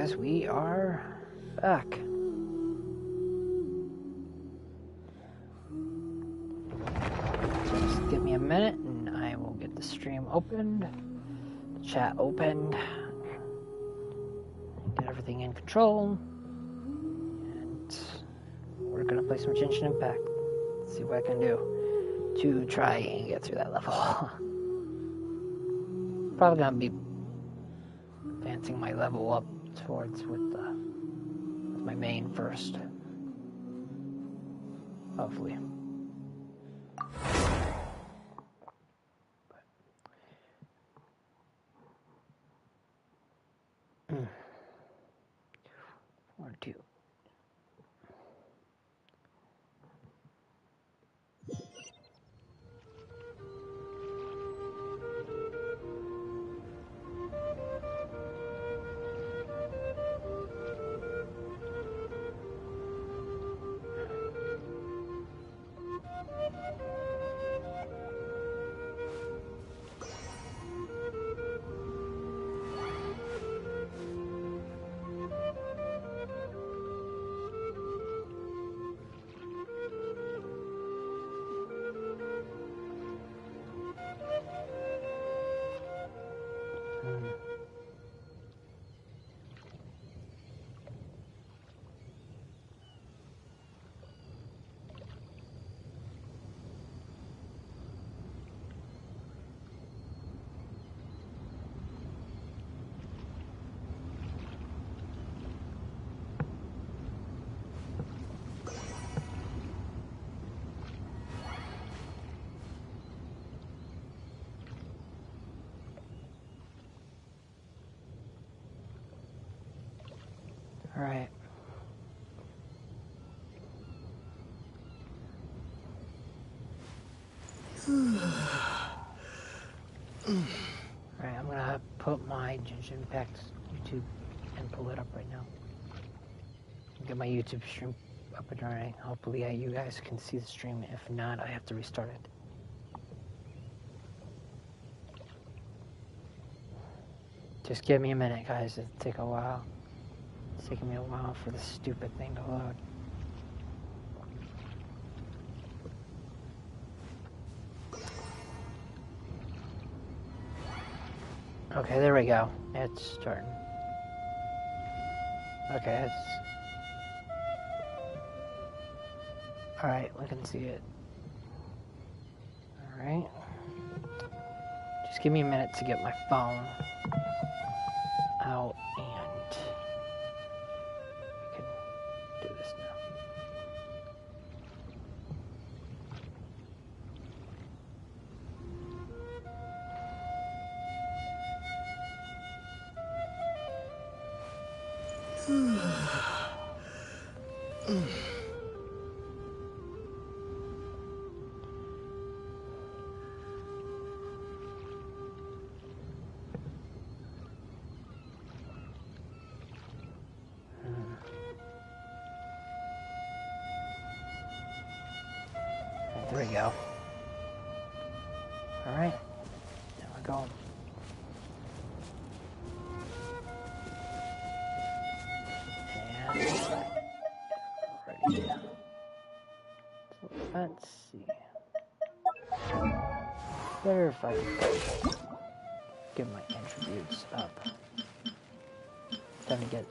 guys, we are back. Just give me a minute and I will get the stream opened, the chat opened, get everything in control, and we're gonna play some Genshin Impact. See what I can do to try and get through that level. Probably gonna be advancing my level up towards with my main first, hopefully. Or two. All right. Alright, I'm gonna put my Genshin Impact YouTube and pull it up right now. Get my YouTube stream up and running. Hopefully you guys can see the stream. If not, I have to restart it. Just give me a minute, guys. It'll take a while. It's taking me a while for this stupid thing to load. Okay, there we go. It's starting. Okay, it's... Alright, we can see it. Alright. Just give me a minute to get my phone out and we can do this now. There we go. Alright, now we're going. And ready. So let's see. Better if I get my attributes up. Trying to get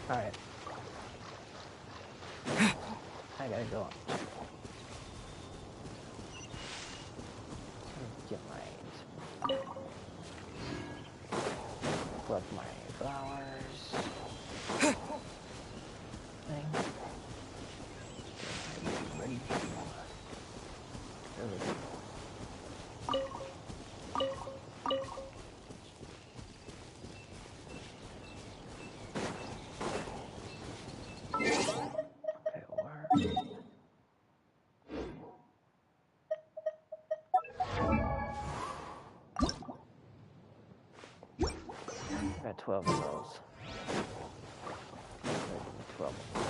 Alright. I gotta go up. Get my... Collect my flowers. Thing. Ready. There we go. Okay, where? 12 of those. 12 of those.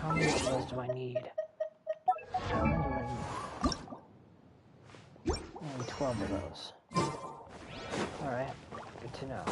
How many of those do I need? How many do I need? Only 12 of those. Alright, good to know.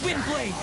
Windblade!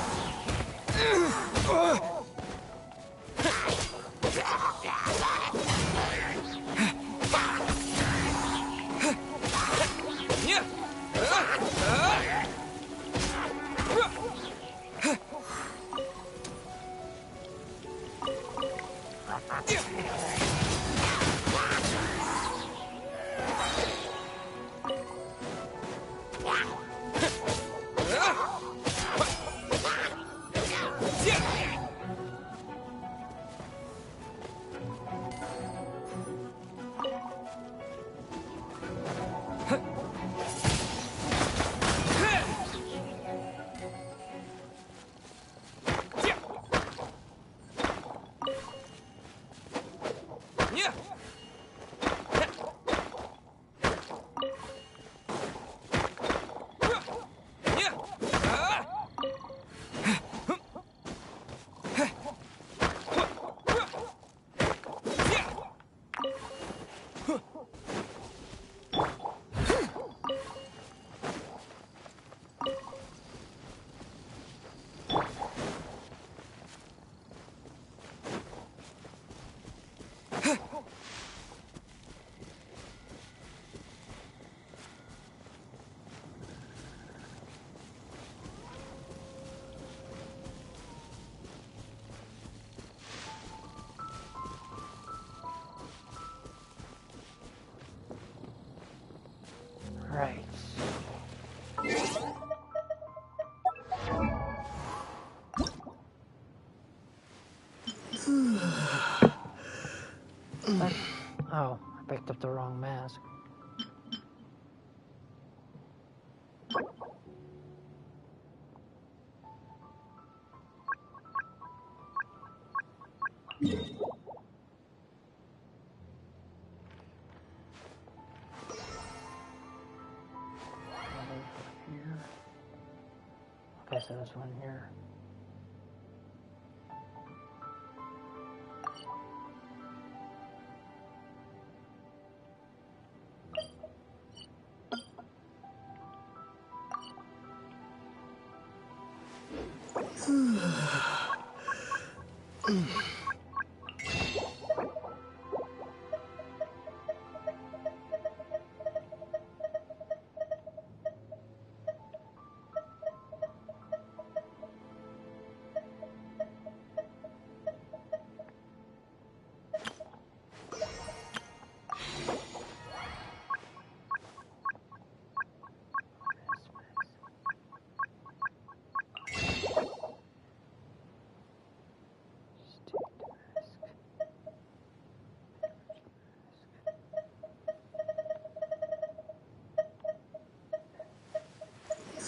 Right. Oh, I picked up the wrong mask. Okay, so there's one here.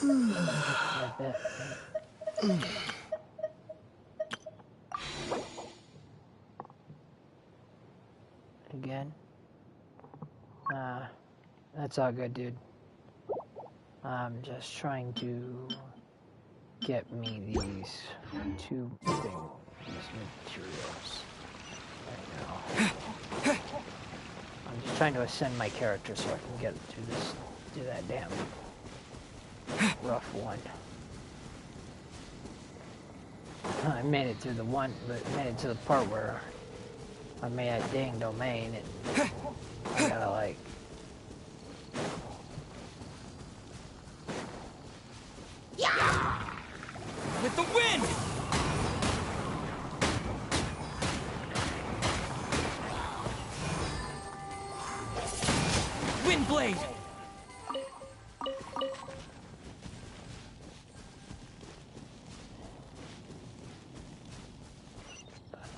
Like that. Again. That's all good, dude. I'm just trying to get me these two these materials right now. I'm just trying to ascend my character so I can get to that damn rough one. I made it through the one, but made it to the part where I made that dang domain, and I gotta like. With the wind! Windblade!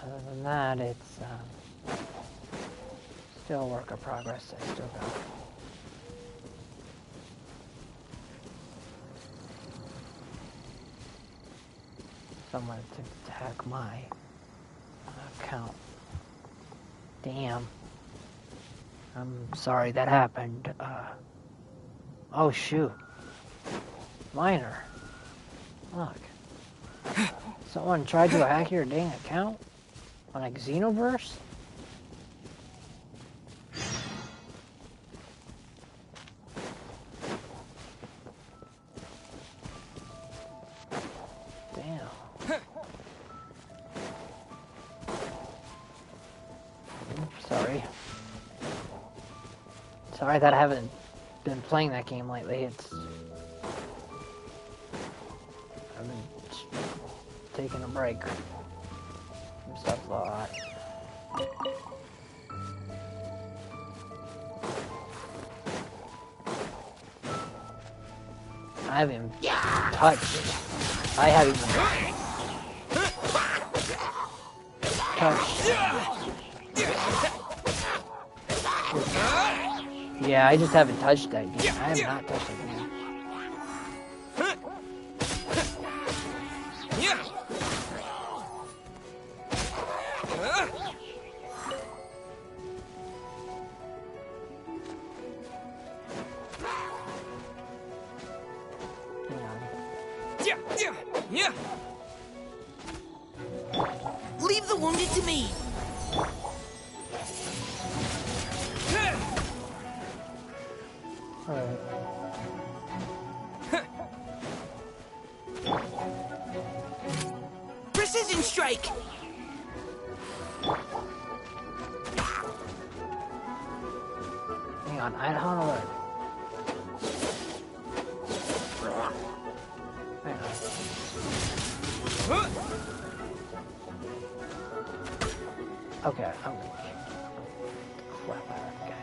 Other than that, it's still a work in progress. I still got someone to hack my account. Damn. I'm sorry that happened. Oh shoot. Minor. Look. Someone tried to hack your dang account on like Xenoverse? Sorry. Sorry that I haven't been playing that game lately. I've been taking a break from stuff a lot. I haven't even touched it. I haven't even touched. Yeah, I just haven't touched that game. I have not touched that game. Leave the wounded to me. Alright. Precision strike. Hang on, I don't know. Hang on. Okay, I'm gonna crap out of that guy.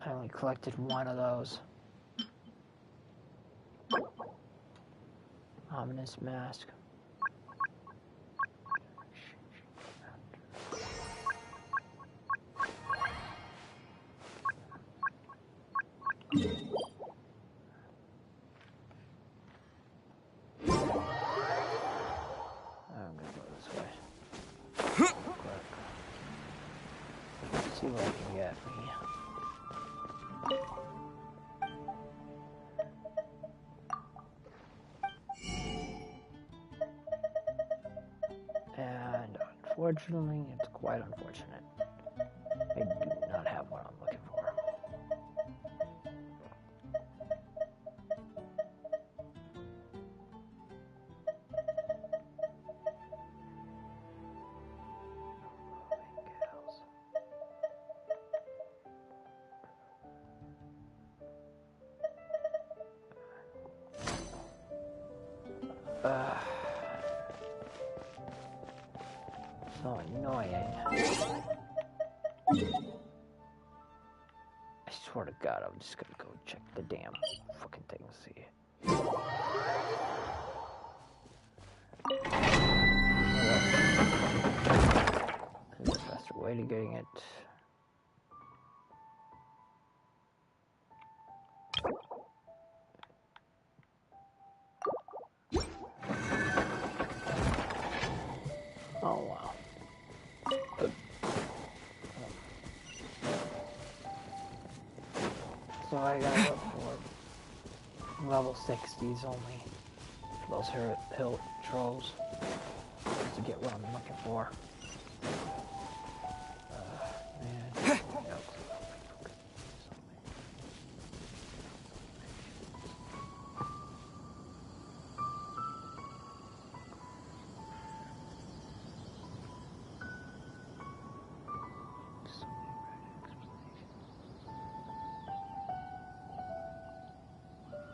I only collected one of those. Ominous mask. I'm gonna go this way. Let's see what I can get for you. And unfortunately, it's quite unfortunate. I do not have what I'm looking for. So annoying. I swear to God, I'm just gonna go check the damn fucking thing and see. There's a faster way to getting it. Oh wow. So I gotta look for level 60s only. Those hill trolls. Just to get what I'm looking for. Man.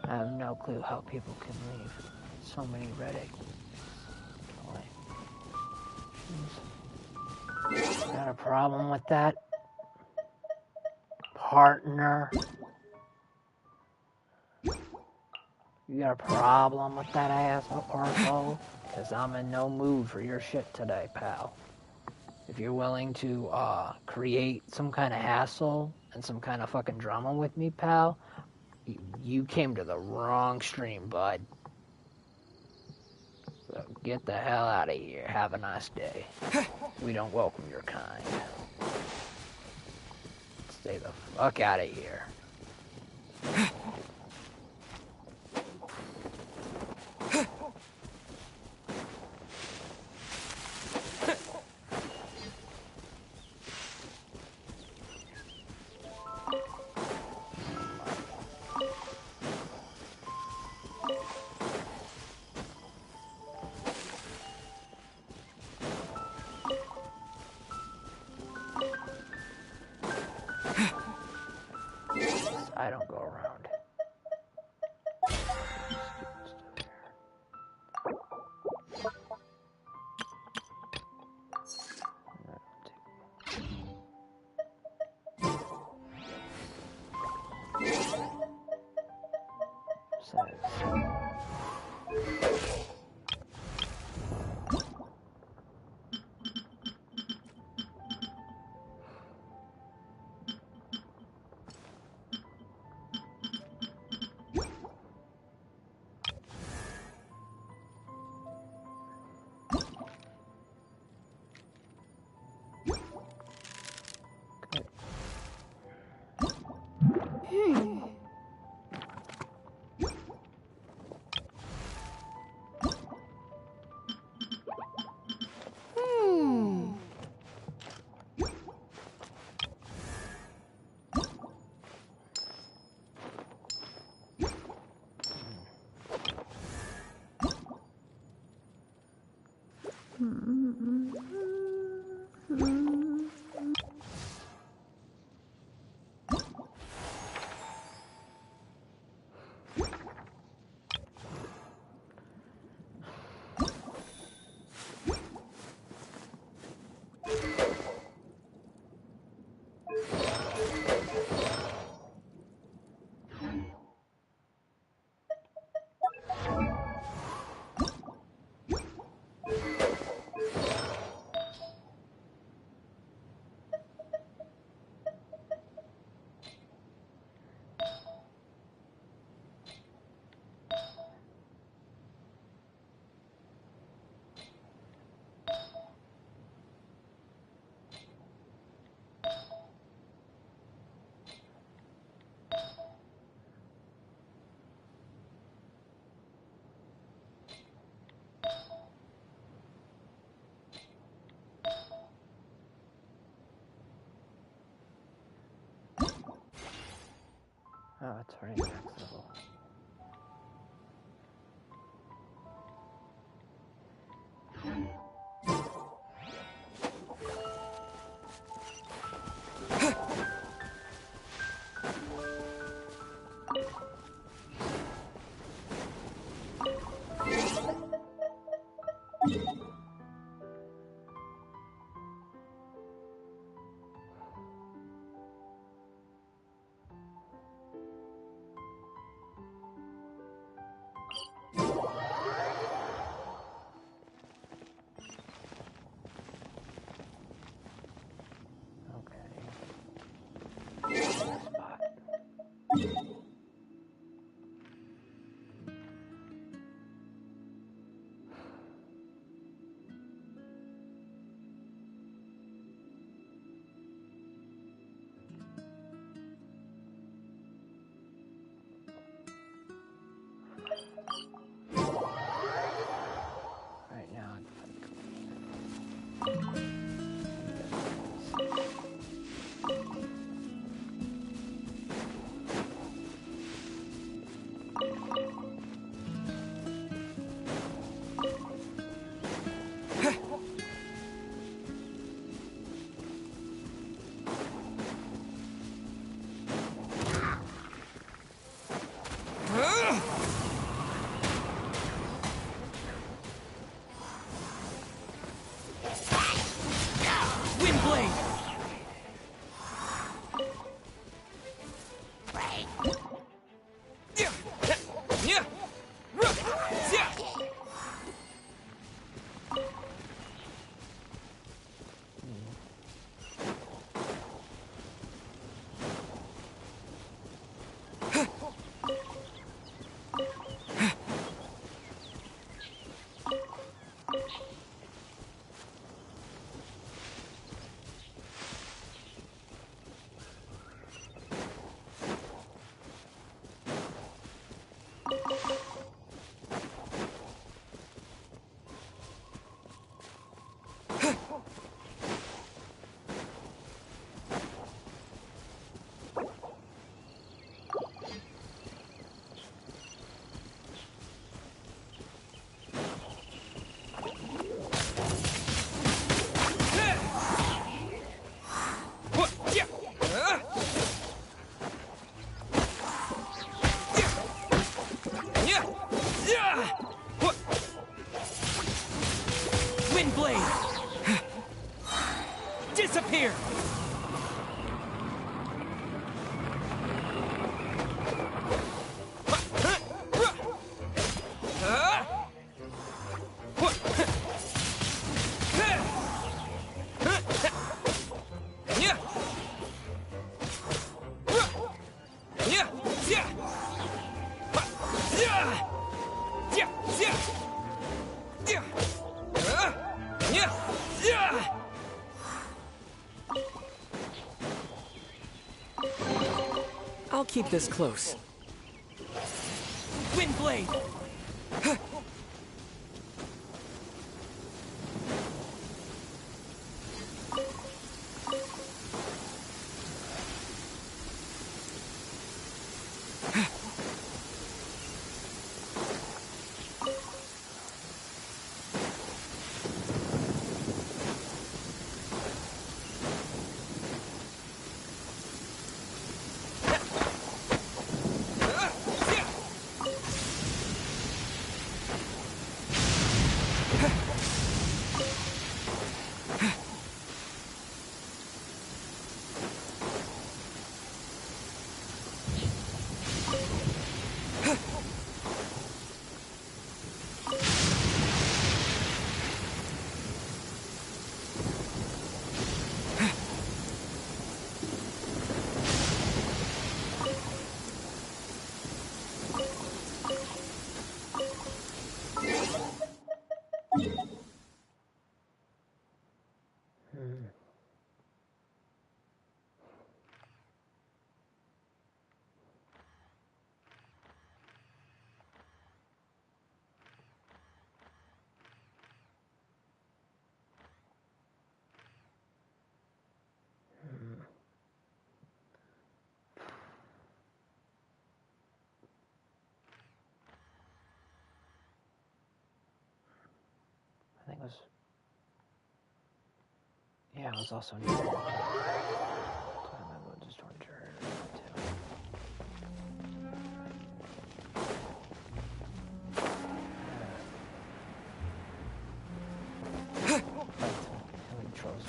I have no clue how people can leave so many red eggs. Got a problem with that? Partner? You got a problem with that asshole? Because I'm in no mood for your shit today, pal. If you're willing to create some kind of hassle and some kind of fucking drama with me, pal, you came to the wrong stream, bud. So get the hell out of here. Have a nice day. We don't welcome your kind. Stay the fuck out of here. I don't go around. Oh, it's already max level. Disappear! I'll keep this close. Wind blade! I think it was... Yeah, it was also... Time I will just torture her too. Killing trolls.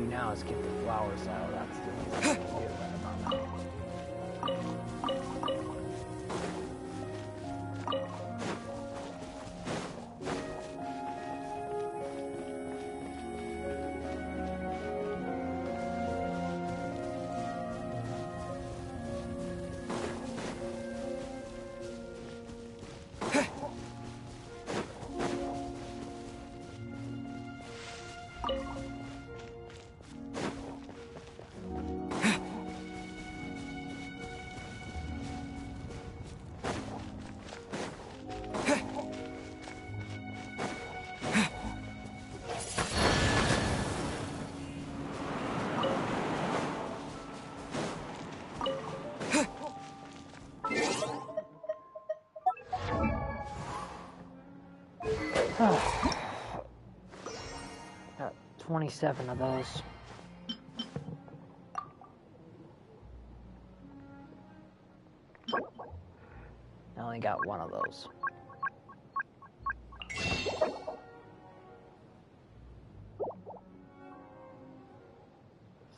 Now is get the flowers out. That's the only thing I can do right about now. Got 27 of those. I only got one of those.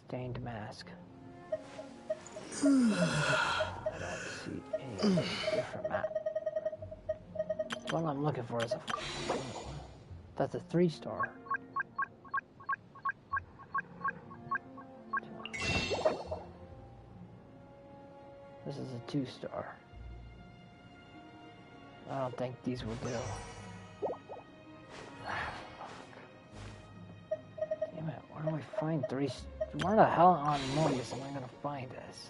Stained mask. I don't see any different map. What I'm looking for is a... That's a 3-star. This is a 2-star. I don't think these will do. Damn it, where do I find 3? Where the hell on Modius am I gonna find this?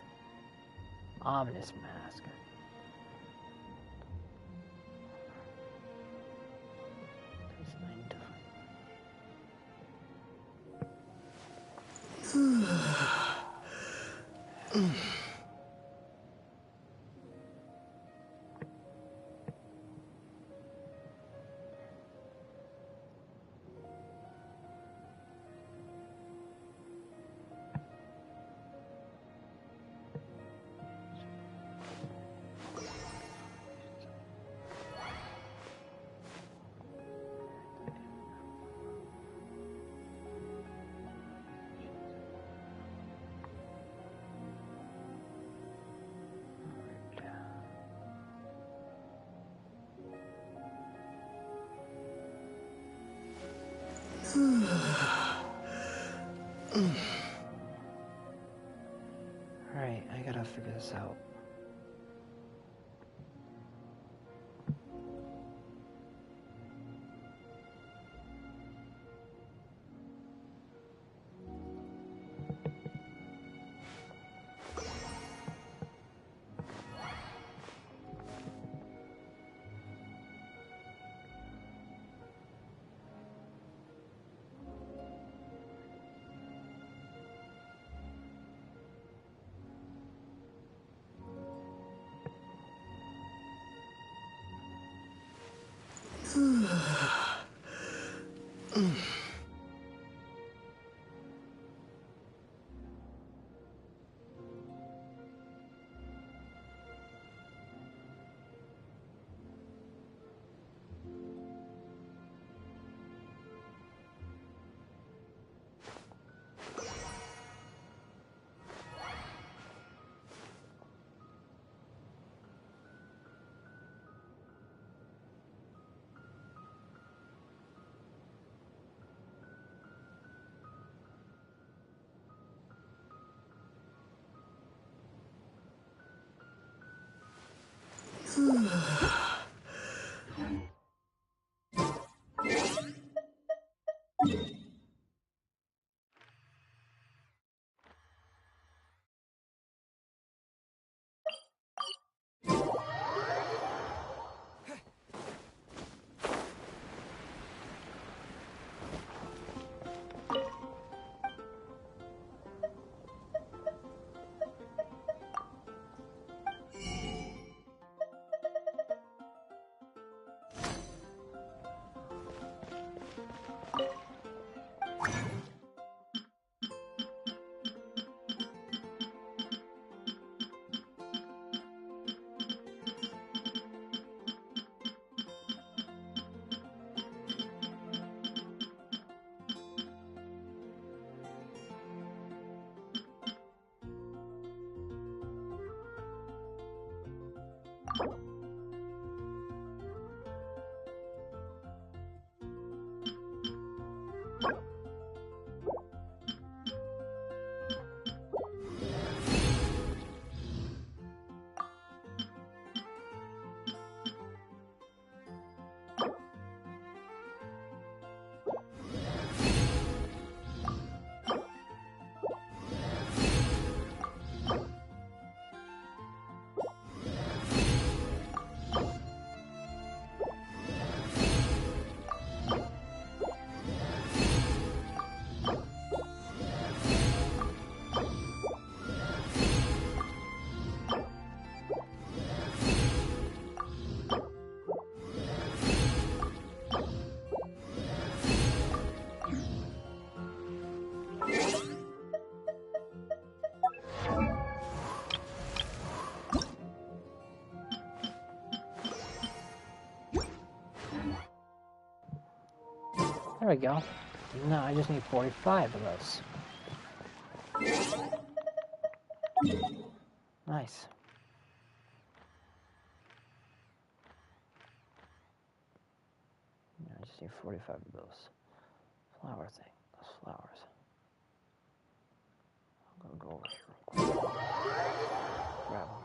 Ominous mask. Alright, I gotta figure this out. There we go. No, I just need 45 of those. Nice. Yeah, I just need 45 of those flower thing. Those flowers. I'm gonna go over here real quick. Grab them.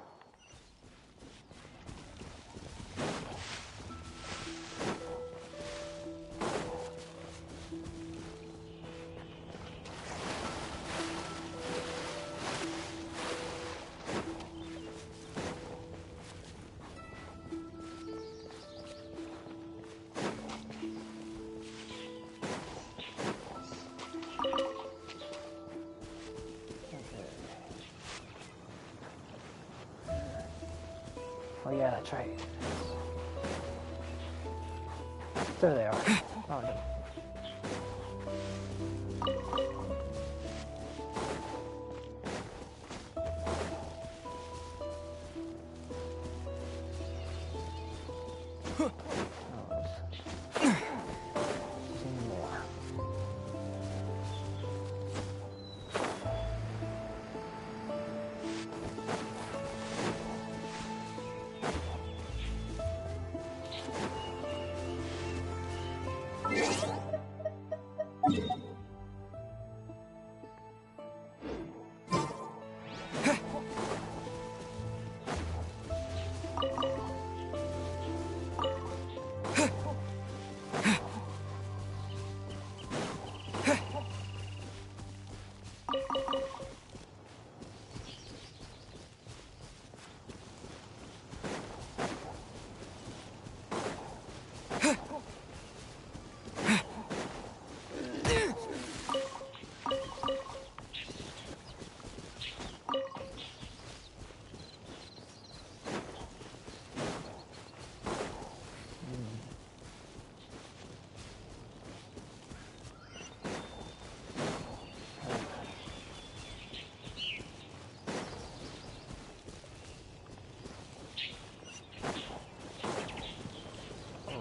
Oh yeah, that's right. There they are. Oh, no.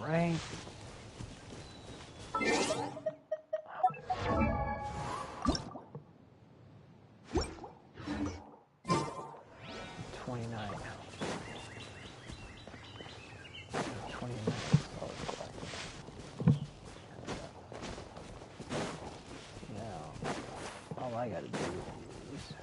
Right. 29. 29. Oh, now, all I gotta do is...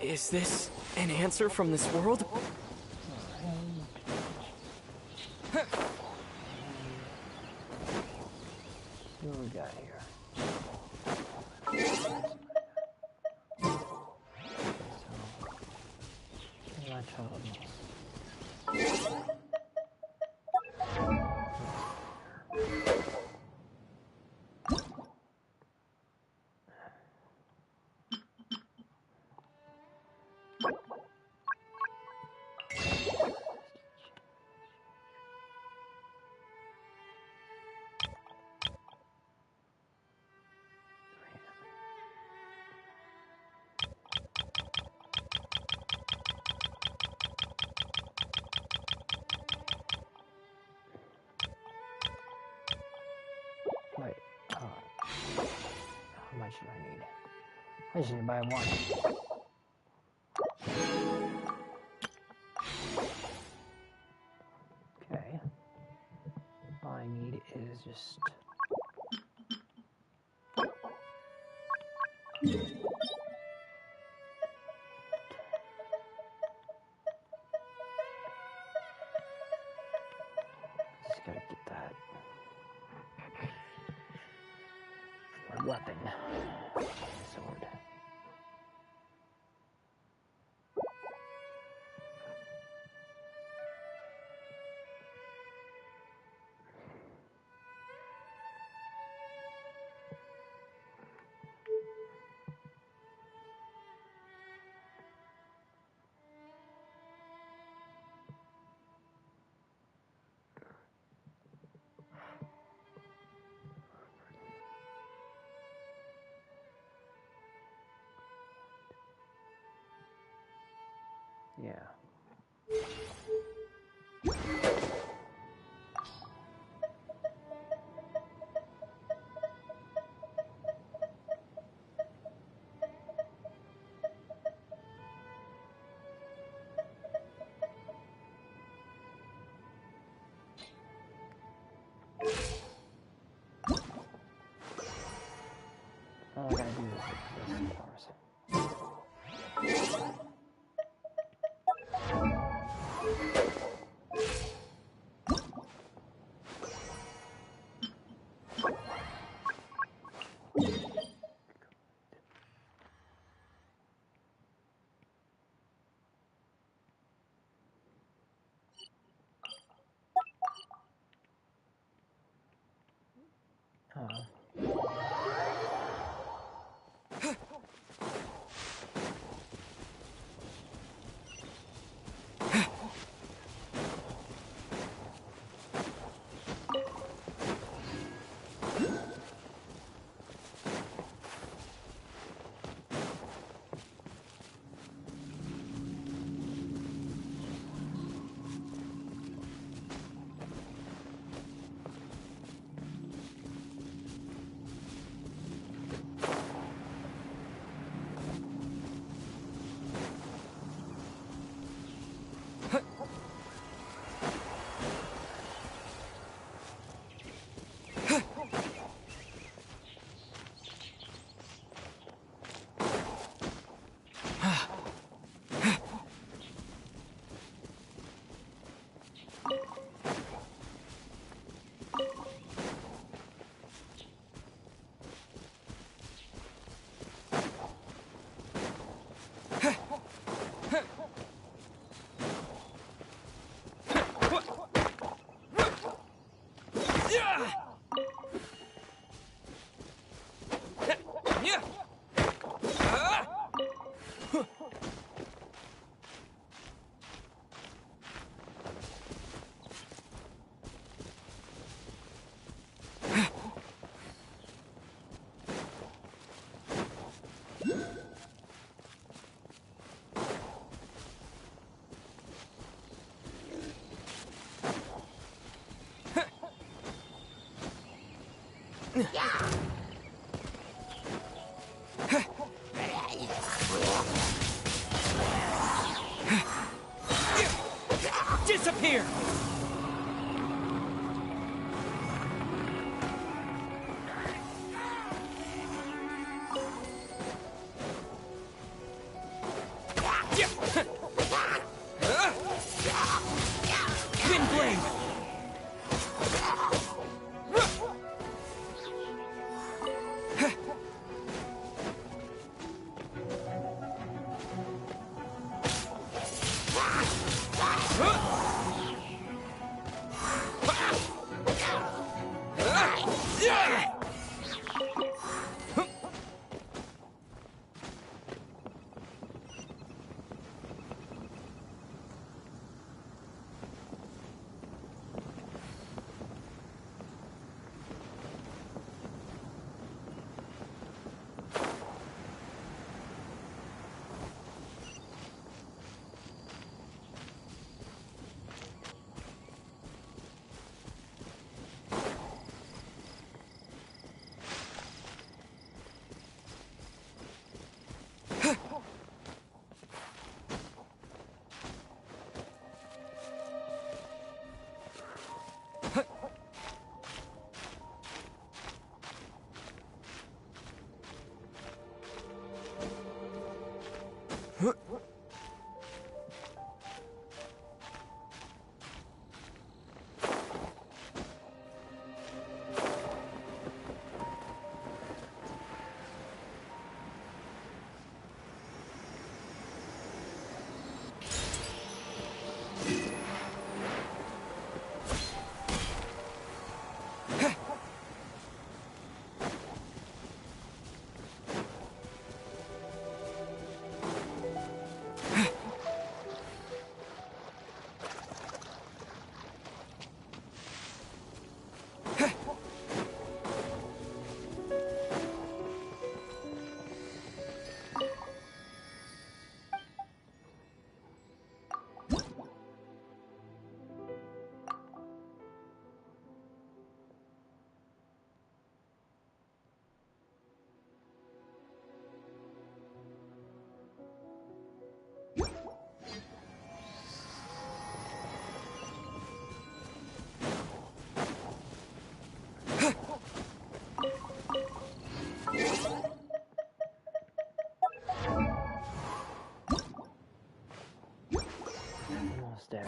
Is this an answer from this world? What do we got here? So, I'm not trying much do I need? I just need to buy one. Okay. All I need is just... Just gotta get that. My weapon. Sword. Yeah. All I gotta do is this powers. Disappear! Wind blade! Almost there.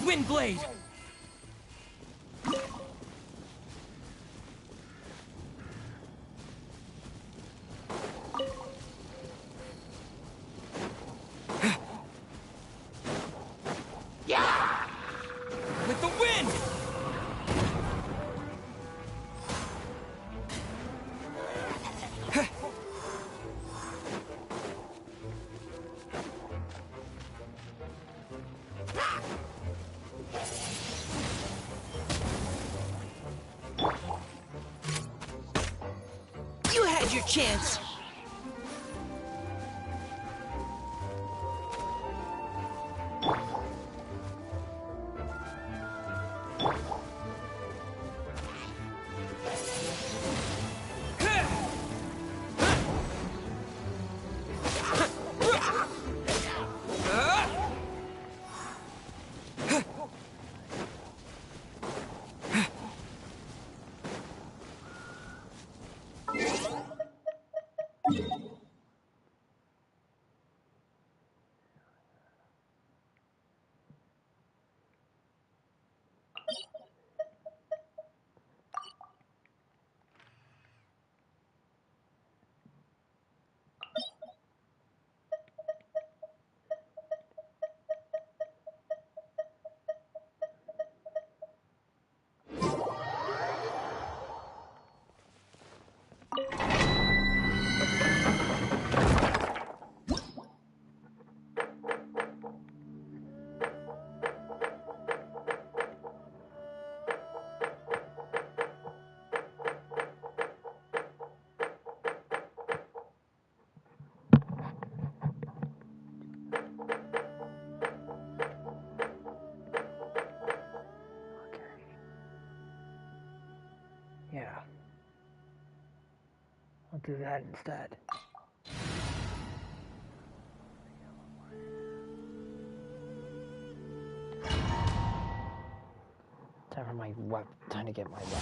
Wind blade. With the wind! You had your chance. Yeah. I'll do that instead. Time for my weapon. Time to get my weapon.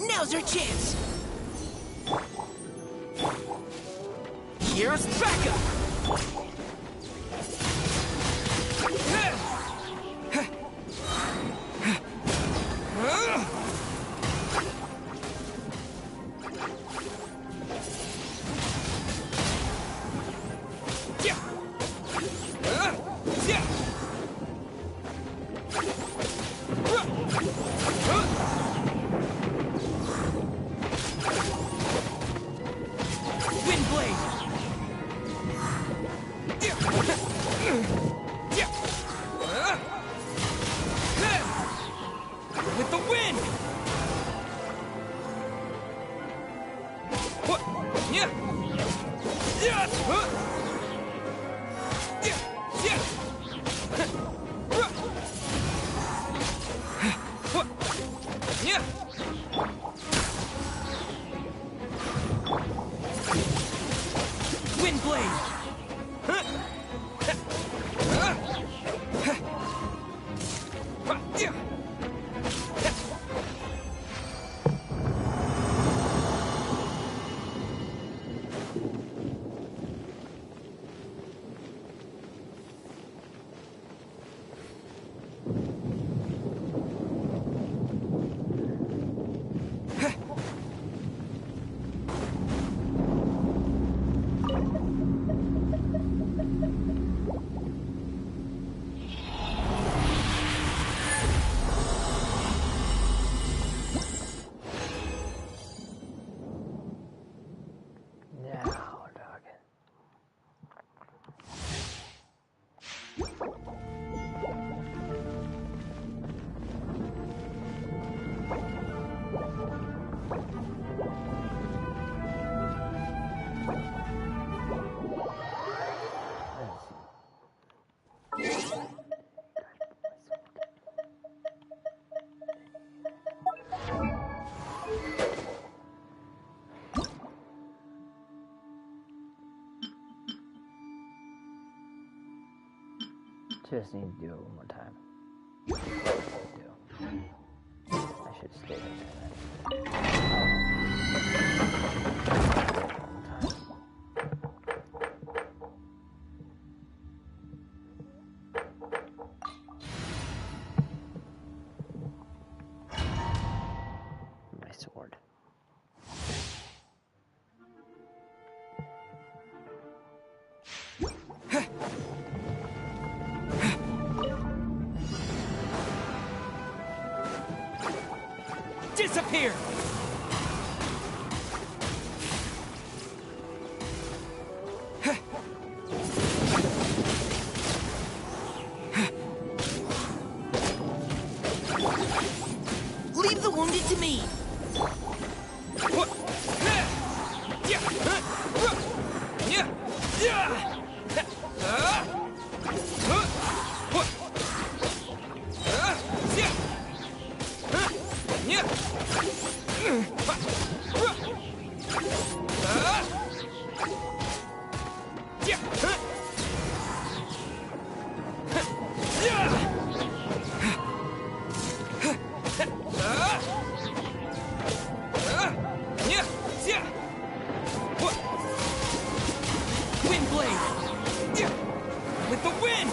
Now's our chance. Here's backup! Wind blade! With the wind! What? Yeah! Yeah! Yeah! Just need to do it one more time. I should stay there. My sword. Disappear! Leave the wounded to me. Wind blade! With the wind!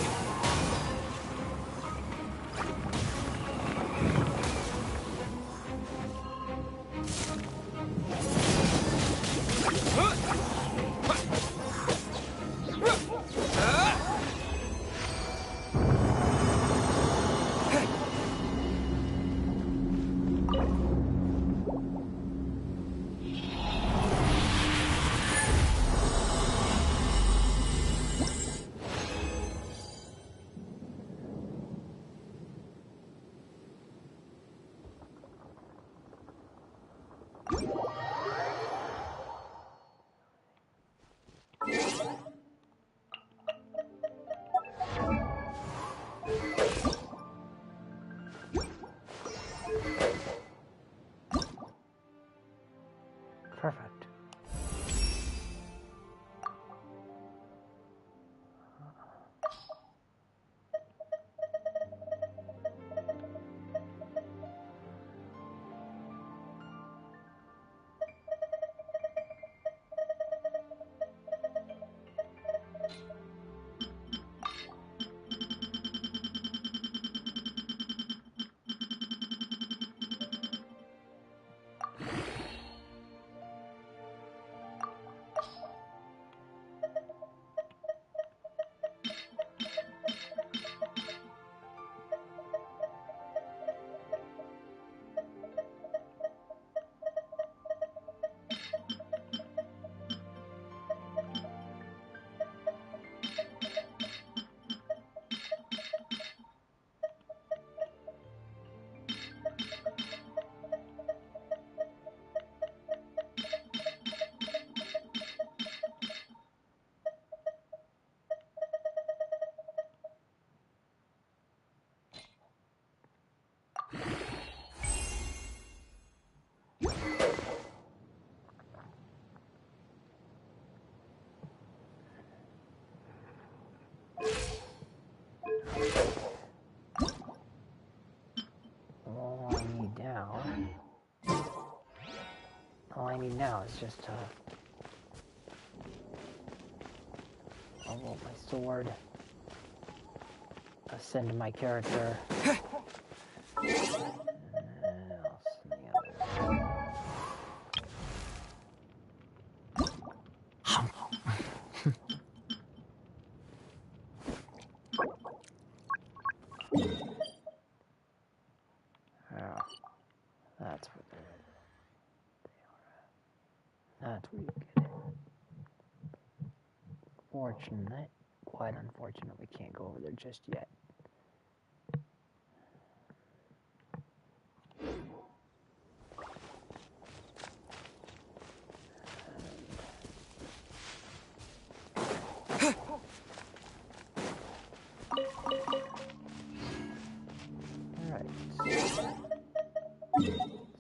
Perfect. All I need now is just to level up my sword, ascend my character, and I'll send the others. Oh, that's what they are. That's where you get it. Fortunate, quite unfortunate, we can't go over there just yet. Alright.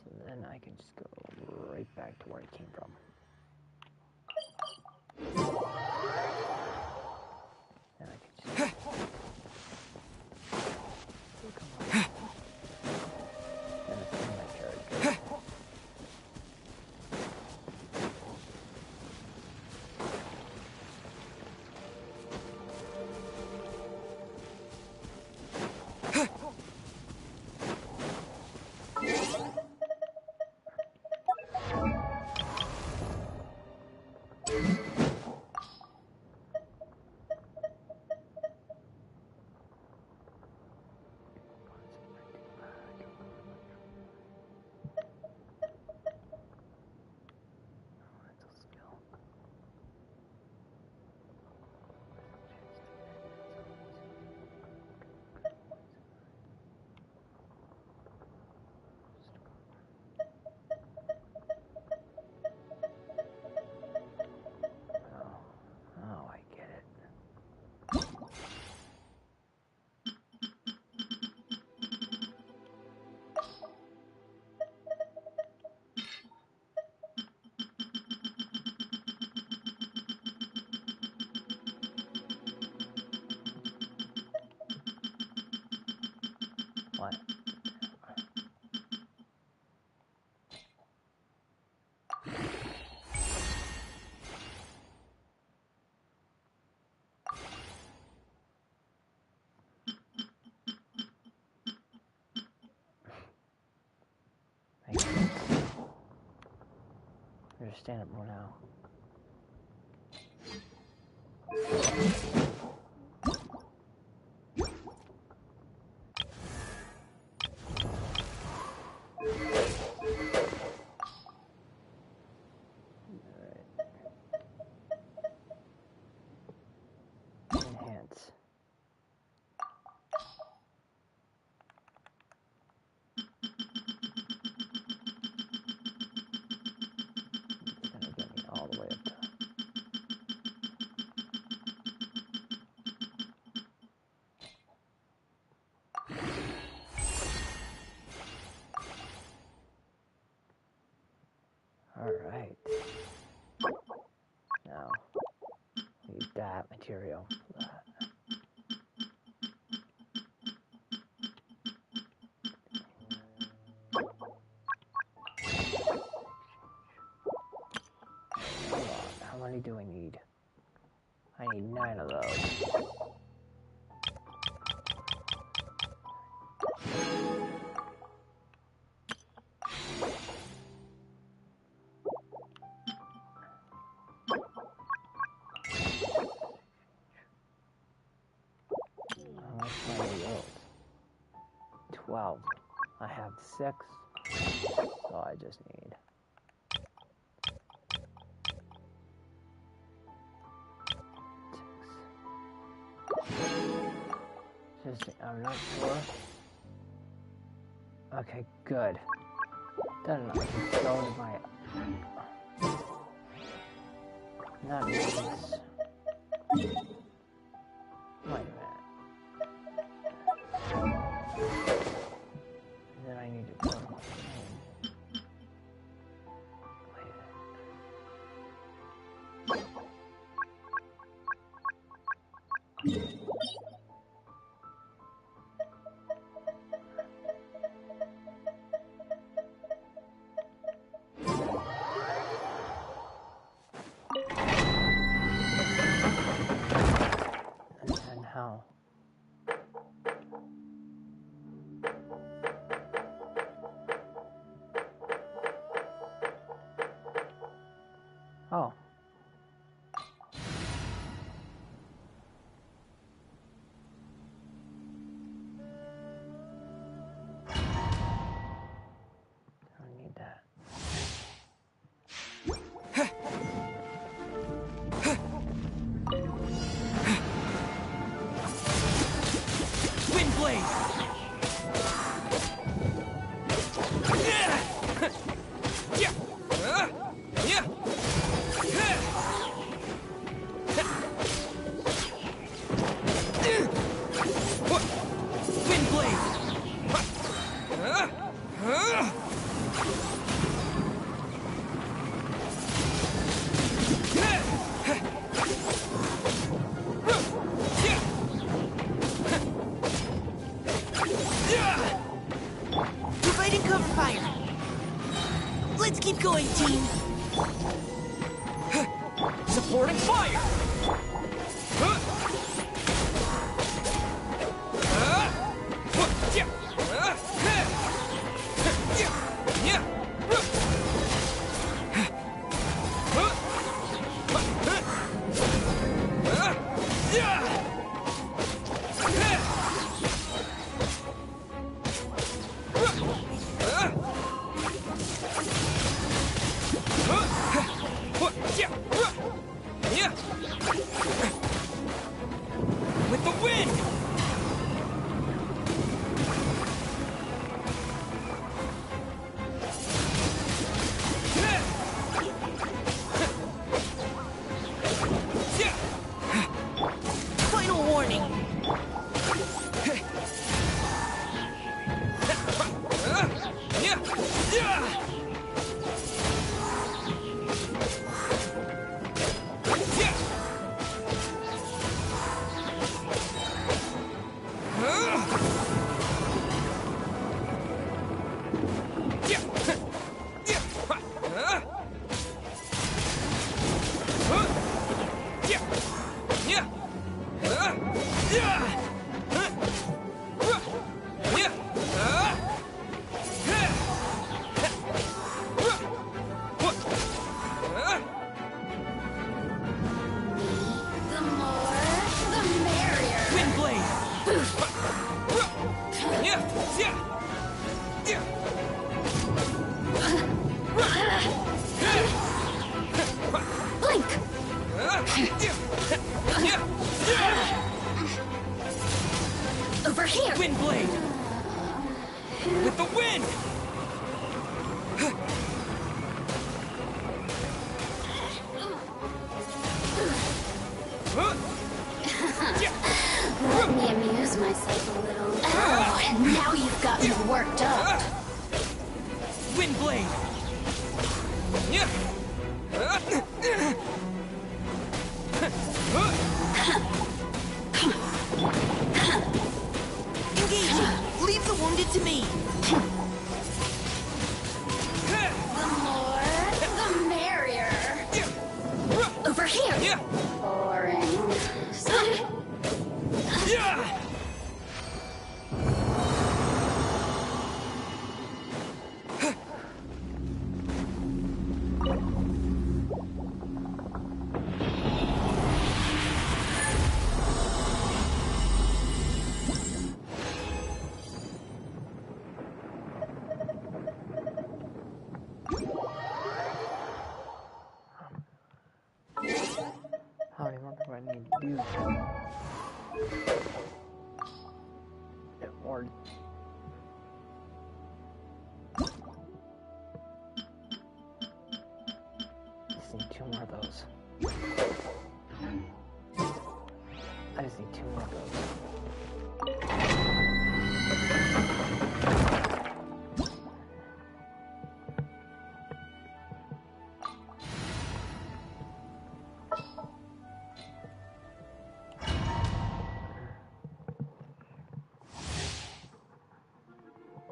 So then I can just go right back to where I came from. And I can just What? Understand it more now. Enhance. It's gonna get me all the way up to. Alright. Now, need that material for that. How many do I need? I need 9 of those. How much money those? 12. I have 6, so I just need. I'm not sure. Okay, good. Then I can go to my... Not these. Wait a minute. Then I need to go to my... Wait a minute. How? Oh. I don't need that. Providing cover fire. Let's keep going, team. Supporting fire! With the wind! Final warning. The more, the merrier. Wind blade! Blink! Over here! Wind blade! With the wind! Let me amuse myself a little. Oh, and now you've got me worked up. Wind blade! Engaging! Leave the wounded to me! The more, the merrier. Over here! Boring. How many more do I need to do? Or just need 2 more of those. I just need 2 more of those.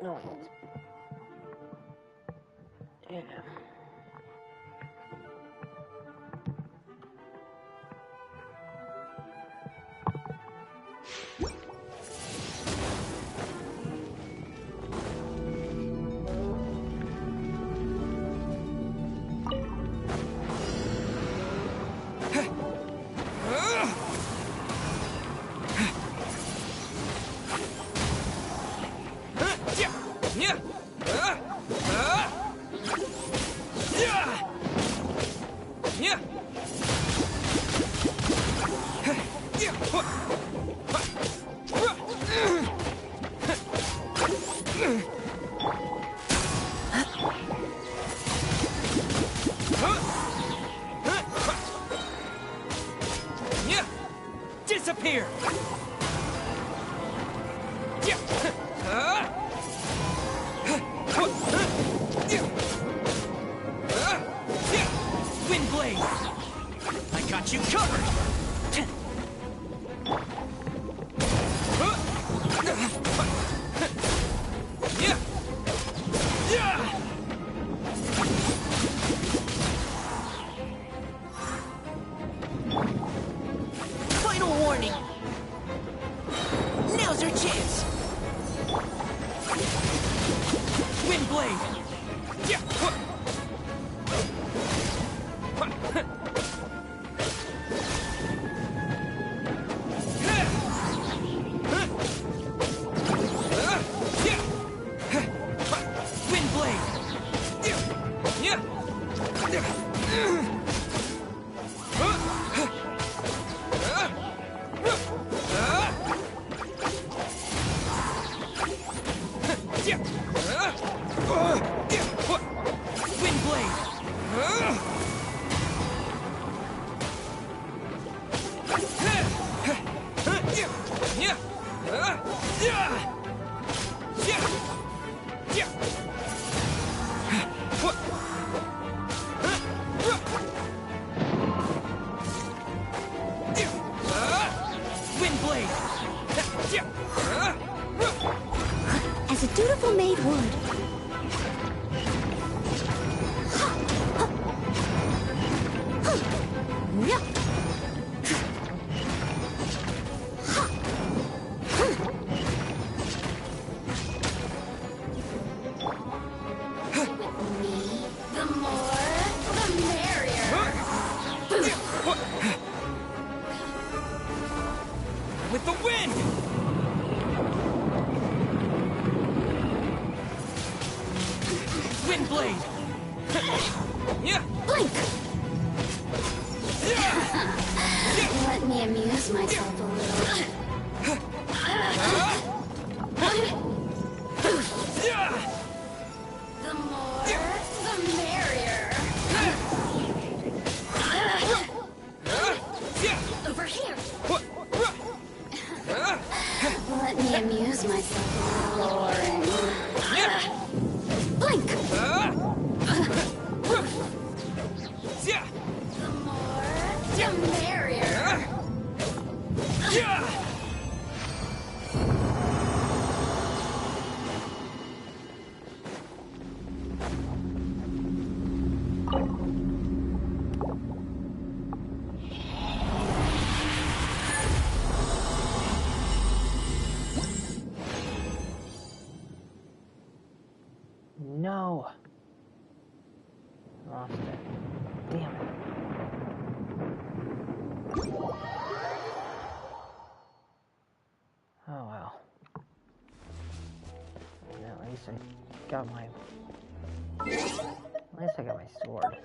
No. Yeah. Disappear! Wind blade! I got you covered! Final warning! Now's our chance! Wind blade! Wind blade! Wind blade! Wind blade! As a dutiful maid would. the wind! Wind blade! Yeah! Blink! Let me amuse myself a little. The more, the merrier. Over here. Let me amuse myself a little. Blink! The more, the merrier. No. Lost it. Damn it. Oh well. Yeah, at least I got my... At least I got my sword.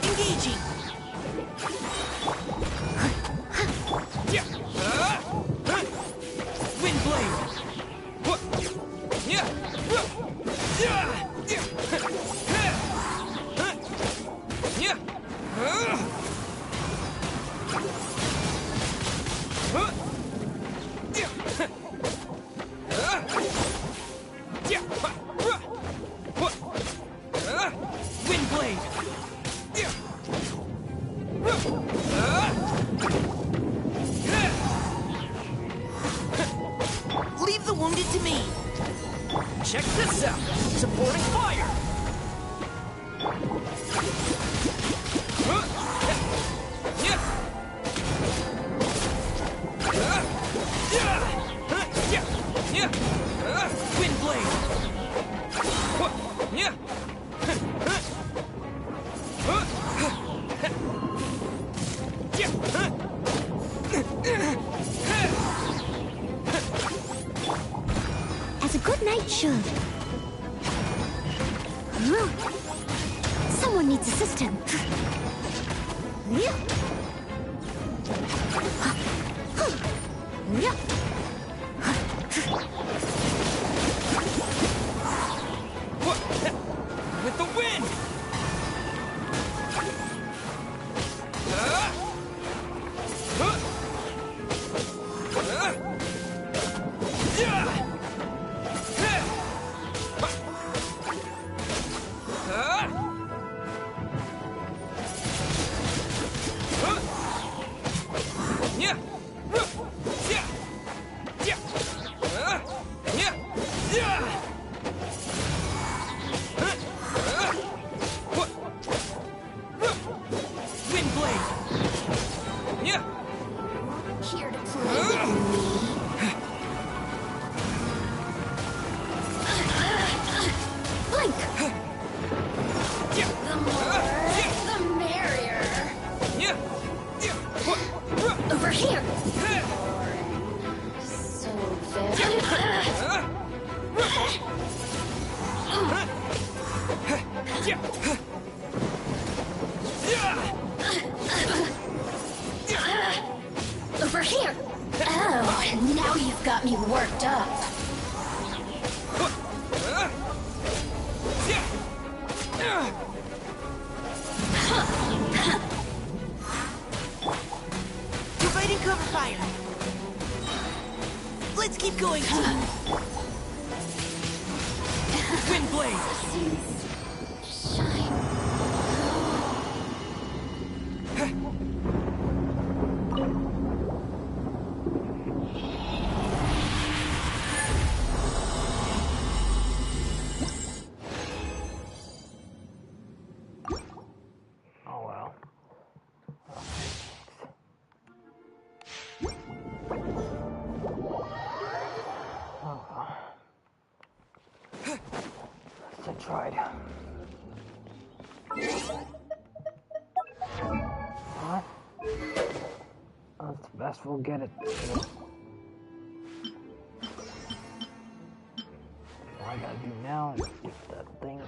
Engaging. Wind blade! Wind blade! Leave the wounded to me. Check this out! Supporting fire! Wind blade! As a good knight should. Someone needs assistance. With the wind! Here! Oh, and now you've got me worked up. Providing cover fire. Let's keep going, team. Wind blade! Shine. Oh well. Oh well. I tried. What? That's the best we'll get it. All I gotta do now is get that thing.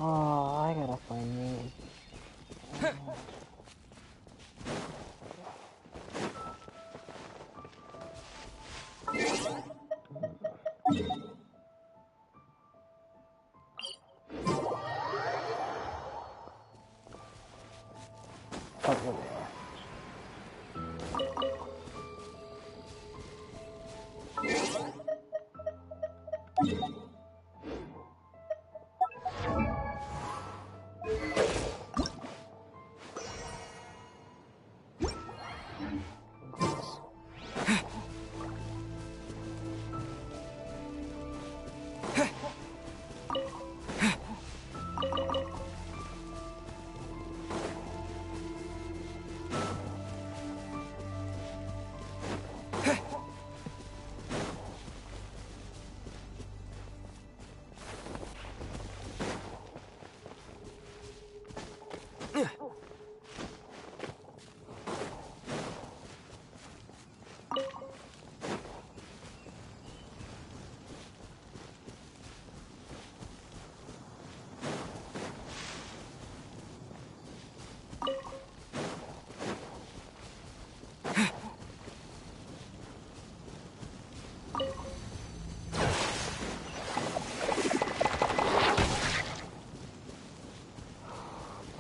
Oh, I gotta find these. Oh, here they are.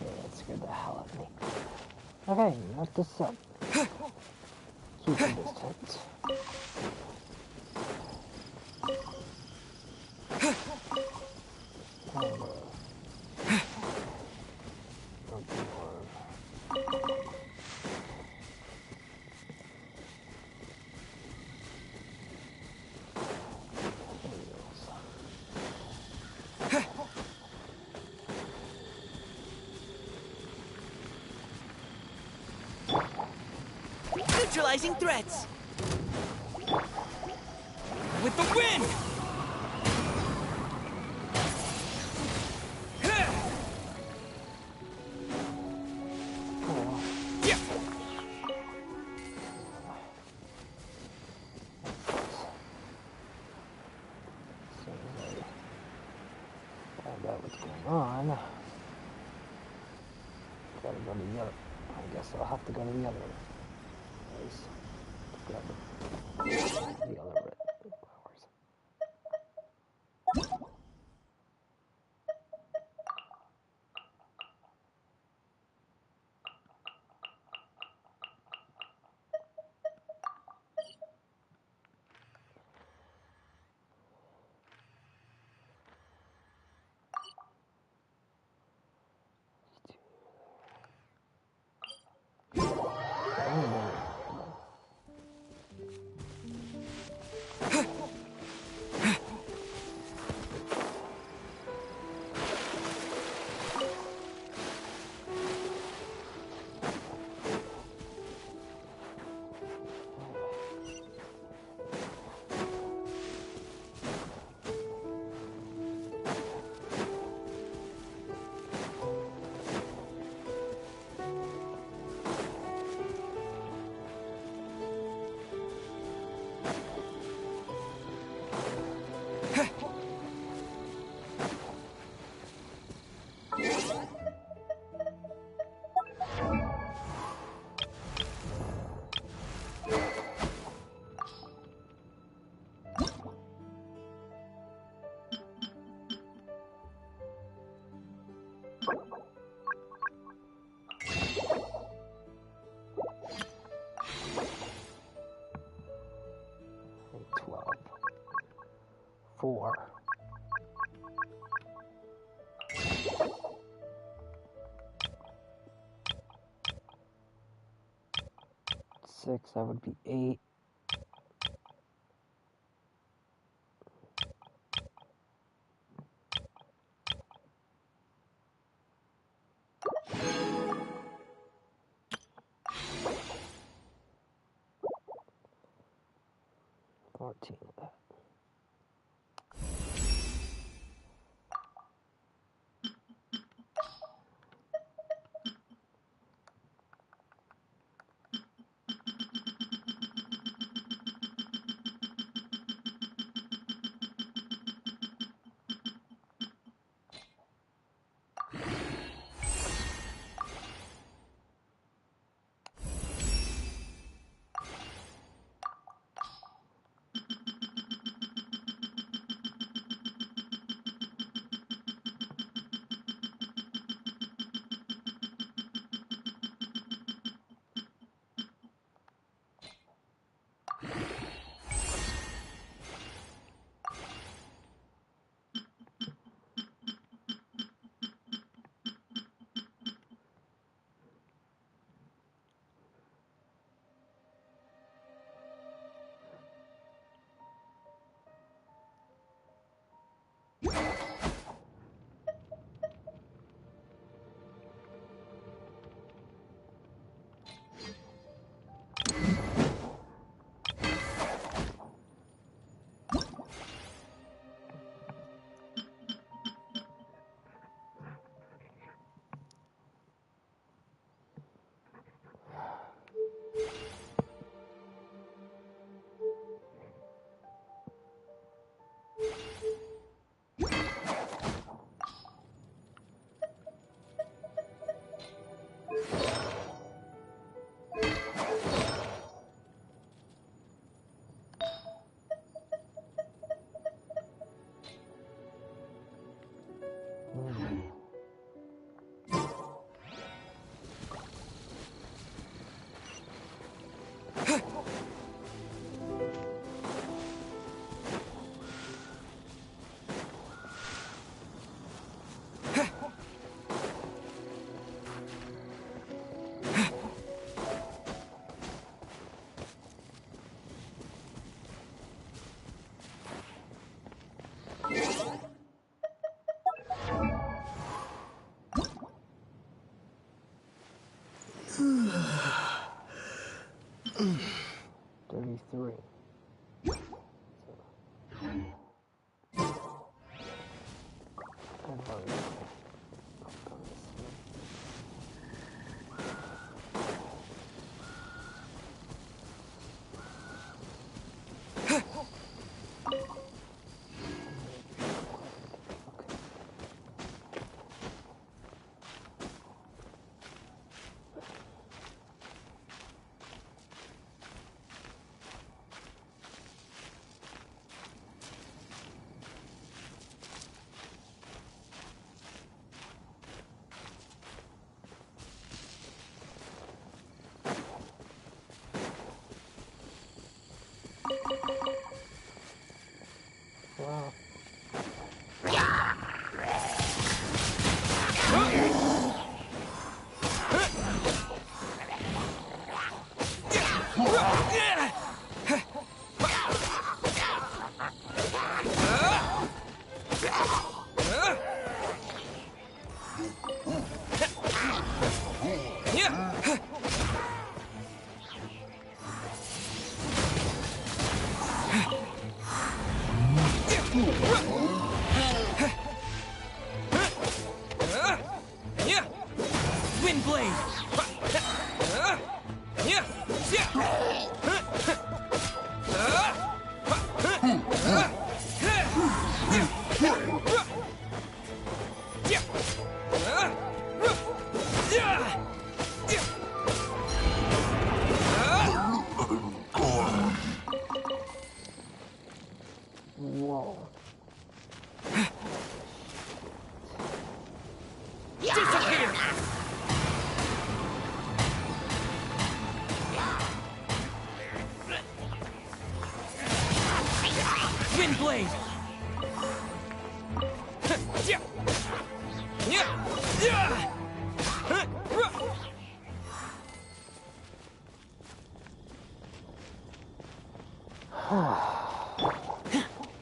That scared the hell out of me. Okay, knock this up. Keep the distance. Neutralizing threats. With the wind! Yeah. Find out what's going on. Gotta go to the other. I guess I'll have to go to the other place to grab the other red flowers. Four. 6, that would be 8. $14 of that.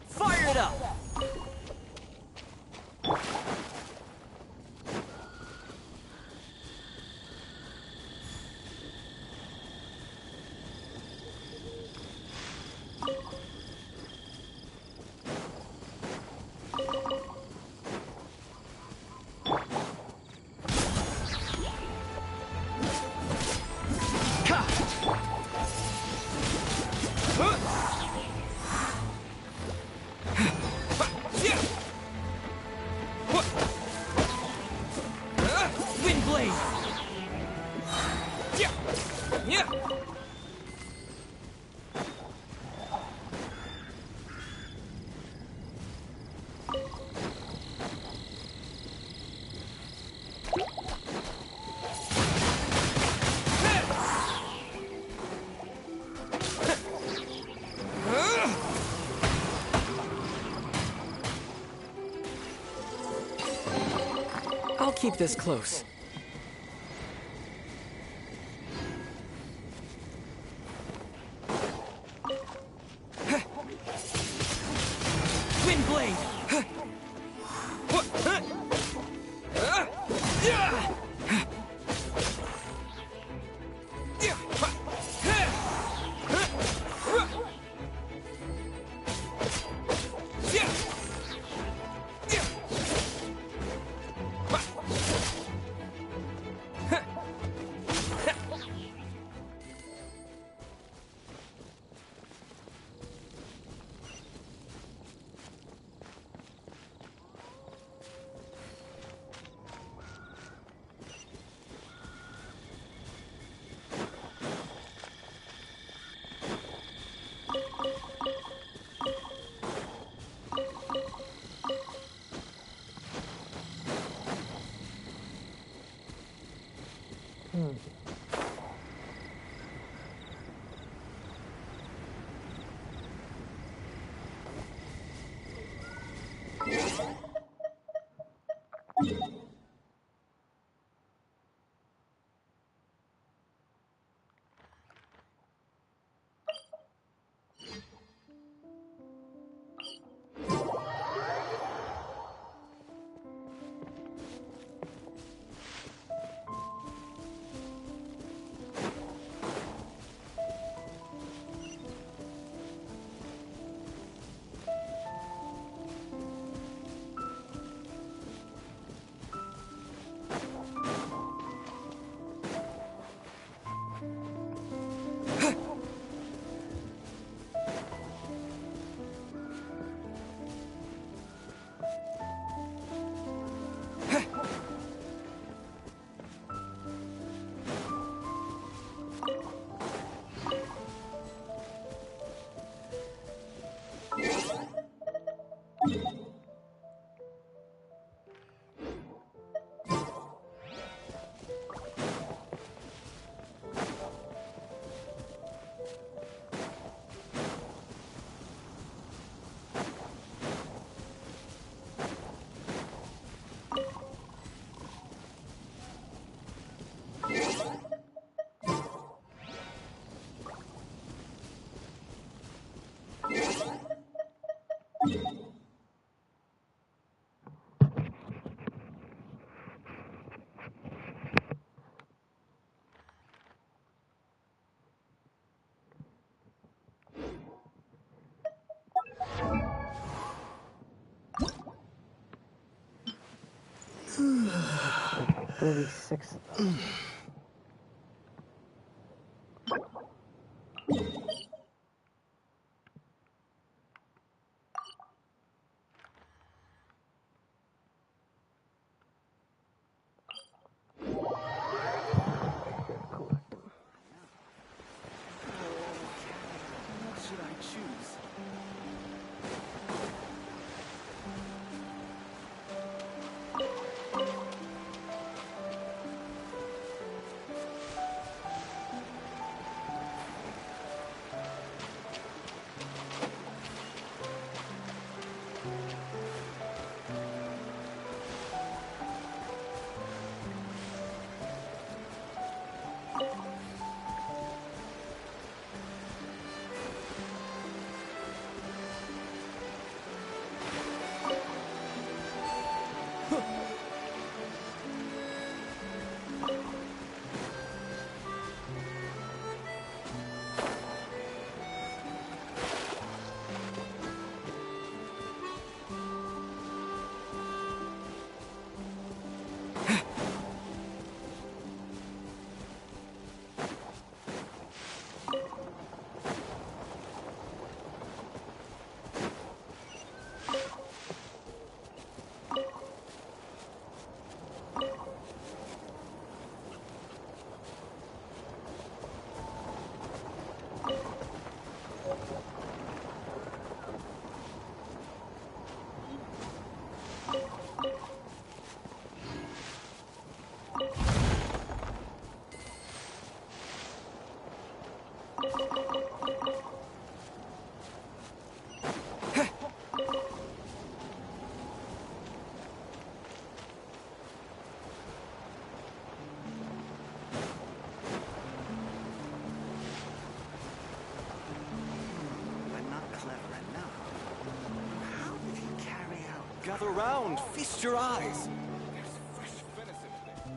Fire it up! Wind blade! I'll keep this close. Wind blade! Really 6 of those. Gather round, feast your eyes. There's fresh venison today.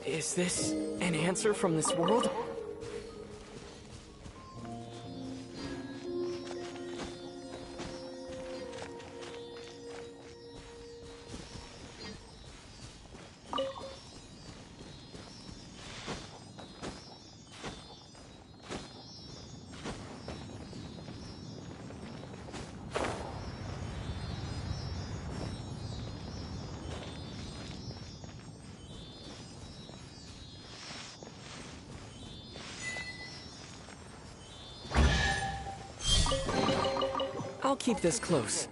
Is this an answer from this world? I'll keep this close.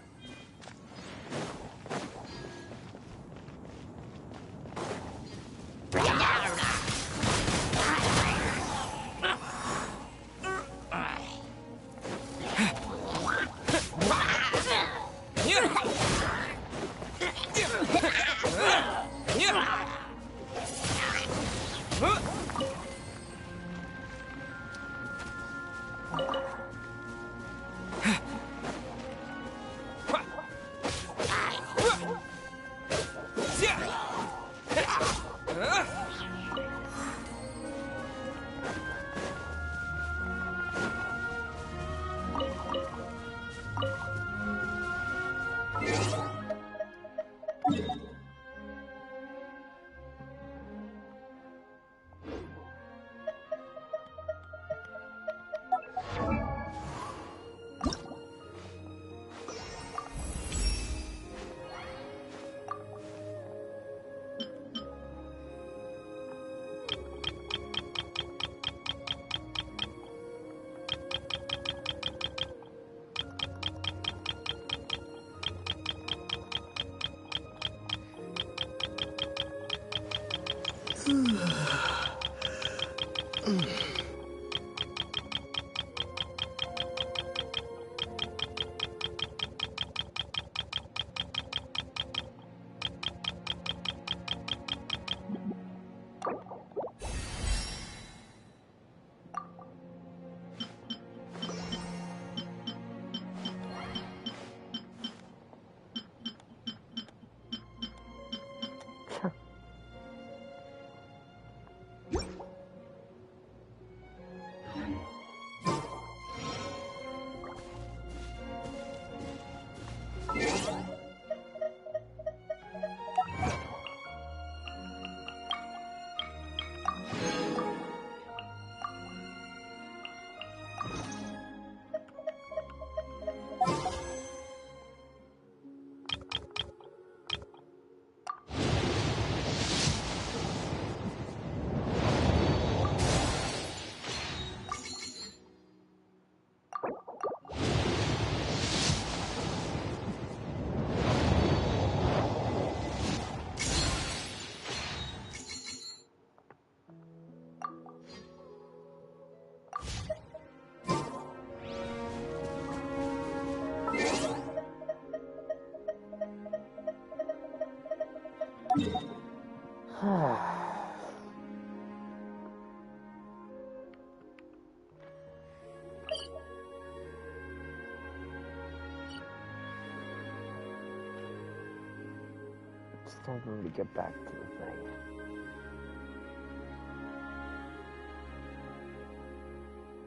It's time for me to get back to the thing.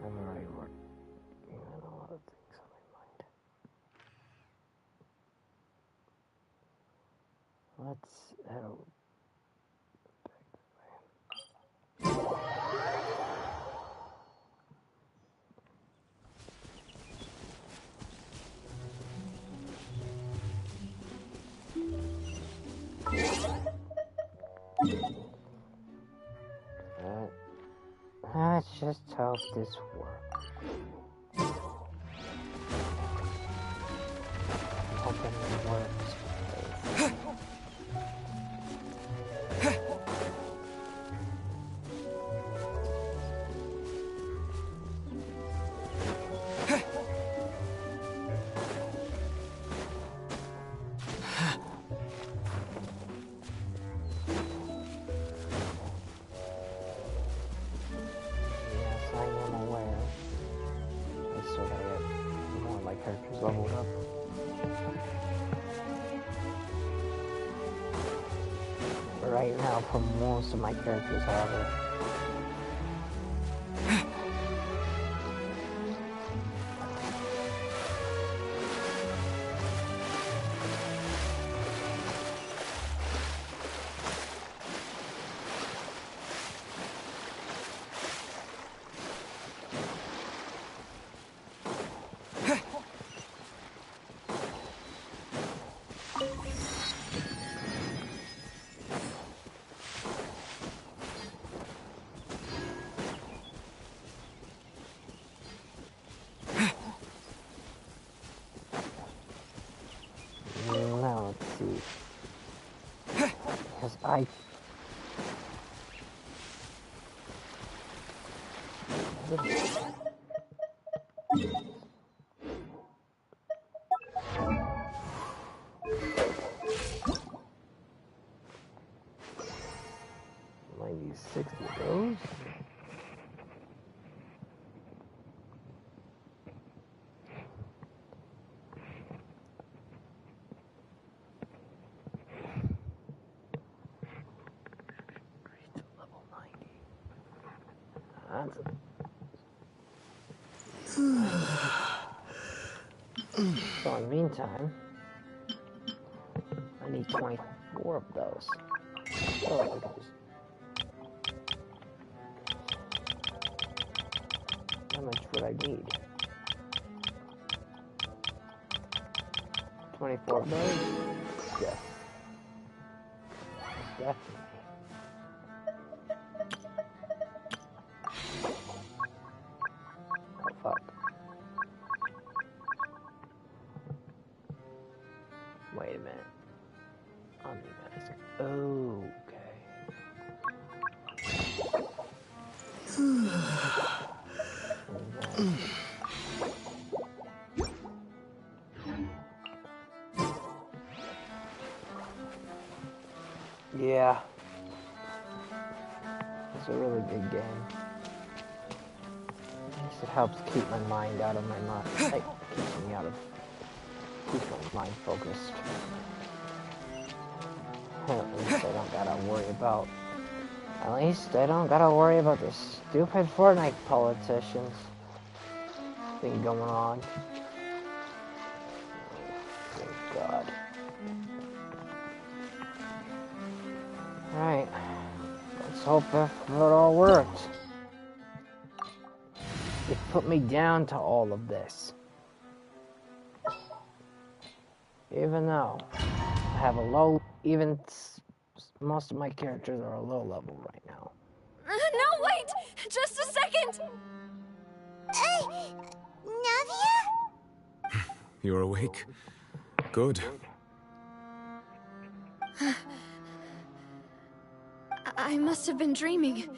I'm already working on a lot of things on my mind. Let's head over back this way. Let's just hope this works. I'm hoping it works. Characters leveled up. But right now, for most of my characters, however, now let's see. Because I Those? Level 90. So in the meantime, I need 24 of those. Oh, how much would I need? 24 of those? Yeah. Definitely. Oh, fuck. Wait a minute. I'll need medicine. Yeah. It's a really good game. At least it helps keep my mind out of my mind. Like, keeps my mind focused. At least I don't gotta worry about. At least I don't gotta worry about this stupid Fortnite politicians thing going on. Oh, thank God. Right. Let's hope it all worked. It put me down to all of this. Even though I have a low, most of my characters are a low level right now. No, wait! Just a second! Navia? You're awake. Good. I must have been dreaming.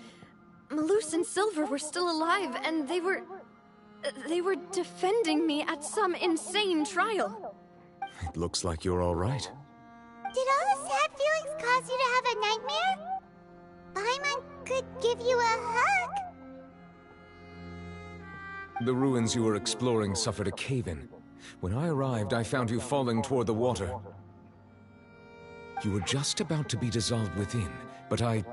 Malus and Silver were still alive, and they were defending me at some insane trial. It looks like you're all right. Did all the sad feelings cause you to have a nightmare? Paimon could give you a hug. The ruins you were exploring suffered a cave-in. When I arrived, I found you falling toward the water. You were just about to be dissolved within, but I...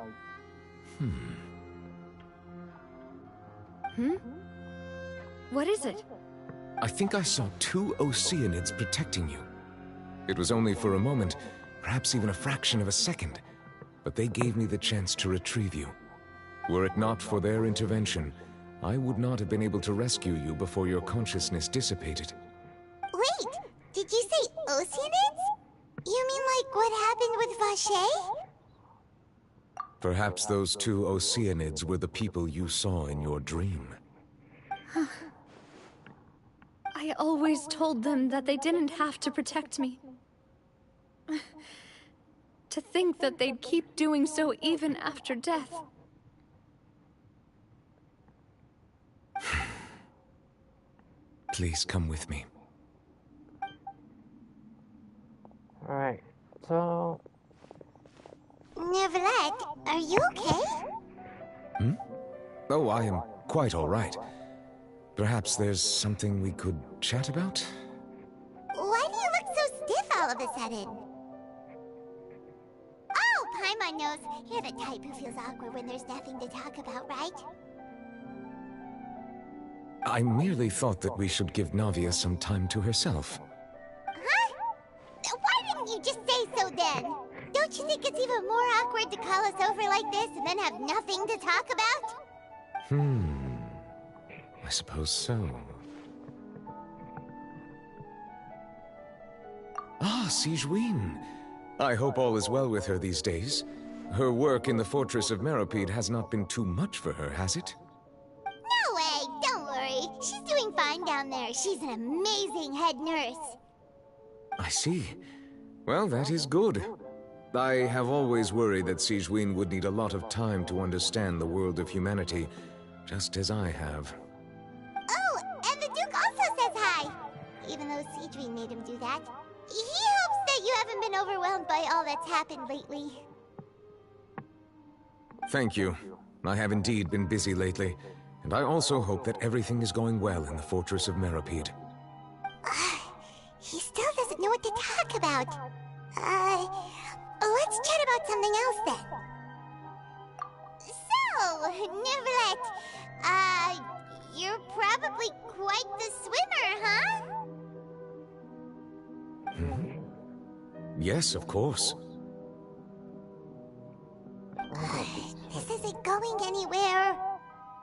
What is it? I think I saw 2 Oceanids protecting you. It was only for a moment, perhaps even a fraction of a second, but they gave me the chance to retrieve you. Were it not for their intervention, I would not have been able to rescue you before your consciousness dissipated. Wait, did you say Oceanids? You mean like what happened with Vache? Perhaps those 2 Oceanids were the people you saw in your dream. I always told them that they didn't have to protect me. To think that they'd keep doing so even after death. Please come with me. Alright, so... Neverlet, are you okay? Oh, I am quite all right. Perhaps there's something we could chat about? Why do you look so stiff all of a sudden? Oh, Paimon knows. You're the type who feels awkward when there's nothing to talk about, right? I merely thought that we should give Navia some time to herself. Huh? Why didn't you just say so then? Don't you think it's even more awkward to call us over like this and then have nothing to talk about? I suppose so. Ah, Sigewinne. I hope all is well with her these days. Her work in the Fortress of Meropide has not been too much for her, has it? No way, don't worry. She's doing fine down there. She's an amazing head nurse. I see. Well, that is good. I have always worried that Sigewinne would need a lot of time to understand the world of humanity, just as I have. Oh, and the Duke also says hi. Even though Sigewinne made him do that. He hopes that you haven't been overwhelmed by all that's happened lately. Thank you. I have indeed been busy lately, and I also hope that everything is going well in the fortress of Meripede. He still doesn't know what to talk about. Let's chat about something else then. So, Neverlet, you're probably quite the swimmer, huh? Yes, of course. This isn't going anywhere.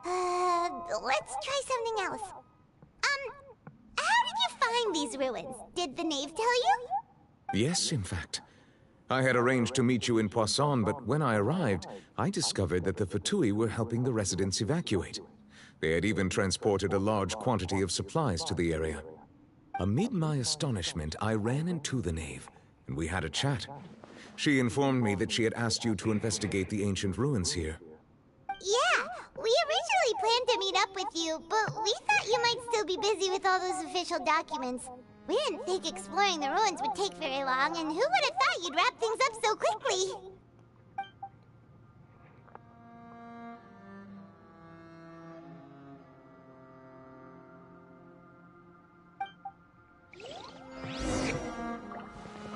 Let's try something else. How did you find these ruins? Did the knave tell you? Yes, in fact. I had arranged to meet you in Poisson, but when I arrived, I discovered that the Fatui were helping the residents evacuate. They had even transported a large quantity of supplies to the area. Amid my astonishment, I ran into the knave, and we had a chat. She informed me that she had asked you to investigate the ancient ruins here. Yeah, we originally planned to meet up with you, but we thought you might still be busy with all those official documents. We didn't think exploring the ruins would take very long, and who would have thought you'd wrap things up so quickly?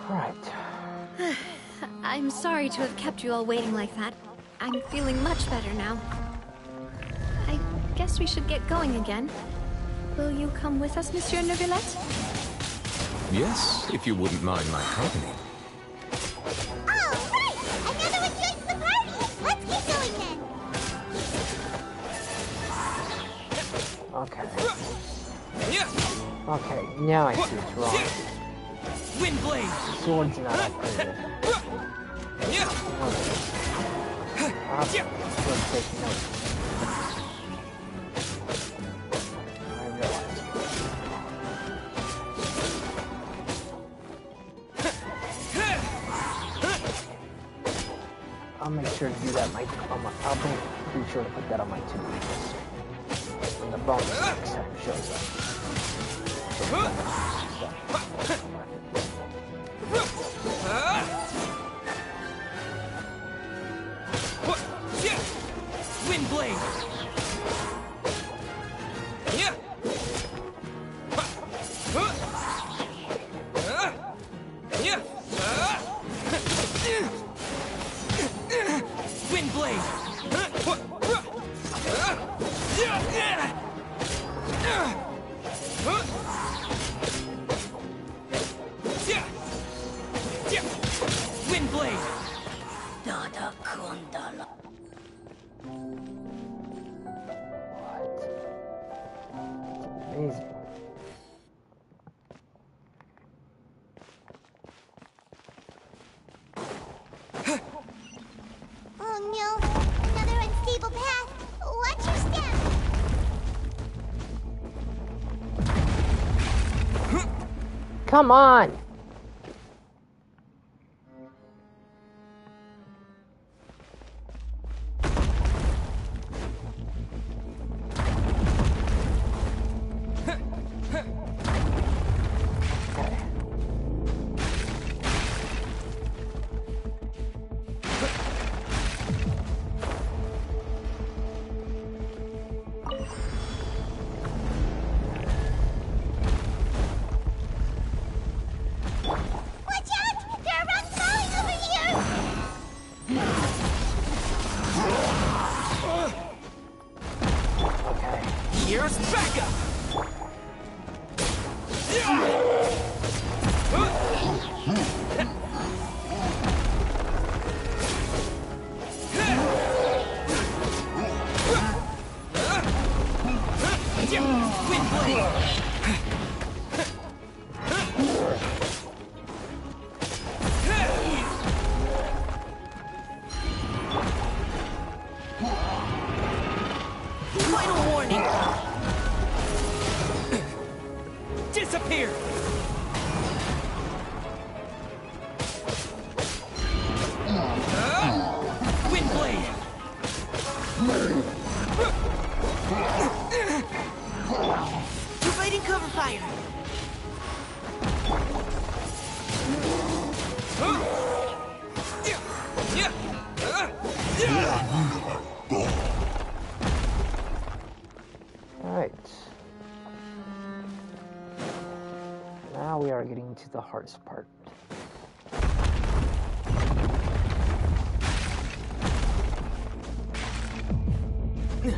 Right. I'm sorry to have kept you all waiting like that. I'm feeling much better now. I guess we should get going again. Will you come with us, Monsieur Neuvillette? Yes, if you wouldn't mind my company. Oh, right! Another one joins the party! Let's keep going then! Okay. Okay, now I see what's wrong. Windblade! Sword's not upgraded. Sword taking notes. I realize. I'll make sure to do that. I'll be sure to put that on my to-do list when the bonus next time shows up. Windblade! Windblade! Windblade! Amazing. Oh no, another unstable path. Watch your step. Come on! Watch out! There are rocks falling over here! Okay. Here's backup! Windblade! Final warning! Disappear! Windblade! Providing cover fire! getting to the hardest part. We're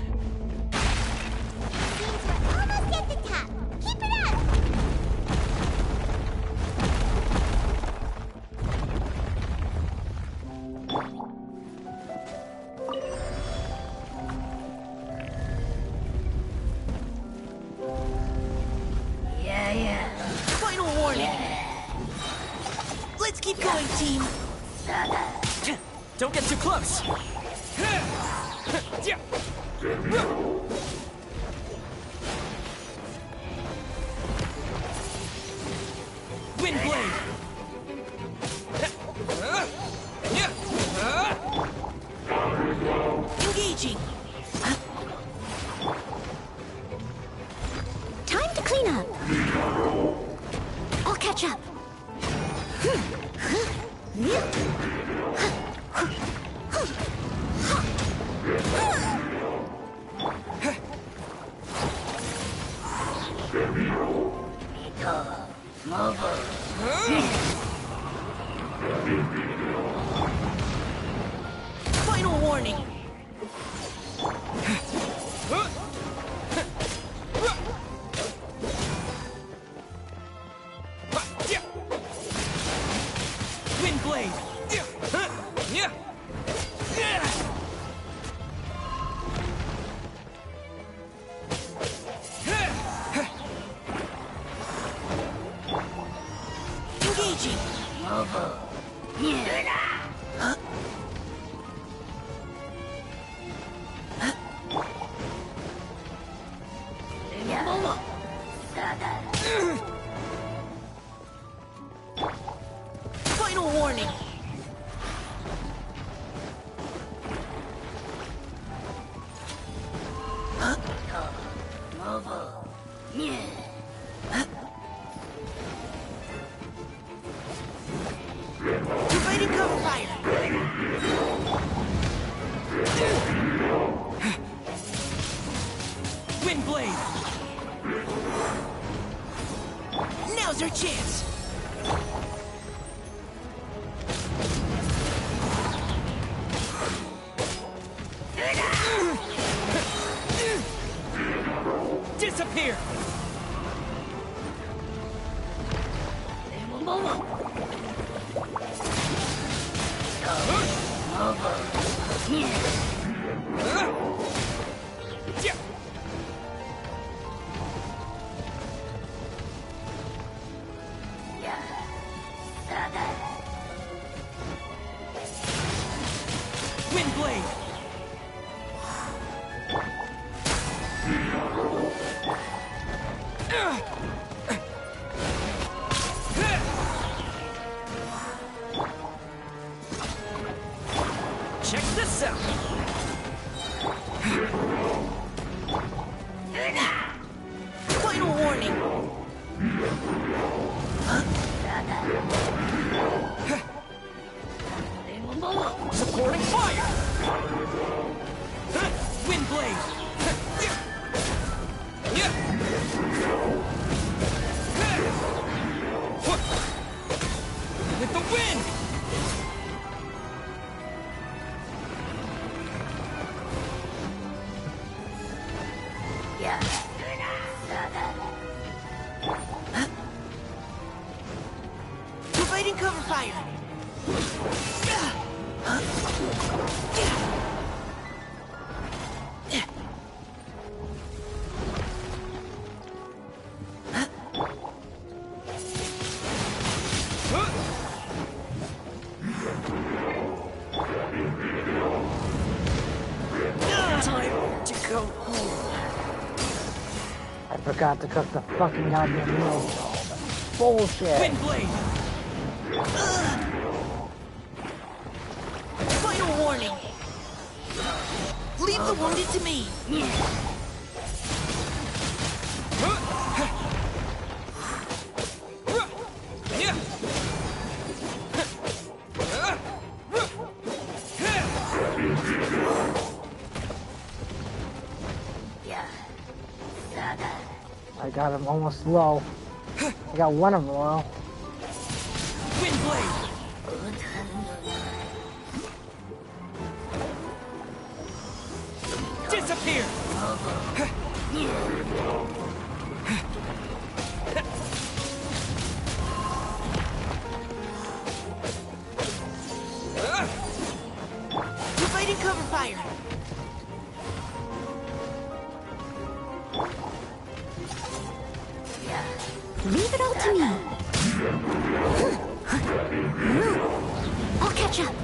almost at the top. Keep it up! Final warning. Let's keep going, team. Don't get too close. Wind blade. Engaging. Time to clean up. I'll catch up. Final warning. Wind blade. Engaging. Final warning. Providing cover fire. Wind blade. Now's our chance. Disappear. Wind blade. Check this out. Final warning. Supporting fire. Wind blade. With the wind. Providing cover fire. Time to go home. I forgot to cook the fucking goddamn meal. Bullshit. Wind blade. Final warning. Leave the wounded to me. I got him almost low. I got one of them low. Wind blade. Disappear. Providing cover fire. Leave it all to me. I'll catch up.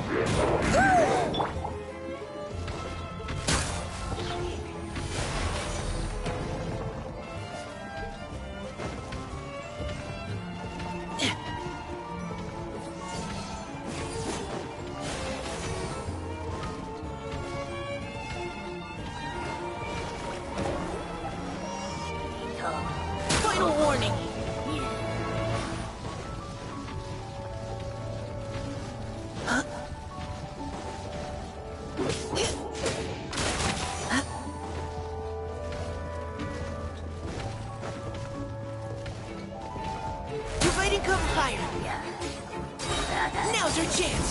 Final warning. Providing cover fire. Now's our chance.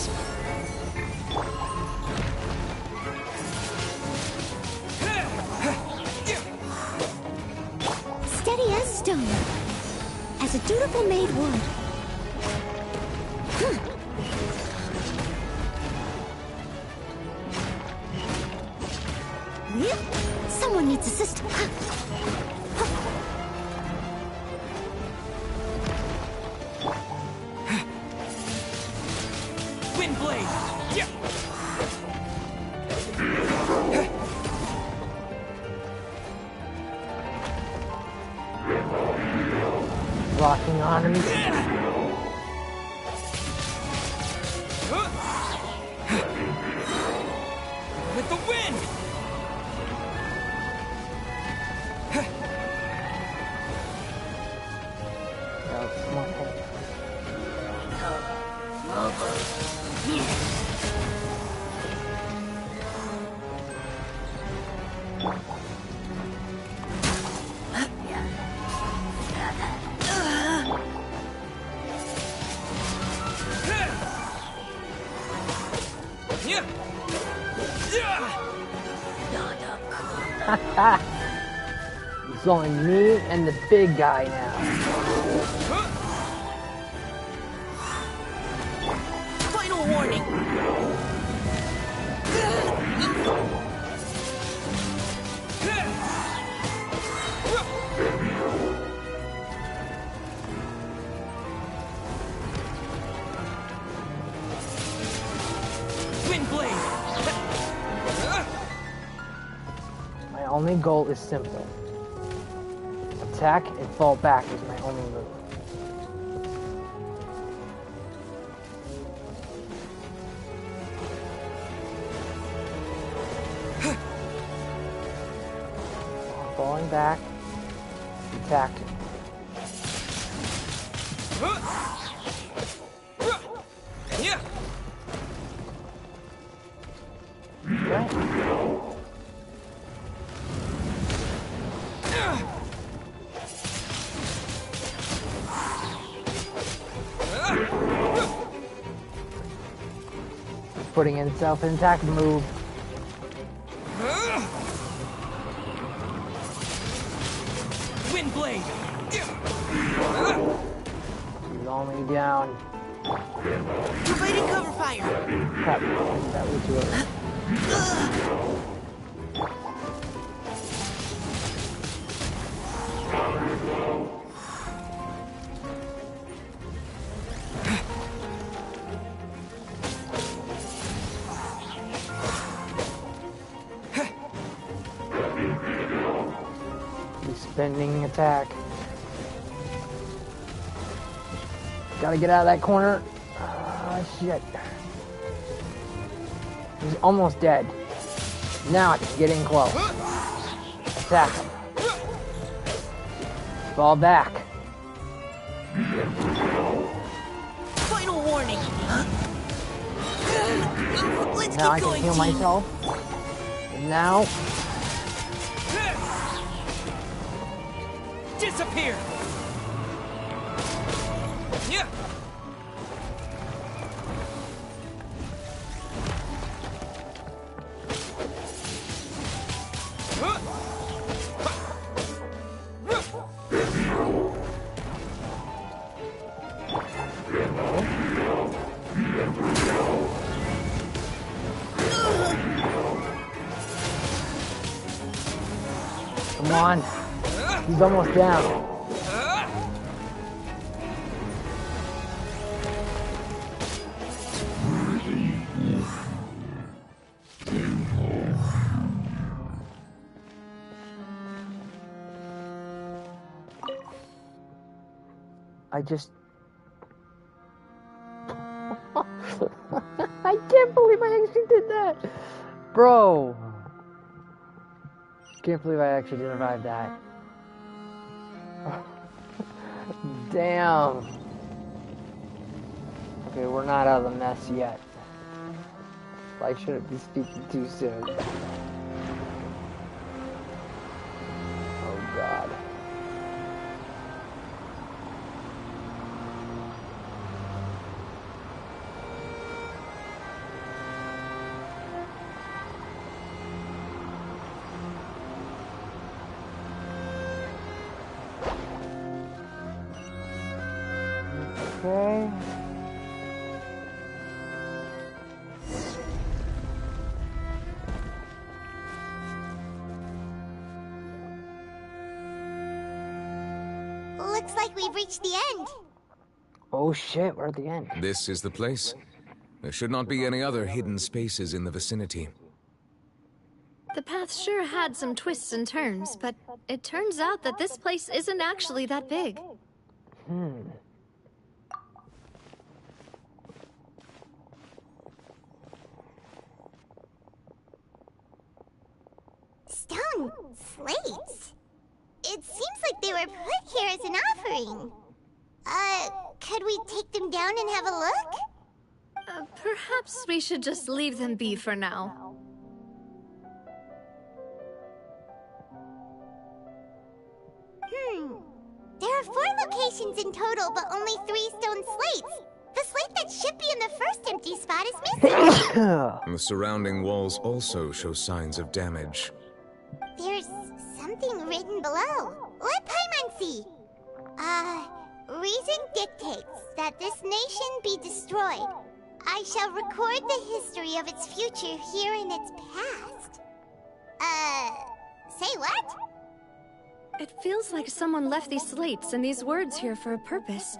Steady as stone. As a dutiful maid would. Someone needs assistance. Wind blade. Locking on me. With the wind. No, come on, come on. It's only me and the big guy now. Final warning. Wind blade. My only goal is simple. Attack and fall back is my only move. Falling back, attack. Right. Putting itself in attack move. Wind blade. He's only down. Providing cover fire. Crap, that was too early. He's spending attack. Gotta get out of that corner. Ah, shit. He's almost dead. Now I can get in close. Attack him. Fall back. Final warning. Let's Now I keep can going, heal team. myself. And now, Disappear. Yeah. Come on. He's almost down. I just... I can't believe I actually did that! Bro! Can't believe I actually survived that. Damn! Okay, we're not out of the mess yet. I shouldn't be speaking too soon. Oh god. Okay. Looks like we've reached the end. Oh shit, we're at the end. This is the place. There should not be any other hidden spaces in the vicinity. The path sure had some twists and turns, but it turns out that this place isn't actually that big. Stone slates? It seems like they were put here as an offering. Could we take them down and have a look? Perhaps we should just leave them be for now. There are 4 locations in total, but only 3 stone slates. The slate that should be in the first empty spot is missing. The surrounding walls also show signs of damage. There's something written below. Let Paimon see. Reason dictates that this nation be destroyed. I shall record the history of its future here in its past. Say what? It feels like someone left these slates and these words here for a purpose.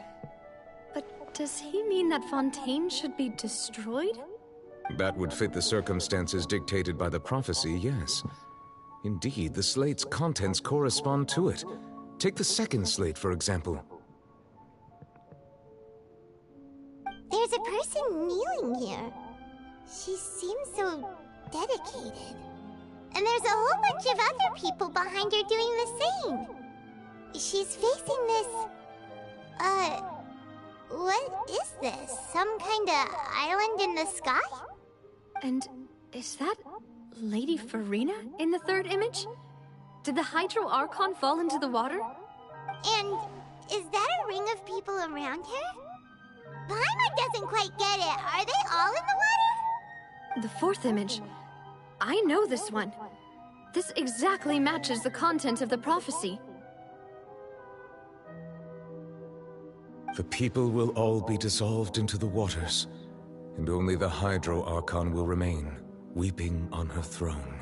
But does he mean that Fontaine should be destroyed? That would fit the circumstances dictated by the prophecy, yes. Indeed, the slate's contents correspond to it. Take the second slate, for example. There's a person kneeling here. She seems so dedicated. And there's a whole bunch of other people behind her doing the same. She's facing this... what is this? Some kind of island in the sky? And is that Lady Farina in the third image? Did the Hydro Archon fall into the water? And is that a ring of people around her? Paimon doesn't quite get it. Are they all in the water? The fourth image. I know this one. This exactly matches the content of the prophecy. The people will all be dissolved into the waters, and only the Hydro Archon will remain, weeping on her throne.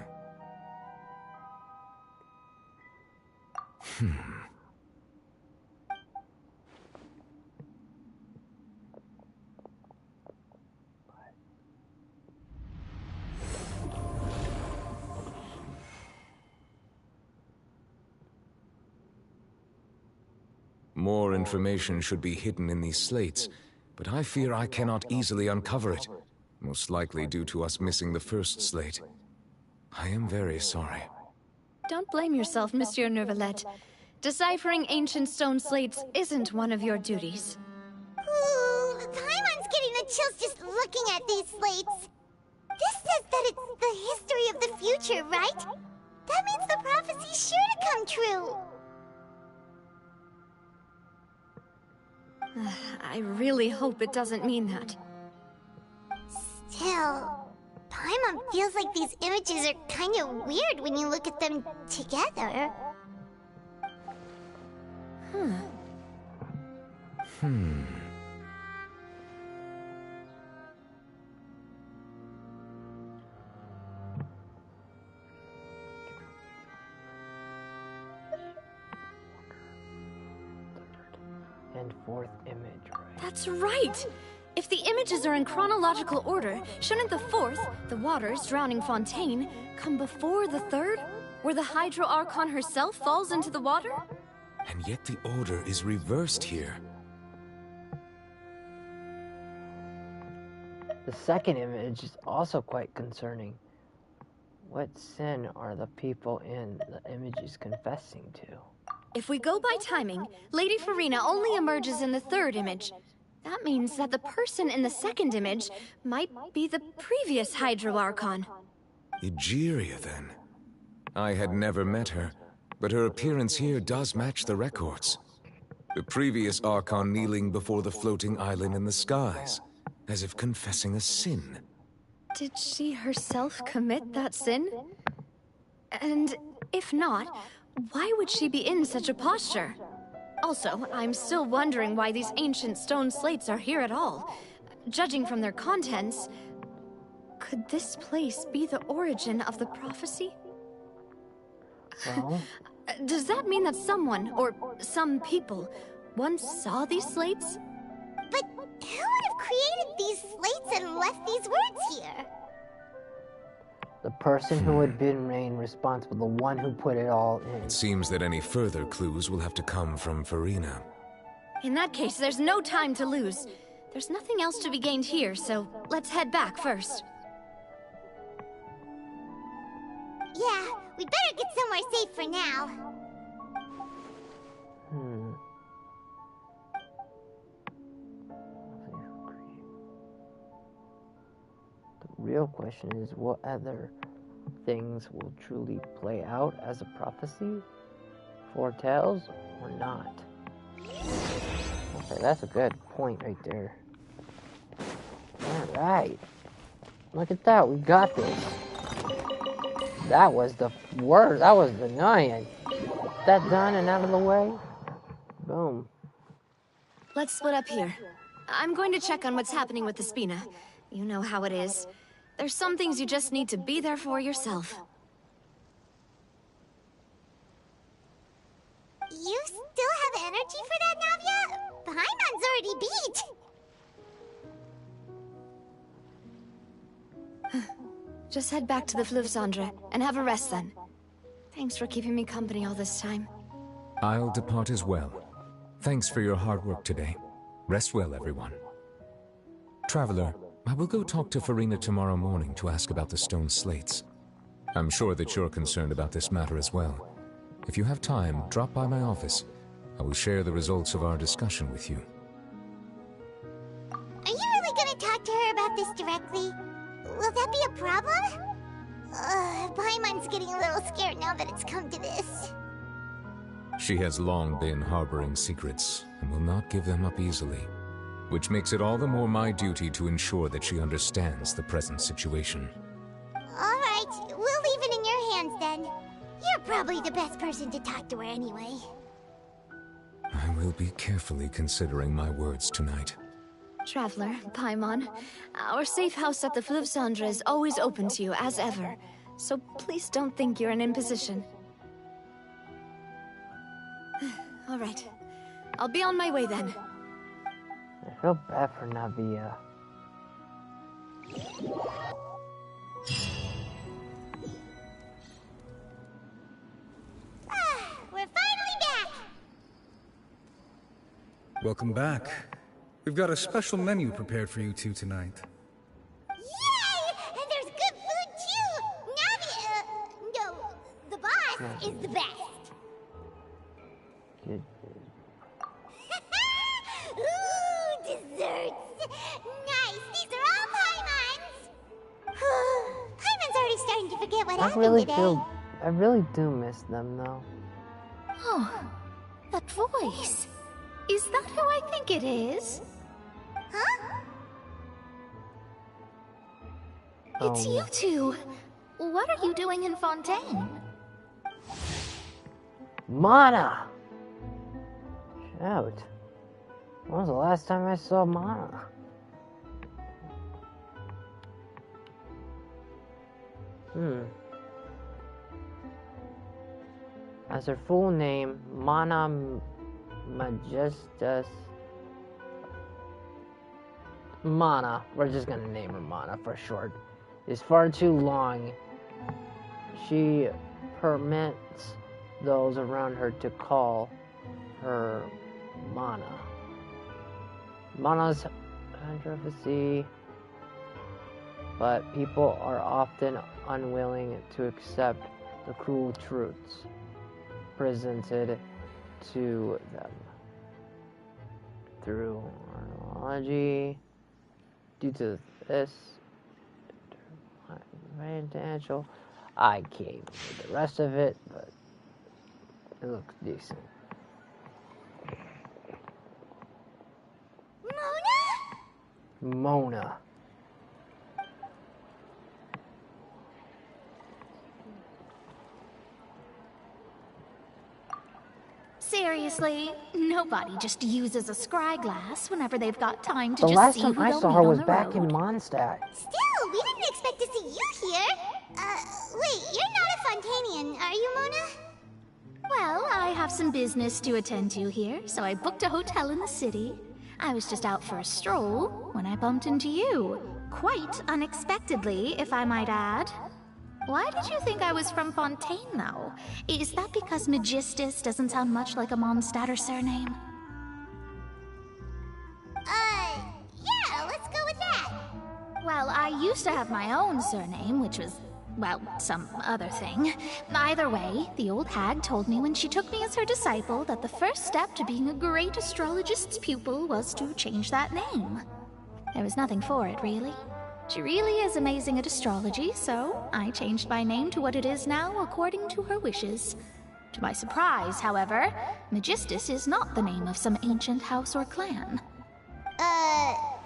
More information should be hidden in these slates, but I fear I cannot easily uncover it, most likely due to us missing the first slate. I am very sorry. Don't blame yourself, Monsieur Neuvillette. Deciphering ancient stone slates isn't one of your duties. Ooh, Paimon's getting the chills just looking at these slates. This says that it's the history of the future, right? That means the prophecy's sure to come true. I really hope it doesn't mean that. Still, Paimon feels like these images are kind of weird when you look at them together. and fourth image, right? That's right! If the images are in chronological order, shouldn't the fourth, the waters drowning Fontaine, come before the third? Where the Hydro Archon herself falls into the water? And yet the order is reversed here. The second image is also quite concerning. What sin are the people in the images confessing to? If we go by timing, Lady Farina only emerges in the third image. That means that the person in the second image might be the previous Hydro Archon. Egeria, then. I had never met her, but her appearance here does match the records. The previous Archon kneeling before the floating island in the skies, as if confessing a sin. Did she herself commit that sin? And if not, why would she be in such a posture? Also, I'm still wondering why these ancient stone slates are here at all. Judging from their contents, could this place be the origin of the prophecy? Well, Does that mean that someone, or some people, once saw these slates? But who would have created these slates and left these words here? the person who had been made responsible, the one who put it all in. It seems that any further clues will have to come from Farina. In that case, there's no time to lose. There's nothing else to be gained here, so let's head back first. Yeah, we'd better get somewhere safe for now. The real question is, what other things will truly play out as a prophecy, foretells, or not? Okay, that's a good point right there. Alright. Look at that, we got this. That was the word, that was annoying. That done and out of the way. Boom. Let's split up here. I'm going to check on what's happening with the Spina. You know how it is. There's some things you just need to be there for yourself. You still have energy for that, Navia? Paimon's already beat. Just head back to the Fleuve Cendre and have a rest then. Thanks for keeping me company all this time. I'll depart as well. Thanks for your hard work today. Rest well, everyone. Traveler, I will go talk to Farina tomorrow morning to ask about the stone slates. I'm sure that you're concerned about this matter as well. If you have time, drop by my office. I will share the results of our discussion with you. Are you really gonna talk to her about this directly? Will that be a problem? Paimon's getting a little scared now that it's come to this. She has long been harboring secrets and will not give them up easily, which makes it all the more my duty to ensure that she understands the present situation. Alright, we'll leave it in your hands then. You're probably the best person to talk to her anyway. I will be carefully considering my words tonight. Traveler, Paimon, our safe house at the Fleuve Cendre is always open to you, as ever. So please don't think you're an imposition. All right. I'll be on my way then. I feel bad for Navia. We're finally back! Welcome back. We've got a special menu prepared for you two tonight. Yay! And there's good food too! Navia, no, the boss is the best. Good. Ooh, desserts! Nice, these are all Paimon's! Paimon's already starting to forget what happened today. I really do miss them though. Oh, that voice. Is that who I think it is? Huh? It's you two. What are you doing in Fontaine? Mana! Shout. When was the last time I saw Mana? As her full name, Mana Majestas Mana, we're just gonna name her Mana for short, is far too long. She permits those around her to call her Mana. Mana's controversy, but people are often unwilling to accept the cruel truths presented to them through chronology. Due to this financial, I can't read the rest of it, but it looks decent. Mona. Seriously, nobody just uses a scry glass whenever they've got time to The just last see time who I they'll saw meet her on was the back in road. Mondstadt. Still, we didn't expect to see you here. Wait, you're not a Fontanian, are you, Mona? Well, I have some business to attend to here, so I booked a hotel in the city. I was just out for a stroll when I bumped into you. Quite unexpectedly, if I might add. Why did you think I was from Fontaine, though? Is that because Magistus doesn't sound much like a Mondstadter surname? Yeah, let's go with that. Well, I used to have my own surname, which was, well, some other thing. Either way, the old hag told me when she took me as her disciple that the first step to being a great astrologist's pupil was to change that name. There was nothing for it, really. She really is amazing at astrology, so I changed my name to what it is now according to her wishes. To my surprise, however, Magistus is not the name of some ancient house or clan.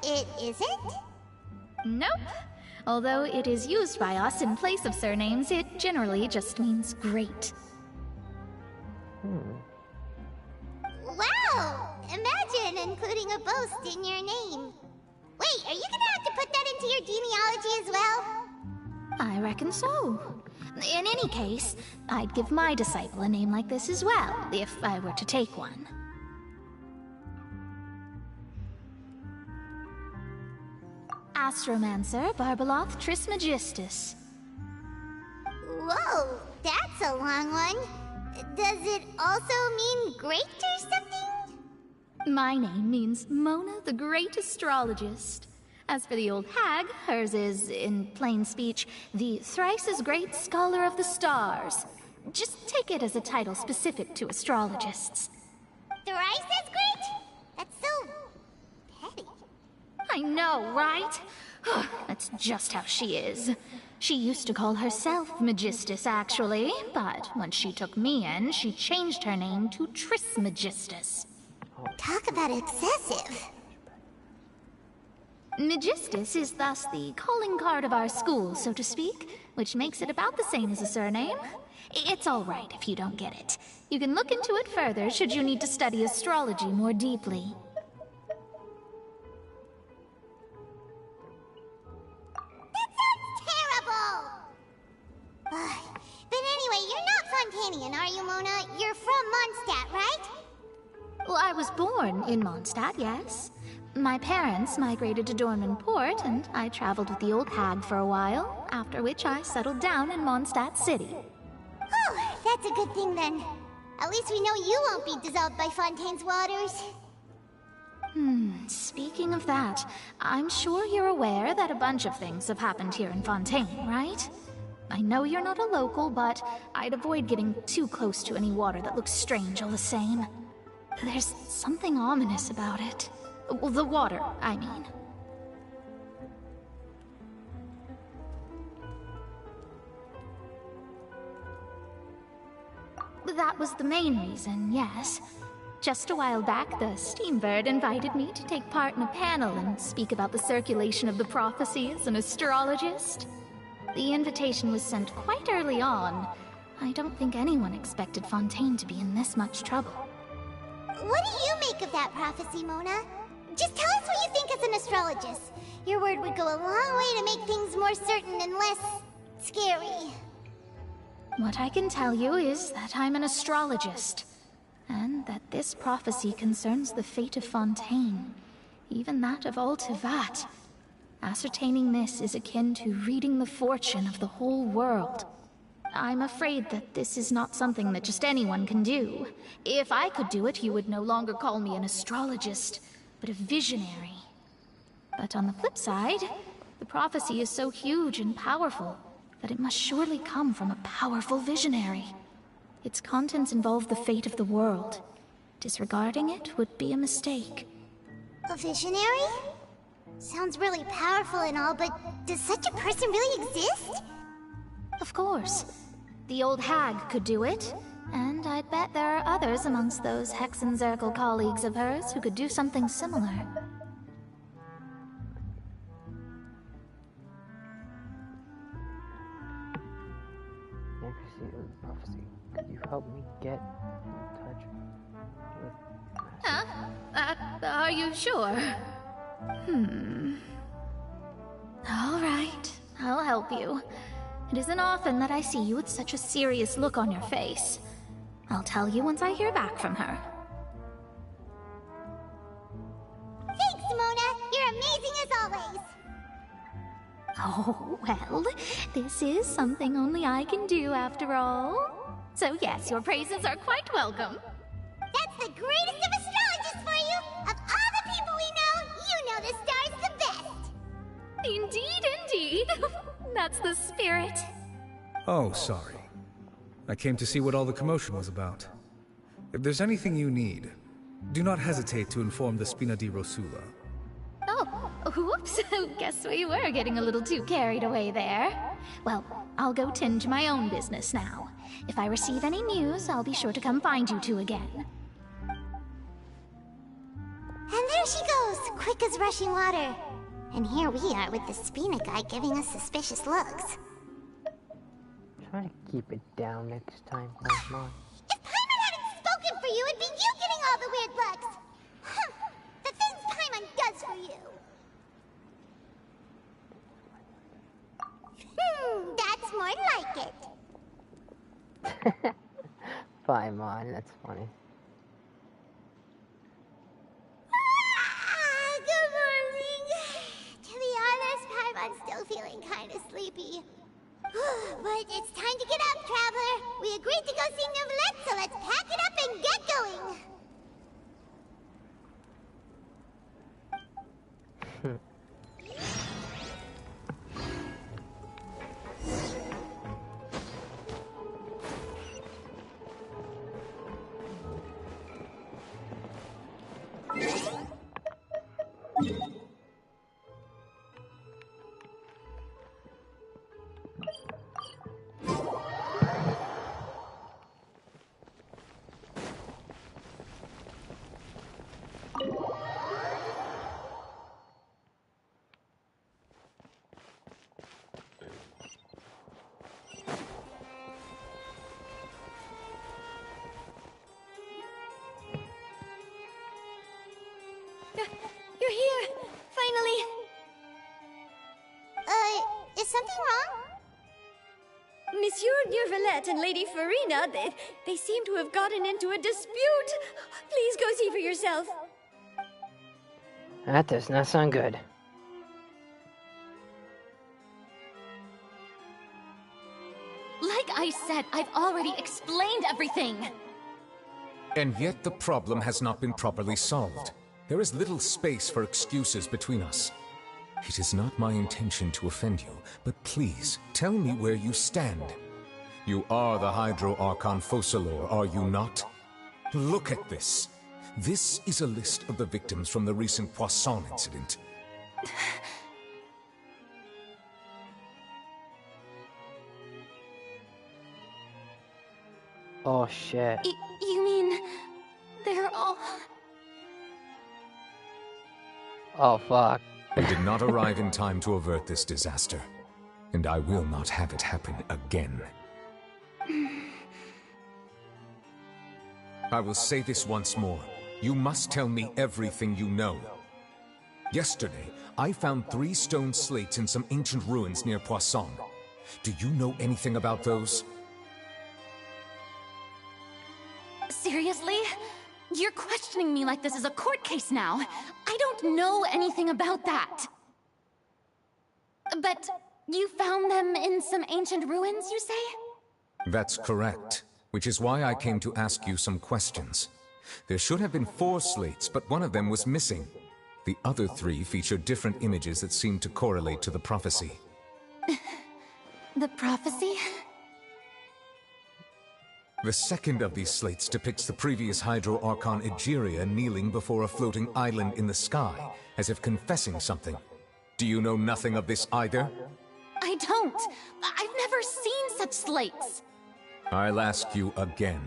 It isn't? Nope. Although it is used by us in place of surnames, it generally just means great. Wow! Imagine including a boast in your name. Wait, are you gonna have to put that into your genealogy as well? I reckon so. In any case, I'd give my disciple a name like this as well, if I were to take one. Astromancer Barbeloth Trismegistus. Whoa, that's a long one. Does it also mean great or something? My name means Mona the Great Astrologist. As for the old hag, hers is, in plain speech, the thrice-as-great Scholar of the Stars. Just take it as a title specific to astrologists. Thrice as great? That's so petty. I know, right? That's just how she is. She used to call herself Magistus, actually, but when she took me in, she changed her name to Trismegistus. Talk about excessive. Magistus is thus the calling card of our school, so to speak, which makes it about the same as a surname. It's all right if you don't get it. You can look into it further should you need to study astrology more deeply. Terrible! But anyway, you're not Fontanian, are you, Mona? You're from Mondstadt, right? Well, I was born in Mondstadt, yes. My parents migrated to Dorman Port, and I traveled with the old hag for a while, after which I settled down in Mondstadt City. Oh, that's a good thing then. At least we know you won't be dissolved by Fontaine's waters. Speaking of that, I'm sure you're aware that a bunch of things have happened here in Fontaine, right? I know you're not a local, but I'd avoid getting too close to any water that looks strange all the same. There's something ominous about it. Well, the water, I mean. That was the main reason, yes. Just a while back, the Steambird invited me to take part in a panel and speak about the circulation of the prophecy as an astrologist. The invitation was sent quite early on. I don't think anyone expected Fontaine to be in this much trouble. What do you make of that prophecy, Mona? Just tell us what you think as an astrologist. Your word would go a long way to make things more certain and less scary. What I can tell you is that I'm an astrologist, and that this prophecy concerns the fate of Fontaine. even that of all Tivat. Ascertaining this is akin to reading the fortune of the whole world. I'm afraid that this is not something that just anyone can do. If I could do it, you would no longer call me an astrologist, but a visionary. But on the flip side, the prophecy is so huge and powerful that it must surely come from a powerful visionary. Its contents involve the fate of the world. Disregarding it would be a mistake. A visionary? Sounds really powerful and all, but does such a person really exist? Of course. The old hag could do it, and I'd bet there are others amongst those Hexenzirkel colleagues of hers who could do something similar. Accuracy of the prophecy. Could you help me get in touch with... Huh? Are you sure? All right, I'll help you. It isn't often that I see you with such a serious look on your face. I'll tell you once I hear back from her. Thanks, Mona! You're amazing as always! Oh, well, this is something only I can do after all. So yes, your praises are quite welcome. That's the greatest of astrologists for you! Of all the people we know, you know the star's the best! Indeed, indeed. That's the spirit. Oh, sorry. I came to see what all the commotion was about. If there's anything you need, do not hesitate to inform the Spina di Rosula. Oh, whoops. Guess we were getting a little too carried away there. Well, I'll go tend to my own business now. If I receive any news, I'll be sure to come find you two again. And there she goes, quick as rushing water. And here we are with the Spina guy giving us suspicious looks. Try to keep it down next time, Paimon. If Paimon hadn't spoken for you, it'd be you getting all the weird looks! The things Paimon does for you! That's more like it. Paimon, that's funny. Good morning. To be honest, Paimon's still feeling kind of sleepy. But it's time to get up, Traveler. We agreed to go see Neuvillette, so let's pack it up and get going. You're here! Finally! Is something wrong? Monsieur Neuvillette and Lady Farina, they seem to have gotten into a dispute. Please go see for yourself. That does not sound good. Like I said, I've already explained everything. And yet the problem has not been properly solved. There is little space for excuses between us. It is not my intention to offend you, but please, tell me where you stand. You are the Hydro Archon Focalor, are you not? Look at this. This is a list of the victims from the recent Poisson incident. Oh shit. You mean... they're all... Oh fuck. I did not arrive in time to avert this disaster, and I will not have it happen again. I will say this once more. You must tell me everything you know. Yesterday, I found 3 stone slates in some ancient ruins near Poisson. Do you know anything about those? Seriously? You're questioning me like this is a court case now. I don't know anything about that. But you found them in some ancient ruins, you say? That's correct, which is why I came to ask you some questions. There should have been 4 slates, but one of them was missing. The other 3 feature different images that seem to correlate to the prophecy. The prophecy? The second of these slates depicts the previous Hydro Archon Egeria kneeling before a floating island in the sky, as if confessing something. Do you know nothing of this either? I don't. I've never seen such slates. I'll ask you again.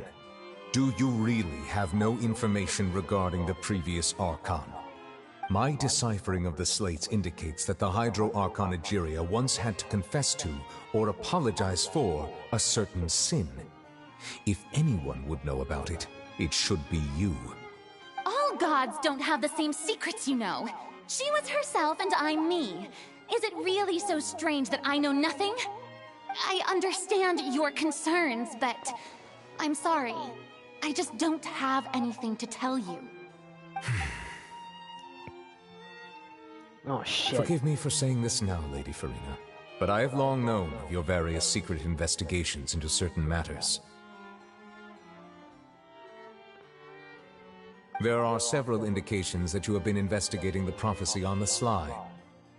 Do you really have no information regarding the previous Archon? My deciphering of the slates indicates that the Hydro Archon Egeria once had to confess to, or apologize for, a certain sin. If anyone would know about it, it should be you. All gods don't have the same secrets, you know. She was herself and I'm me. Is it really so strange that I know nothing? I understand your concerns, but I'm sorry. I just don't have anything to tell you. Oh, shit. Forgive me for saying this now, Lady Farina, but I have long known of your various secret investigations into certain matters. There are several indications that you have been investigating the prophecy on the sly.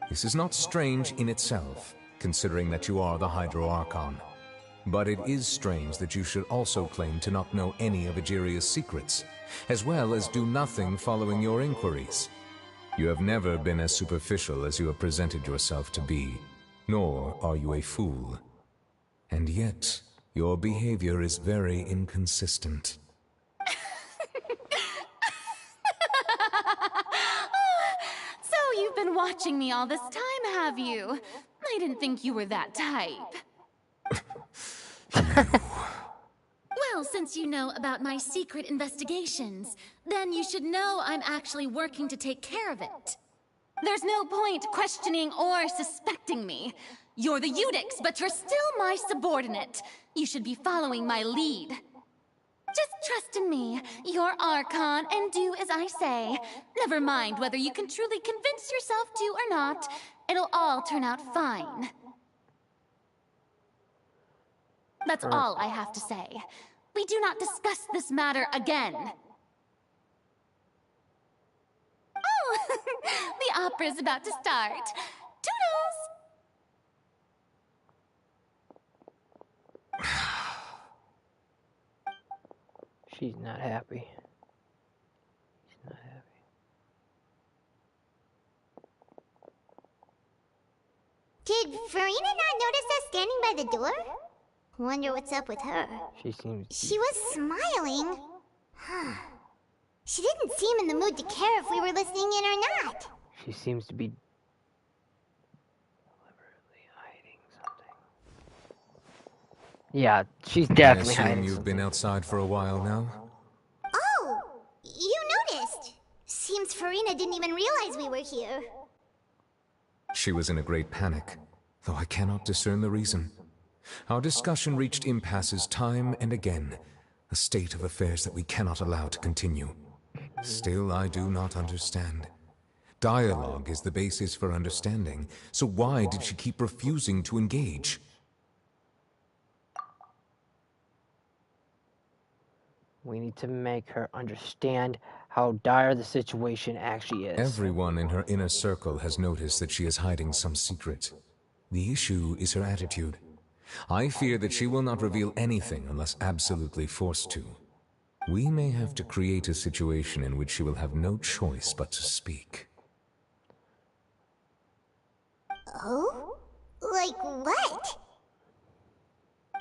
This is not strange in itself, considering that you are the Hydro Archon. But it is strange that you should also claim to not know any of Egeria's secrets, as well as do nothing following your inquiries. You have never been as superficial as you have presented yourself to be, nor are you a fool. And yet, your behavior is very inconsistent. So you've been watching me all this time, have you? I didn't think you were that type. Well, since you know about my secret investigations, then you should know I'm actually working to take care of it. There's no point questioning or suspecting me. You're the Eudix, but you're still my subordinate. You should be following my lead. Just trust in me, you're Archon, and do as I say. Never mind whether you can truly convince yourself to or not. It'll all turn out fine. That's all I have to say. We do not discuss this matter again. Oh, the opera's about to start. Toodles! She's not happy. She's not happy. Did Farina not notice us standing by the door? Wonder what's up with her. She seems... She was smiling. She didn't seem in the mood to care if we were listening in or not. She seems to be deliberately hiding something. Yeah, she's definitely I assume hiding you've something. been outside for a while now? Oh, you noticed. Seems Farina didn't even realize we were here. She was in a great panic, though I cannot discern the reason. Our discussion reached impasses time and again, a state of affairs that we cannot allow to continue. Still, I do not understand. Dialogue is the basis for understanding, so why did she keep refusing to engage? We need to make her understand how dire the situation actually is. Everyone in her inner circle has noticed that she is hiding some secret. The issue is her attitude. I fear that she will not reveal anything unless absolutely forced to. We may have to create a situation in which she will have no choice but to speak. Oh? Like what?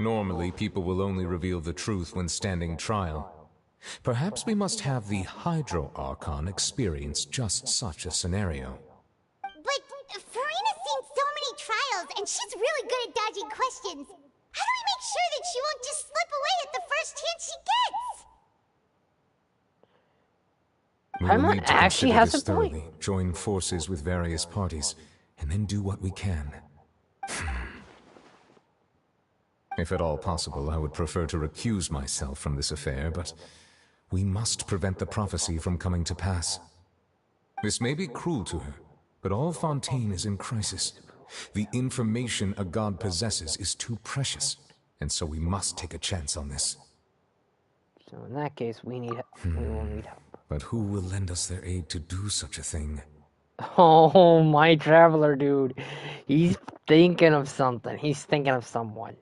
Normally, people will only reveal the truth when standing trial. Perhaps we must have the Hydro Archon experience just such a scenario. But Farina's seen so many trials, and she's really good at dodging questions. How do we make sure that she won't just slip away at the first chance she gets? We will Paimon need to actually consider has this a point. thoroughly, join forces with various parties, and then do what we can. If at all possible, I would prefer to recuse myself from this affair, but We must prevent the prophecy from coming to pass. This may be cruel to her, but all Fontaine is in crisis. The information a god possesses is too precious, and so we must take a chance on this. So in that case, we will need help. But who will lend us their aid to do such a thing? Oh, my traveler dude. He's thinking of something. He's thinking of someone.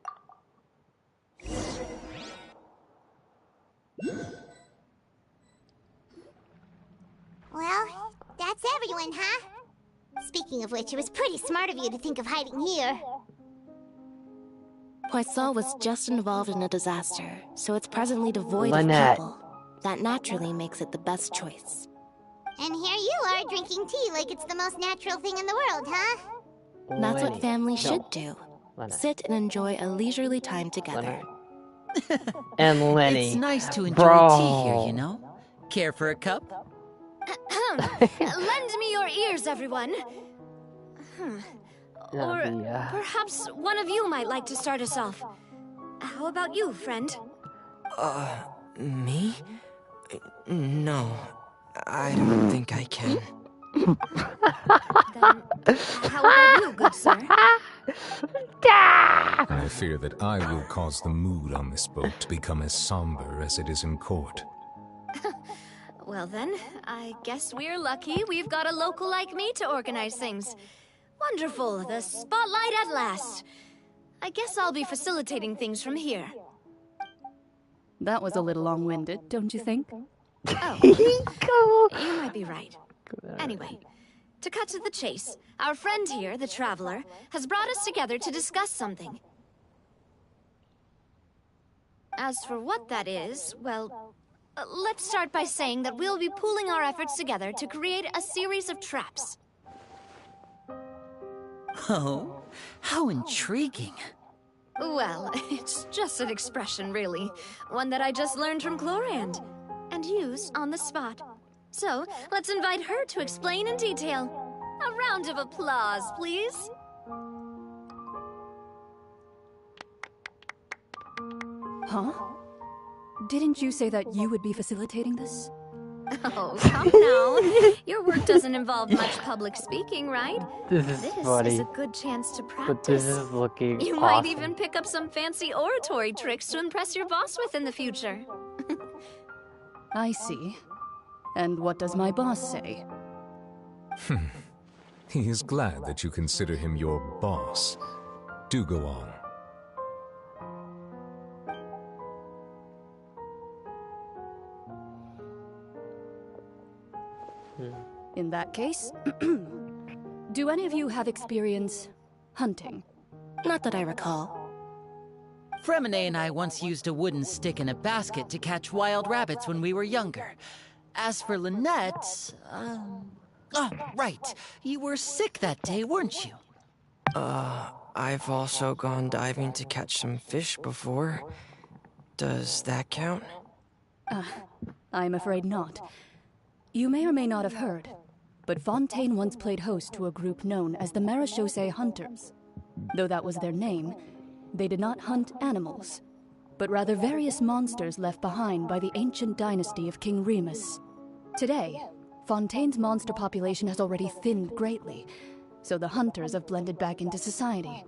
Well, that's everyone, huh? Speaking of which, it was pretty smart of you to think of hiding here. Poisson was just involved in a disaster, so it's presently devoid Lynette. of people. That naturally makes it the best choice. And here you are drinking tea like it's the most natural thing in the world, huh? That's Lenny. what family No. should do. Lynette. Sit and enjoy a leisurely time together. Lynette. And Lenny. It's nice to enjoy Bro. tea here, you know? Care for a cup? Lend me your ears, everyone. Or The, perhaps one of you might like to start us off. How about you, friend? Me? No, I don't think I can. Then, how about you, good sir? I fear that I will cause the mood on this boat to become as somber as it is in court. Well then, I guess we're lucky we've got a local like me to organize things. Wonderful, the spotlight at last. I guess I'll be facilitating things from here. That was a little long-winded, don't you think? Oh, you might be right. Anyway, to cut to the chase, our friend here, the Traveler, has brought us together to discuss something. As for what that is, well, let's start by saying that we'll be pooling our efforts together to create a series of traps. Oh, how intriguing. Well, it's just an expression, really. One that I just learned from Chlorand, and used on the spot. So, let's invite her to explain in detail. A round of applause, please. Huh? Didn't you say that you would be facilitating this? Oh, come now. Your work doesn't involve much public speaking, right? This is This funny. is a good chance to practice. But this is looking You awesome. might even pick up some fancy oratory tricks to impress your boss with in the future. I see. And what does my boss say? He is glad that you consider him your boss. Do go on. In that case, do any of you have experience hunting? Not that I recall. Fremine and I once used a wooden stick in a basket to catch wild rabbits when we were younger. As for Lynette, oh, right. You were sick that day, weren't you? I've also gone diving to catch some fish before. Does that count? I'm afraid not. You may or may not have heard, but Fontaine once played host to a group known as the Marechaussee Hunters. Though that was their name, they did not hunt animals, but rather various monsters left behind by the ancient dynasty of King Remus. Today, Fontaine's monster population has already thinned greatly, so the hunters have blended back into society,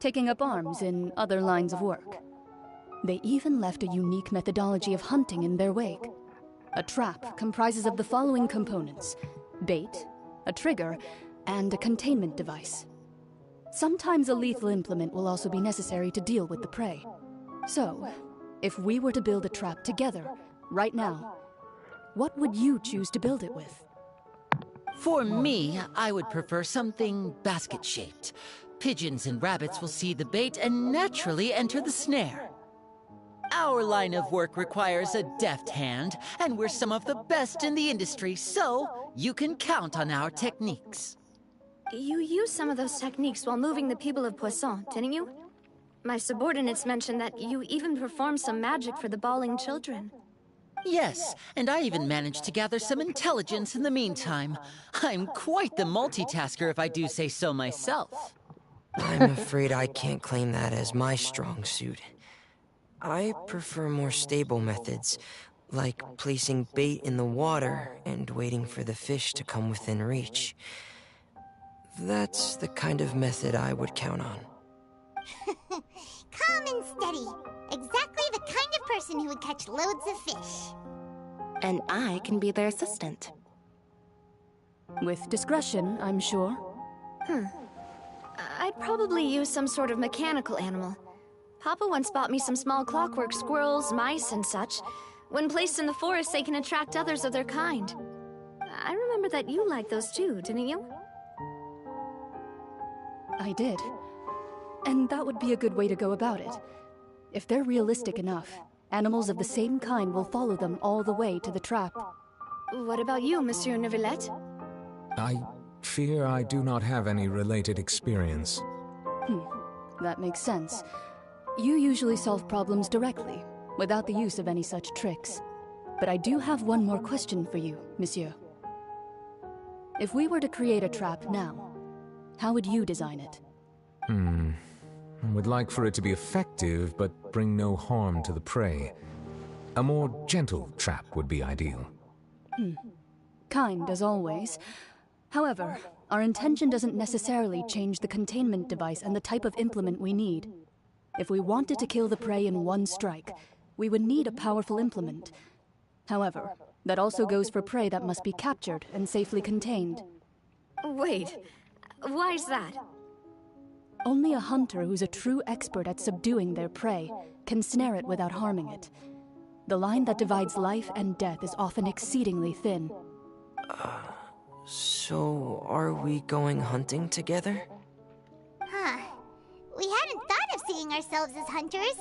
taking up arms in other lines of work. They even left a unique methodology of hunting in their wake. A trap comprises of the following components: bait, a trigger, and a containment device. Sometimes a lethal implement will also be necessary to deal with the prey. So, if we were to build a trap together, right now, what would you choose to build it with? For me, I would prefer something basket-shaped. Pigeons and rabbits will see the bait and naturally enter the snare. Our line of work requires a deft hand, and we're some of the best in the industry, so you can count on our techniques. You used some of those techniques while moving the people of Poisson, didn't you? My subordinates mentioned that you even performed some magic for the bawling children. Yes, and I even managed to gather some intelligence in the meantime. I'm quite the multitasker if I do say so myself. I'm afraid I can't claim that as my strong suit. I prefer more stable methods, like placing bait in the water and waiting for the fish to come within reach. That's the kind of method I would count on. Calm and steady. Exactly the kind of person who would catch loads of fish. And I can be their assistant. With discretion, I'm sure. I'd probably use some sort of mechanical animal. Papa once bought me some small clockwork squirrels, mice, and such. When placed in the forest, they can attract others of their kind. I remember that you liked those too, didn't you? I did. And that would be a good way to go about it. If they're realistic enough, animals of the same kind will follow them all the way to the trap. What about you, Monsieur Neuvillette? I fear I do not have any related experience. That makes sense. You usually solve problems directly, without the use of any such tricks. But I do have one more question for you, Monsieur. If we were to create a trap now, how would you design it? I would like for it to be effective, but bring no harm to the prey. A more gentle trap would be ideal. Kind, as always. However, our intention doesn't necessarily change the containment device and the type of implement we need. If we wanted to kill the prey in one strike, we would need a powerful implement. However, that also goes for prey that must be captured and safely contained. Wait, why's that? Only a hunter who's a true expert at subduing their prey can snare it without harming it. The line that divides life and death is often exceedingly thin. So are we going hunting together? Huh. We hadn't thought of seeing ourselves as hunters.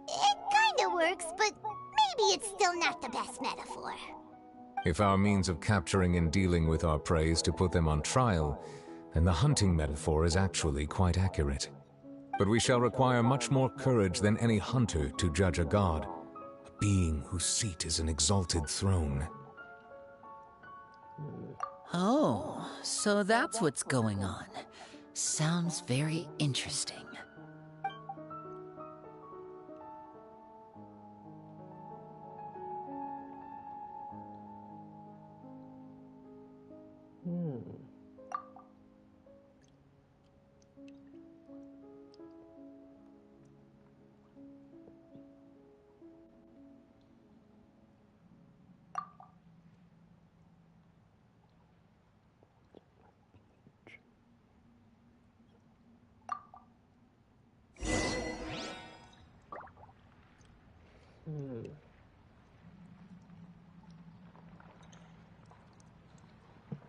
It kinda works, but maybe it's still not the best metaphor. If our means of capturing and dealing with our prey is to put them on trial, then the hunting metaphor is actually quite accurate. But we shall require much more courage than any hunter to judge a god, a being whose seat is an exalted throne. Oh, so that's what's going on. Sounds very interesting.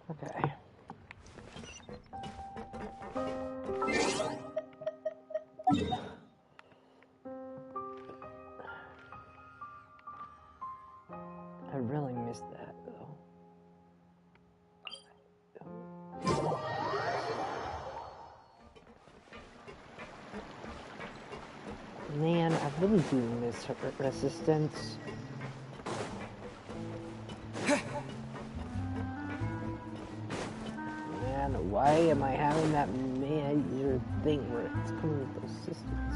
Okay. I really missed that, though. Man, I really do miss her resistance. Man, why am I having that major thing where it's coming with resistance?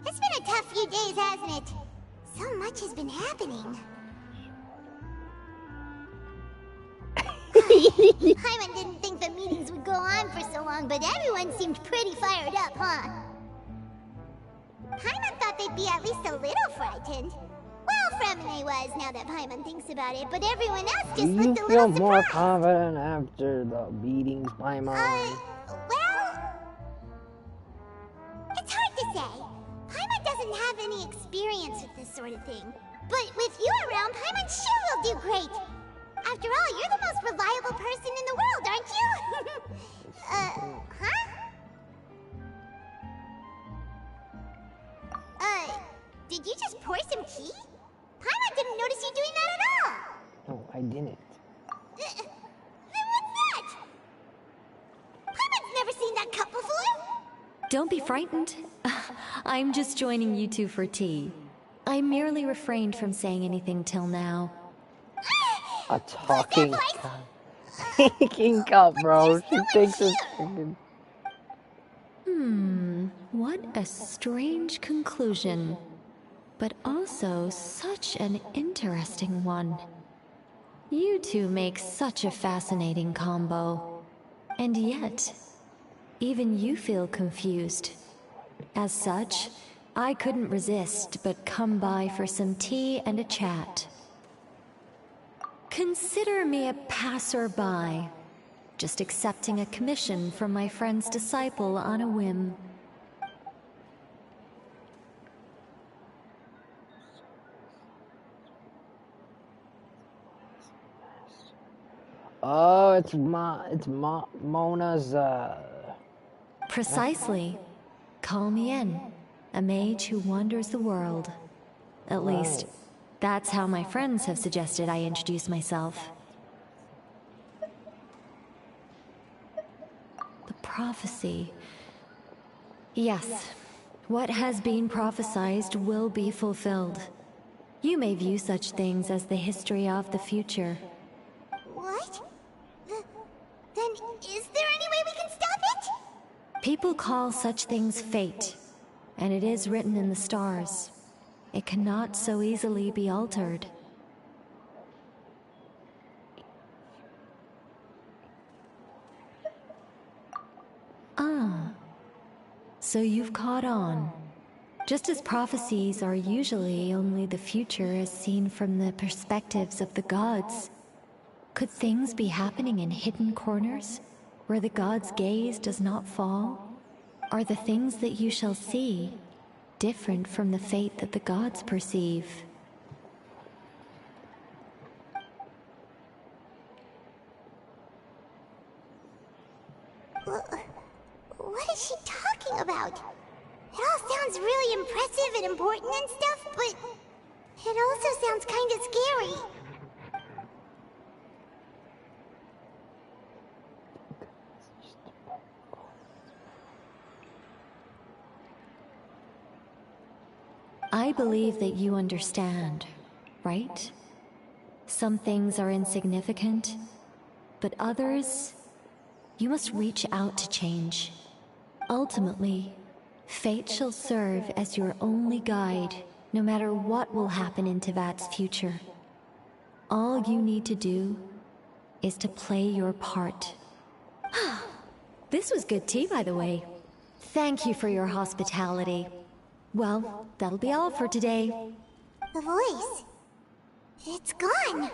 It's been a tough few days, hasn't it? So much has been happening. Paimon didn't think the meetings would go on for so long, but everyone seemed pretty fired up, huh? Paimon thought they'd be at least a little frightened. Well, Fremine was, now that Paimon thinks about it, but everyone else just looked a little surprised. Do you feel more confident after the meetings, Paimon? Well... It's hard to say. Paimon doesn't have any experience with this sort of thing. But with you around, Paimon sure will do great. After all, you're the most reliable person in the world, aren't you? Did you just pour some tea? Paimon didn't notice you doing that at all. No, I didn't. Then what's that? Paimon's never seen that cup before. Don't be frightened. I'm just joining you two for tea. I merely refrained from saying anything till now. A talking cup. Talking cup, bro. She thinks it's freaking... what a strange conclusion. But also such an interesting one. You two make such a fascinating combo. And yet, even you feel confused. As such, I couldn't resist but come by for some tea and a chat. Consider me a passerby, just accepting a commission from my friend's disciple on a whim. Oh, it's Mona's, Precisely. Call me in. A mage who wanders the world. At least, that's how my friends have suggested I introduce myself. The prophecy. Yes. What has been prophesied will be fulfilled. You may view such things as the history of the future. What? Then is there any way we can stop it? People call such things fate, and it is written in the stars. It cannot so easily be altered. Ah, so you've caught on. Just as prophecies are usually only the future as seen from the perspectives of the gods, could things be happening in hidden corners, where the gods' gaze does not fall? Are the things that you shall see different from the fate that the gods perceive? What is she talking about? It all sounds really impressive and important and stuff, but it also sounds kind of scary. I believe that you understand, right? Some things are insignificant, but others, you must reach out to change. Ultimately, fate shall serve as your only guide, no matter what will happen in Teyvat's future. All you need to do is to play your part. This was good tea, by the way. Thank you for your hospitality. Well, that'll be all for today. The voice. It's gone.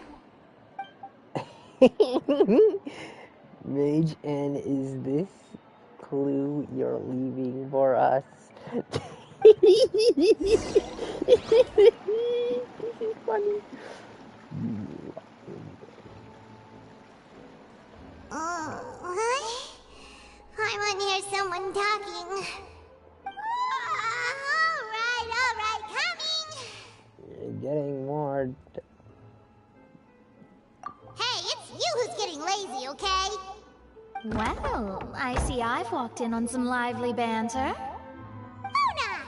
Mage N, is this clue you're leaving for us? This is funny. What? I want to hear someone talking. All right, coming. You're getting more... Hey, it's you who's getting lazy, okay? Well, I see I've walked in on some lively banter. Mona!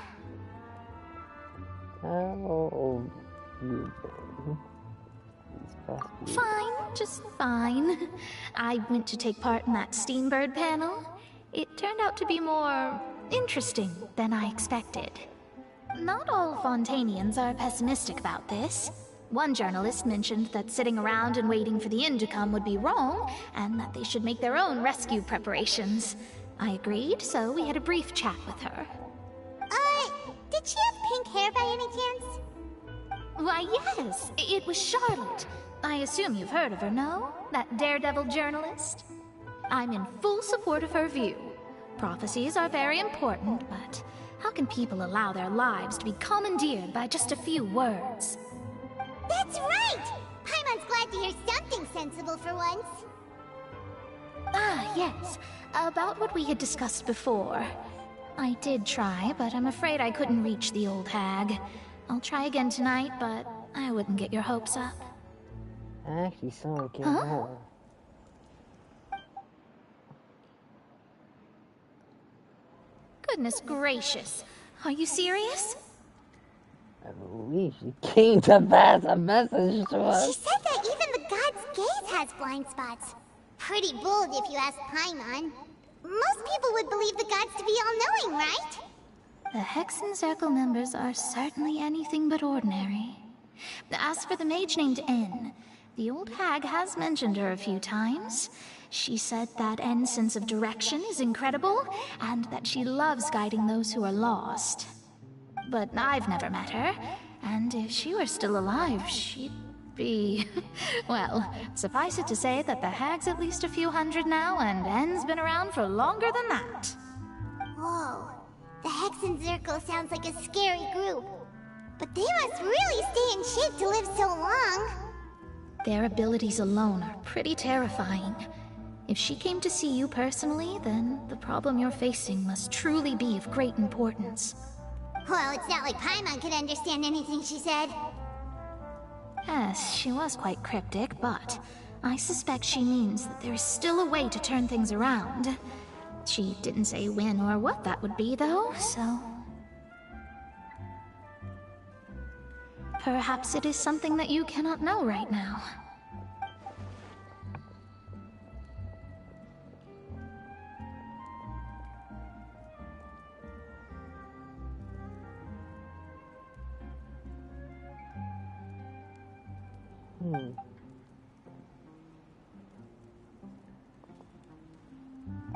Oh, you Fine, just fine. I went to take part in that Steambird panel. It turned out to be more interesting than I expected. Not all Fontanians are pessimistic about this. One journalist mentioned that sitting around and waiting for the end to come would be wrong, and that they should make their own rescue preparations. I agreed, so we had a brief chat with her. Did she have pink hair by any chance? Why, yes, it was Charlotte. I assume you've heard of her, no? That daredevil journalist? I'm in full support of her view. Prophecies are very important, but how can people allow their lives to be commandeered by just a few words? That's right! Paimon's glad to hear something sensible for once. Ah, yes. About what we had discussed before. I did try, but I'm afraid I couldn't reach the old hag. I'll try again tonight, but I wouldn't get your hopes up. Actually, someone came Huh? out. Goodness gracious. Are you serious? I believe she came to pass a message to us. She said that even the god's gaze has blind spots. Pretty bold if you ask Paimon. Most people would believe the gods to be all-knowing, right? The Hexen Circle members are certainly anything but ordinary. As for the mage named N, the old hag has mentioned her a few times. She said that N's sense of direction is incredible, and that she loves guiding those who are lost. But I've never met her, and if she were still alive, she'd be... well, suffice it to say that the hag's at least a few hundred now, and N's been around for longer than that. Whoa. The Hexen Circle sounds like a scary group. But they must really stay in shape to live so long. Their abilities alone are pretty terrifying. If she came to see you personally, then the problem you're facing must truly be of great importance. Well, it's not like Paimon could understand anything she said. Yes, she was quite cryptic, but I suspect she means that there is still a way to turn things around. She didn't say when or what that would be, though, so... perhaps it is something that you cannot know right now.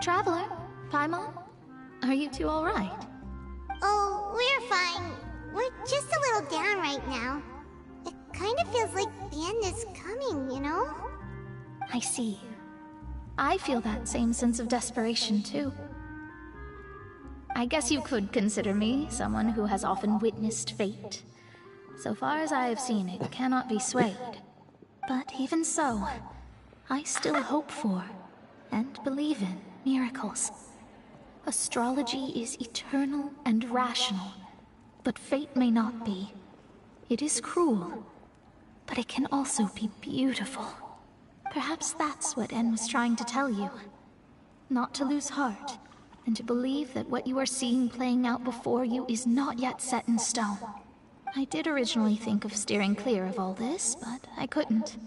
Traveler, Paimon, are you two all right? Oh, we're fine. We're just a little down right now. It kind of feels like the end is coming, you know? I see. I feel that same sense of desperation, too. I guess you could consider me someone who has often witnessed fate. So far as I have seen, it cannot be swayed. But even so, I still hope for, and believe in, miracles. Astrology is eternal and rational, but fate may not be. It is cruel, but it can also be beautiful. Perhaps that's what En was trying to tell you. Not to lose heart, and to believe that what you are seeing playing out before you is not yet set in stone. I did originally think of steering clear of all this, but I couldn't.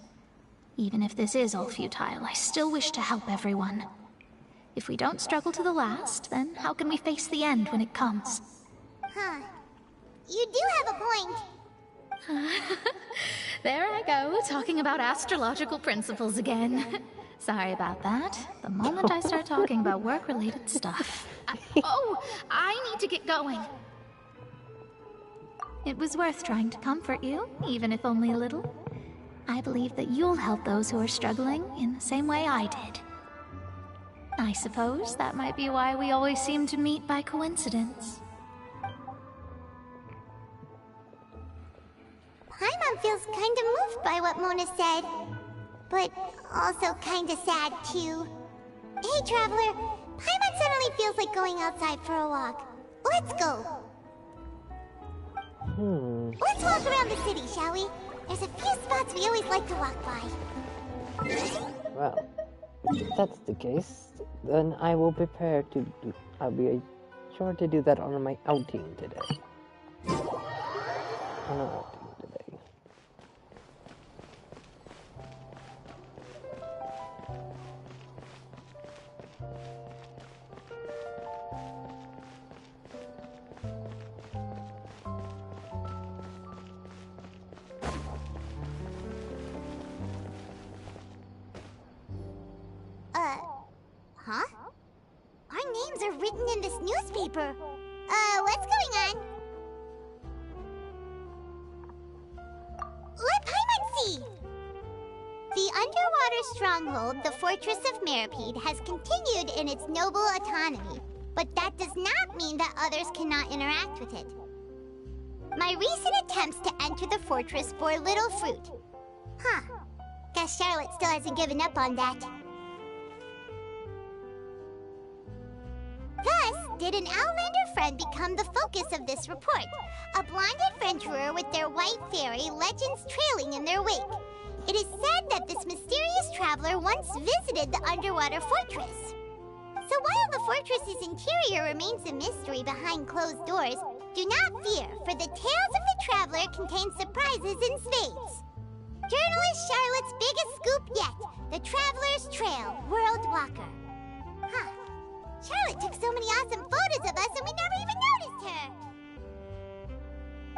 Even if this is all futile, I still wish to help everyone. If we don't struggle to the last, then how can we face the end when it comes? Huh. You do have a point. There I go, talking about astrological principles again. Sorry about that. The moment I start talking about work-related stuff... I need to get going. It was worth trying to comfort you, even if only a little. I believe that you'll help those who are struggling in the same way I did. I suppose that might be why we always seem to meet by coincidence. Paimon feels kind of moved by what Mona said, but also kind of sad too. Hey, Traveler, Paimon suddenly feels like going outside for a walk. Let's go. Let's walk around the city, shall we? There's a few spots we always like to walk by. Well, if that's the case, then I will prepare to do... I'll be sure to do that on my outing today. On our outing today. Huh? Our names are written in this newspaper. What's going on? Let Paimon see! The underwater stronghold, the Fortress of Meripede, has continued in its noble autonomy, but that does not mean that others cannot interact with it. My recent attempts to enter the fortress bore little fruit. Huh. Guess Charlotte still hasn't given up on that. Thus, did an Outlander friend become the focus of this report, a blind adventurer with their white fairy legends trailing in their wake. It is said that this mysterious traveler once visited the underwater fortress. So while the fortress's interior remains a mystery behind closed doors, do not fear, for the tales of the traveler contain surprises in spades. Journalist Charlotte's biggest scoop yet, the Traveler's Trail, World Walker. Huh. Charlotte took so many awesome photos of us and we never even noticed her.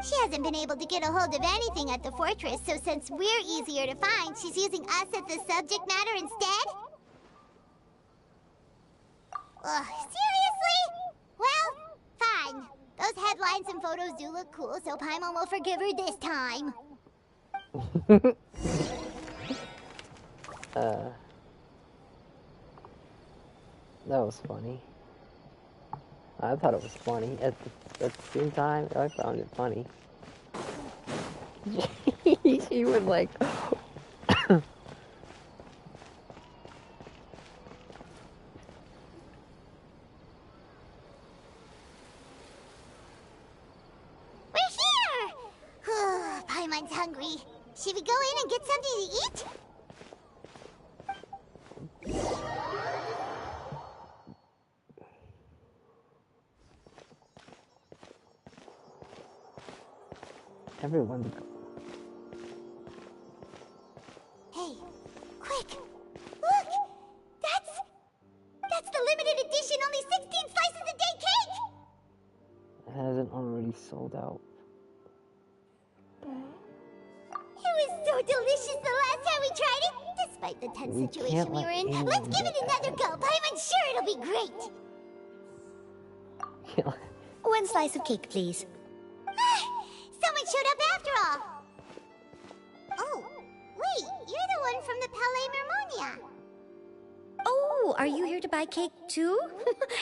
She hasn't been able to get a hold of anything at the fortress, so since we're easier to find, she's using us as the subject matter instead? Ugh, seriously? Well, fine. Those headlines and photos do look cool, so Paimon will forgive her this time. That was funny. I thought it was funny. At the same time, I found it funny. She was like... We're here! Paimon's hungry. Should we go in and get something to eat? Everyone. Hey, quick! Look! That's the limited edition only 16 slices a day cake! It hasn't already sold out. It was so delicious the last time we tried it, despite the tense situation we were in. Let's give it another go. I'm sure it'll be great. One slice of cake, please. Someone showed up after all. Oh, wait, you're the one from the Palais Mermonia. Oh, are you here to buy cake too?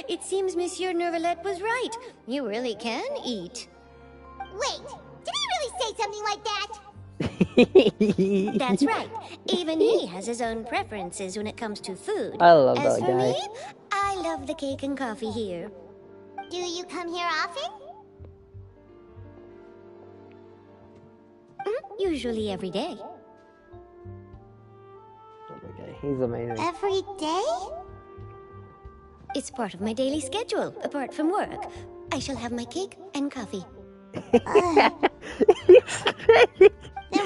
It seems Monsieur Nervalette was right. You really can eat. Wait, did he really say something like that? That's right. Even he has his own preferences when it comes to food. I love As that for guy. me, I love the cake and coffee here. Do you come here often? Usually every day. Okay, he's amazing. Every day? It's part of my daily schedule, apart from work. I shall have my cake and coffee. Then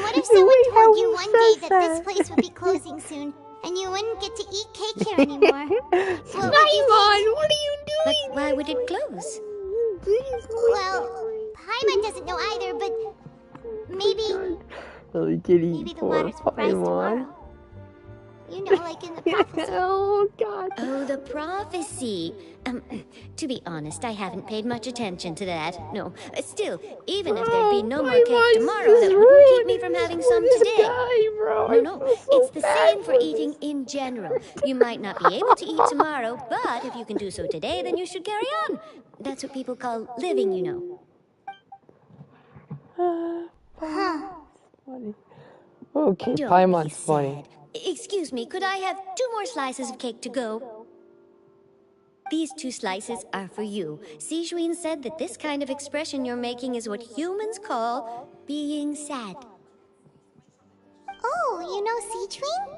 what if someone told you one day that this place would be closing soon, and you wouldn't get to eat cake here anymore? What are you doing? But why would it close? Well, Paimon doesn't know either, but maybe Maybe the waters will rise tomorrow. You know, like in the prophecy. Oh, God. Oh, the prophecy. To be honest, I haven't paid much attention to that. No, still, even if there'd be no more cake tomorrow, that wouldn't keep me from having some today. No, it's the same for eating in general. You might not be able to eat tomorrow, but if you can do so today, then you should carry on. That's what people call living, you know. Funny. Okay, Don't Paimon's be funny. sad. Excuse me, could I have 2 more slices of cake to go? These 2 slices are for you. Sijuin said that this kind of expression you're making is what humans call being sad. Oh, you know Sijuin?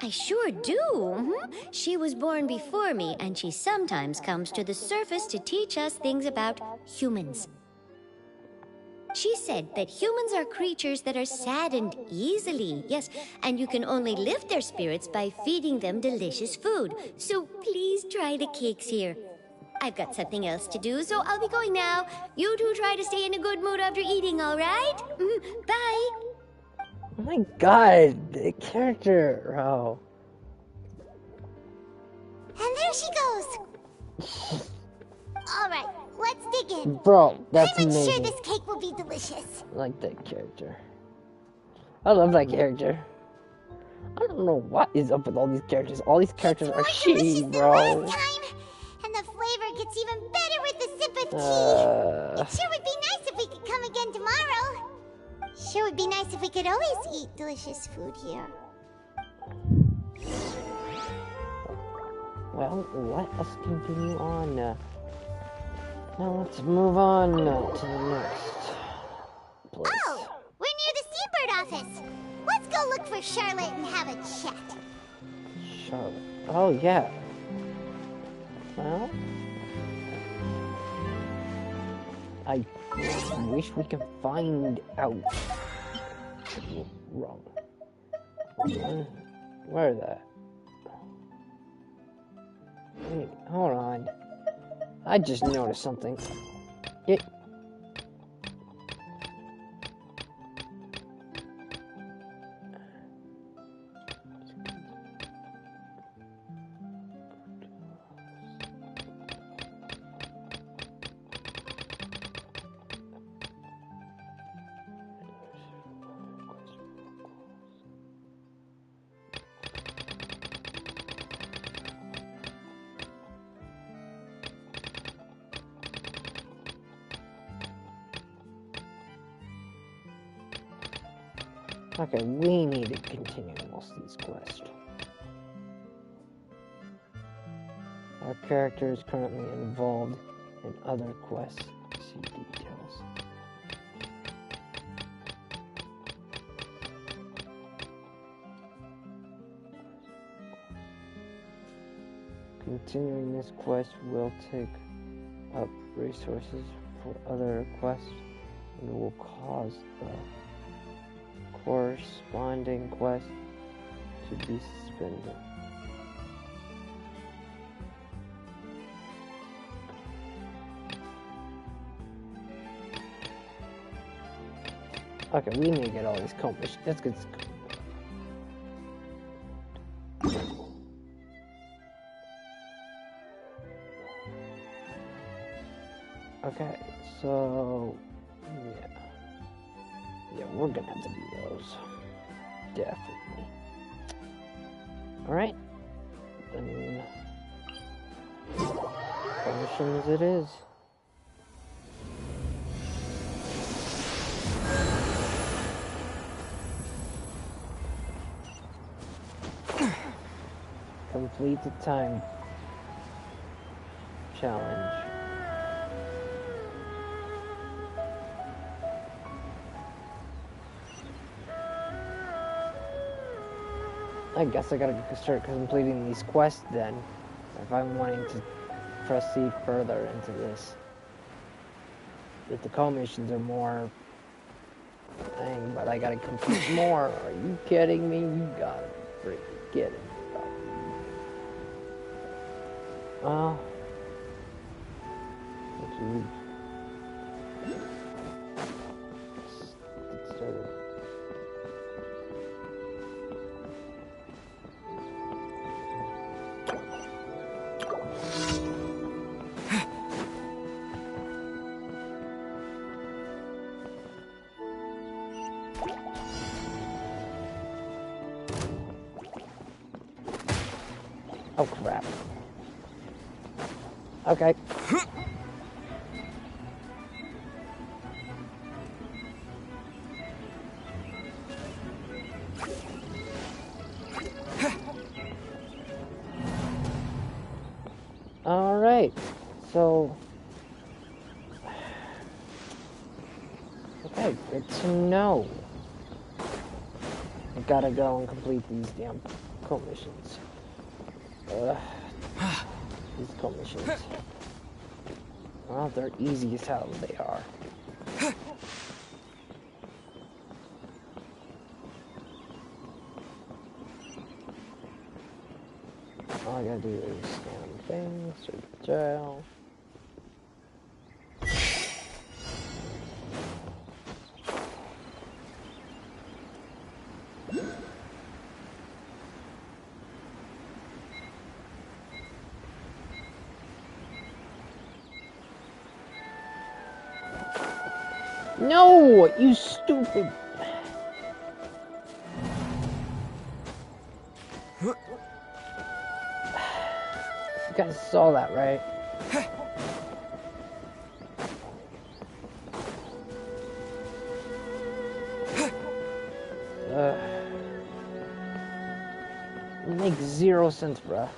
I sure do. She was born before me, and she sometimes comes to the surface to teach us things about humans. She said that humans are creatures that are saddened easily, yes, and you can only lift their spirits by feeding them delicious food. So please try the cakes here. I've got something else to do, so I'll be going now. You two try to stay in a good mood after eating, all right? Bye. Oh my God, the character, bro. And there she goes. All right, let's dig in. Bro, that's I'm amazing. sure this cake will be delicious. I like that character. I love that character. I don't know what is up with all these characters. All these characters are shitty, bro. Last time, and the flavor gets even better with a sip of tea. It sure would be nice if we could come again tomorrow. Sure would be nice if we could always eat delicious food here. Well, let us continue on. Now let's move on to the next place. Oh, we're near the Seabird office. Let's go look for Charlotte and have a chat. Charlotte. Oh, yeah. Well, I wish we could find out. Wrong. Where is that? Wait, hold on. I just noticed something. Yeah. Okay, we need to continue most of these quests. Our character is currently involved in other quests. See details. Continuing this quest will take up resources for other quests and will cause the corresponding quest to be suspended. Okay, we need to get all these missions. Let's get this. Okay, so yeah, we're gonna have to do those. Definitely. Alright. Then missions it is. Complete the time challenge. I guess I gotta start completing these quests then, if I'm wanting to proceed further into this. If the call missions are more thing, but I gotta complete more. Are you kidding me? You gotta freaking kidding me. Oh. Let's start it. Oh crap. Okay. Alright. So okay, good to know. I gotta go and complete these damn co-missions. These co-missions. Well, they're easy as hell, they are. All I gotta do is scan things, search jail. No, you stupid. You guys saw that, right? It makes 0 sense, bruh.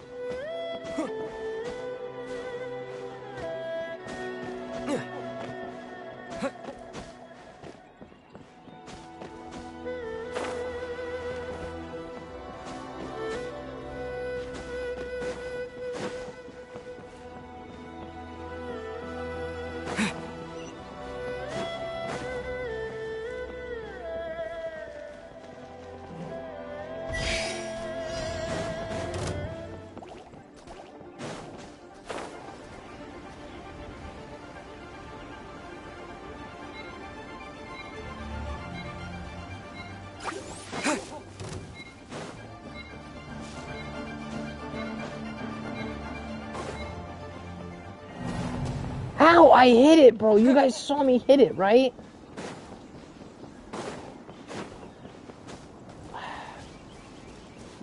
Bro, I hit it, bro. You guys saw me hit it, right?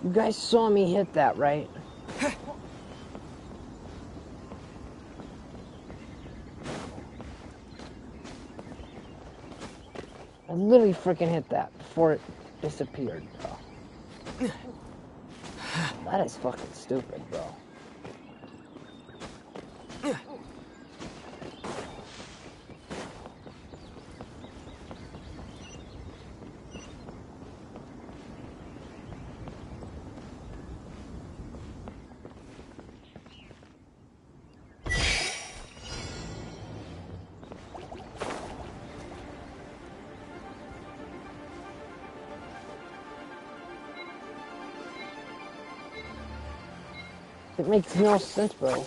You guys saw me hit that, right? I literally freaking hit that before it disappeared, bro. That is fucking stupid, bro. It makes no sense, bro.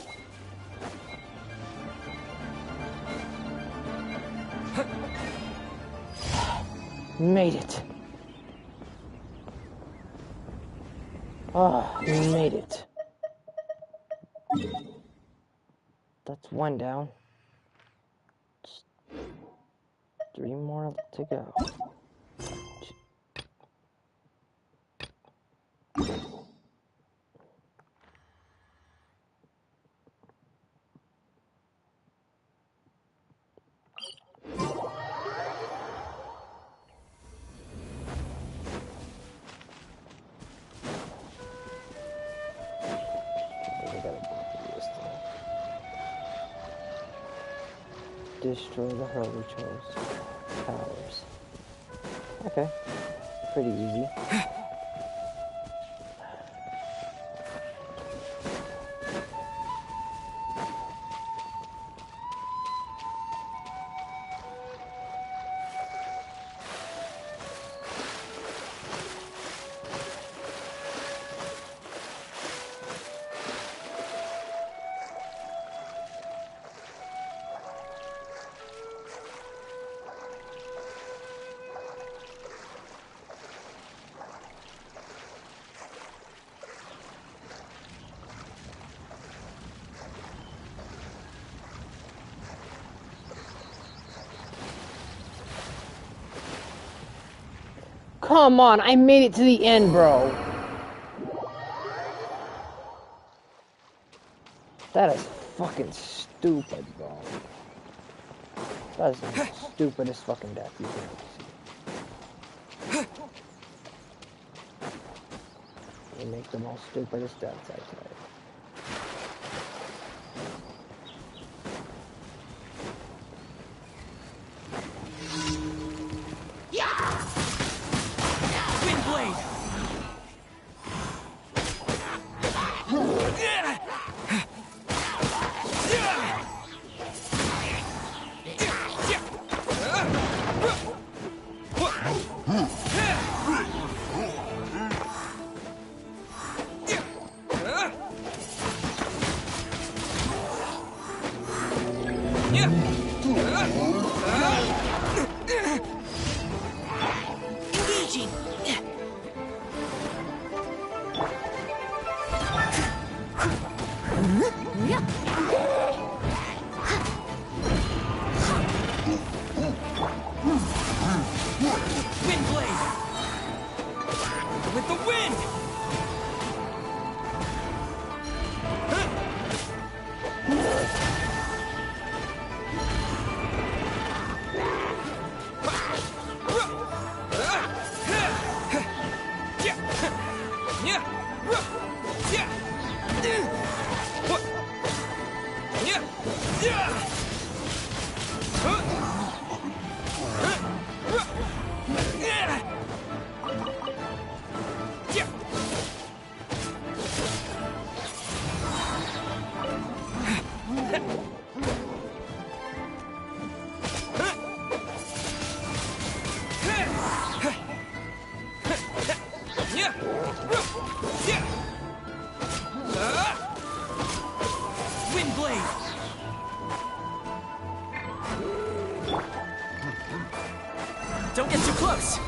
Made it. Oh, we made it. That's one down. Just 3 more to go. Destroy the Hurley's powers. Okay. Pretty easy. Come on, I made it to the end, bro. That is fucking stupid, bro. That is the stupidest fucking death you can ever see. They make the most stupidest deaths, I tell you. Don't get too close!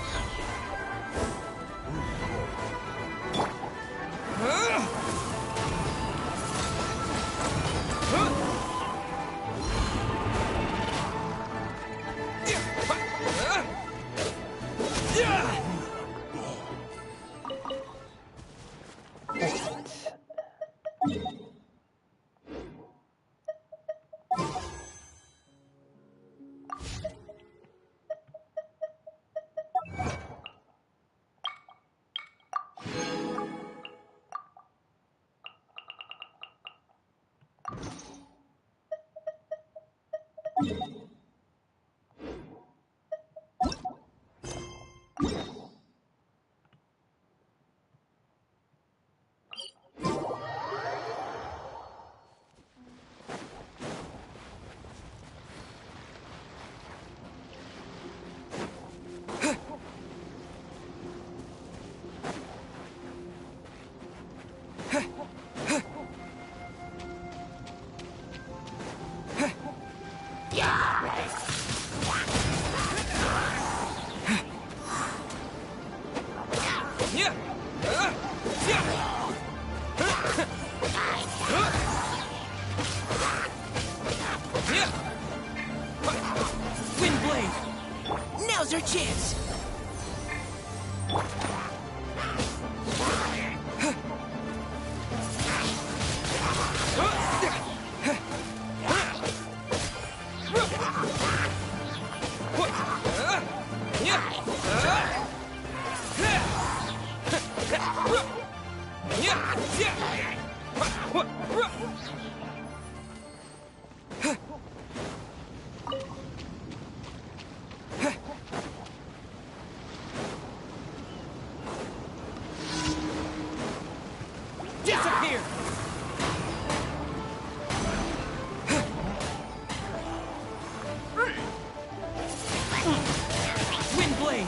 blade! Now's our chance! Disappear! Wind blade!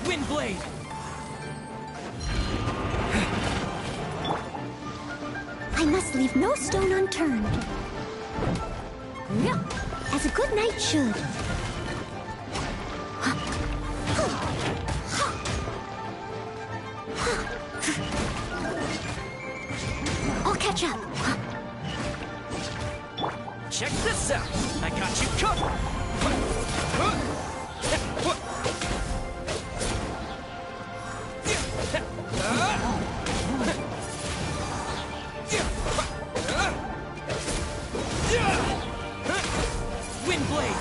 Wind blade! I must leave no stone unturned. Yeah, as a good knight should. I'll catch up. Check this out! I got you covered! Wind blade!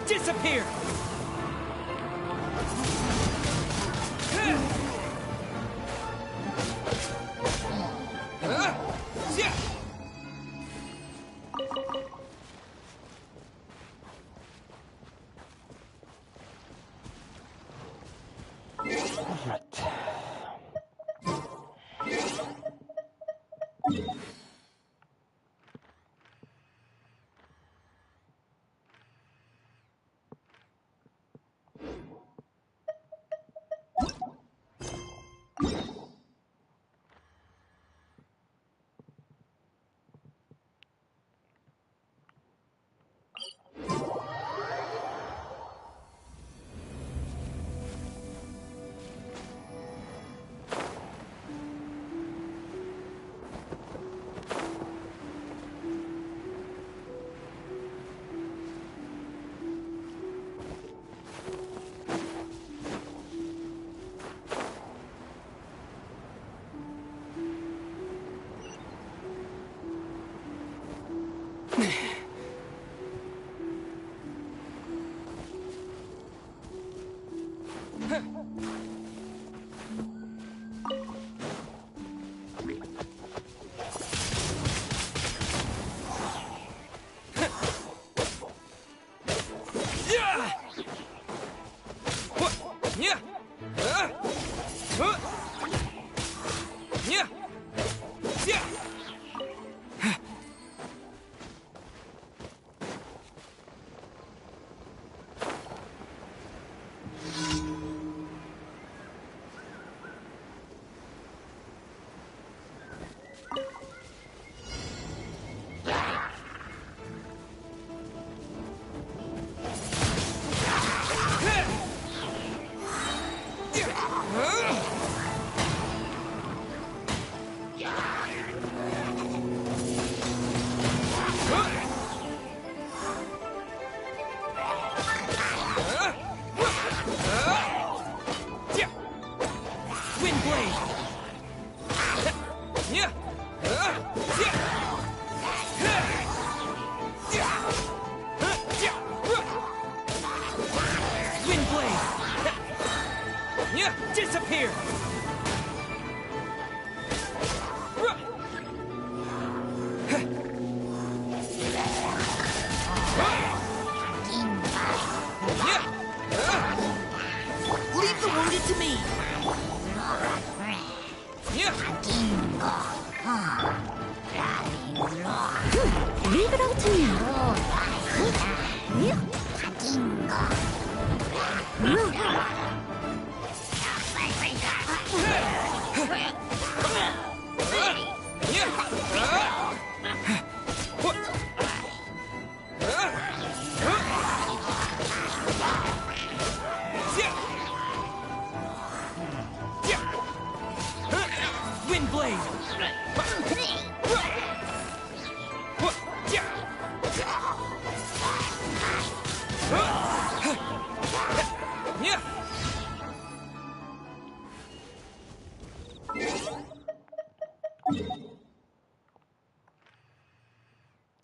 Disappear! Yeah, disappear! Leave the wounded to me! Leave it all to me.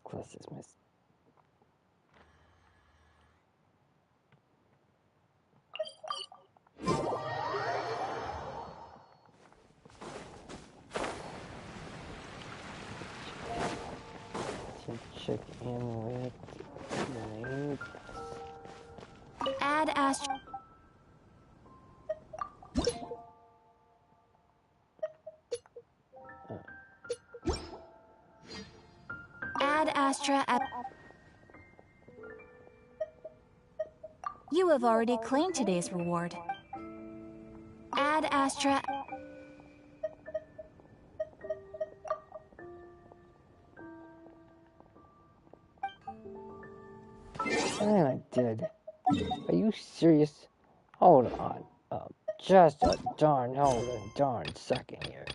Class dismissed. To check in with name. Add Astra. Add Astra at. You have already claimed today's reward. Add Astra. I did. Are you serious? Hold on. Just a darn second here.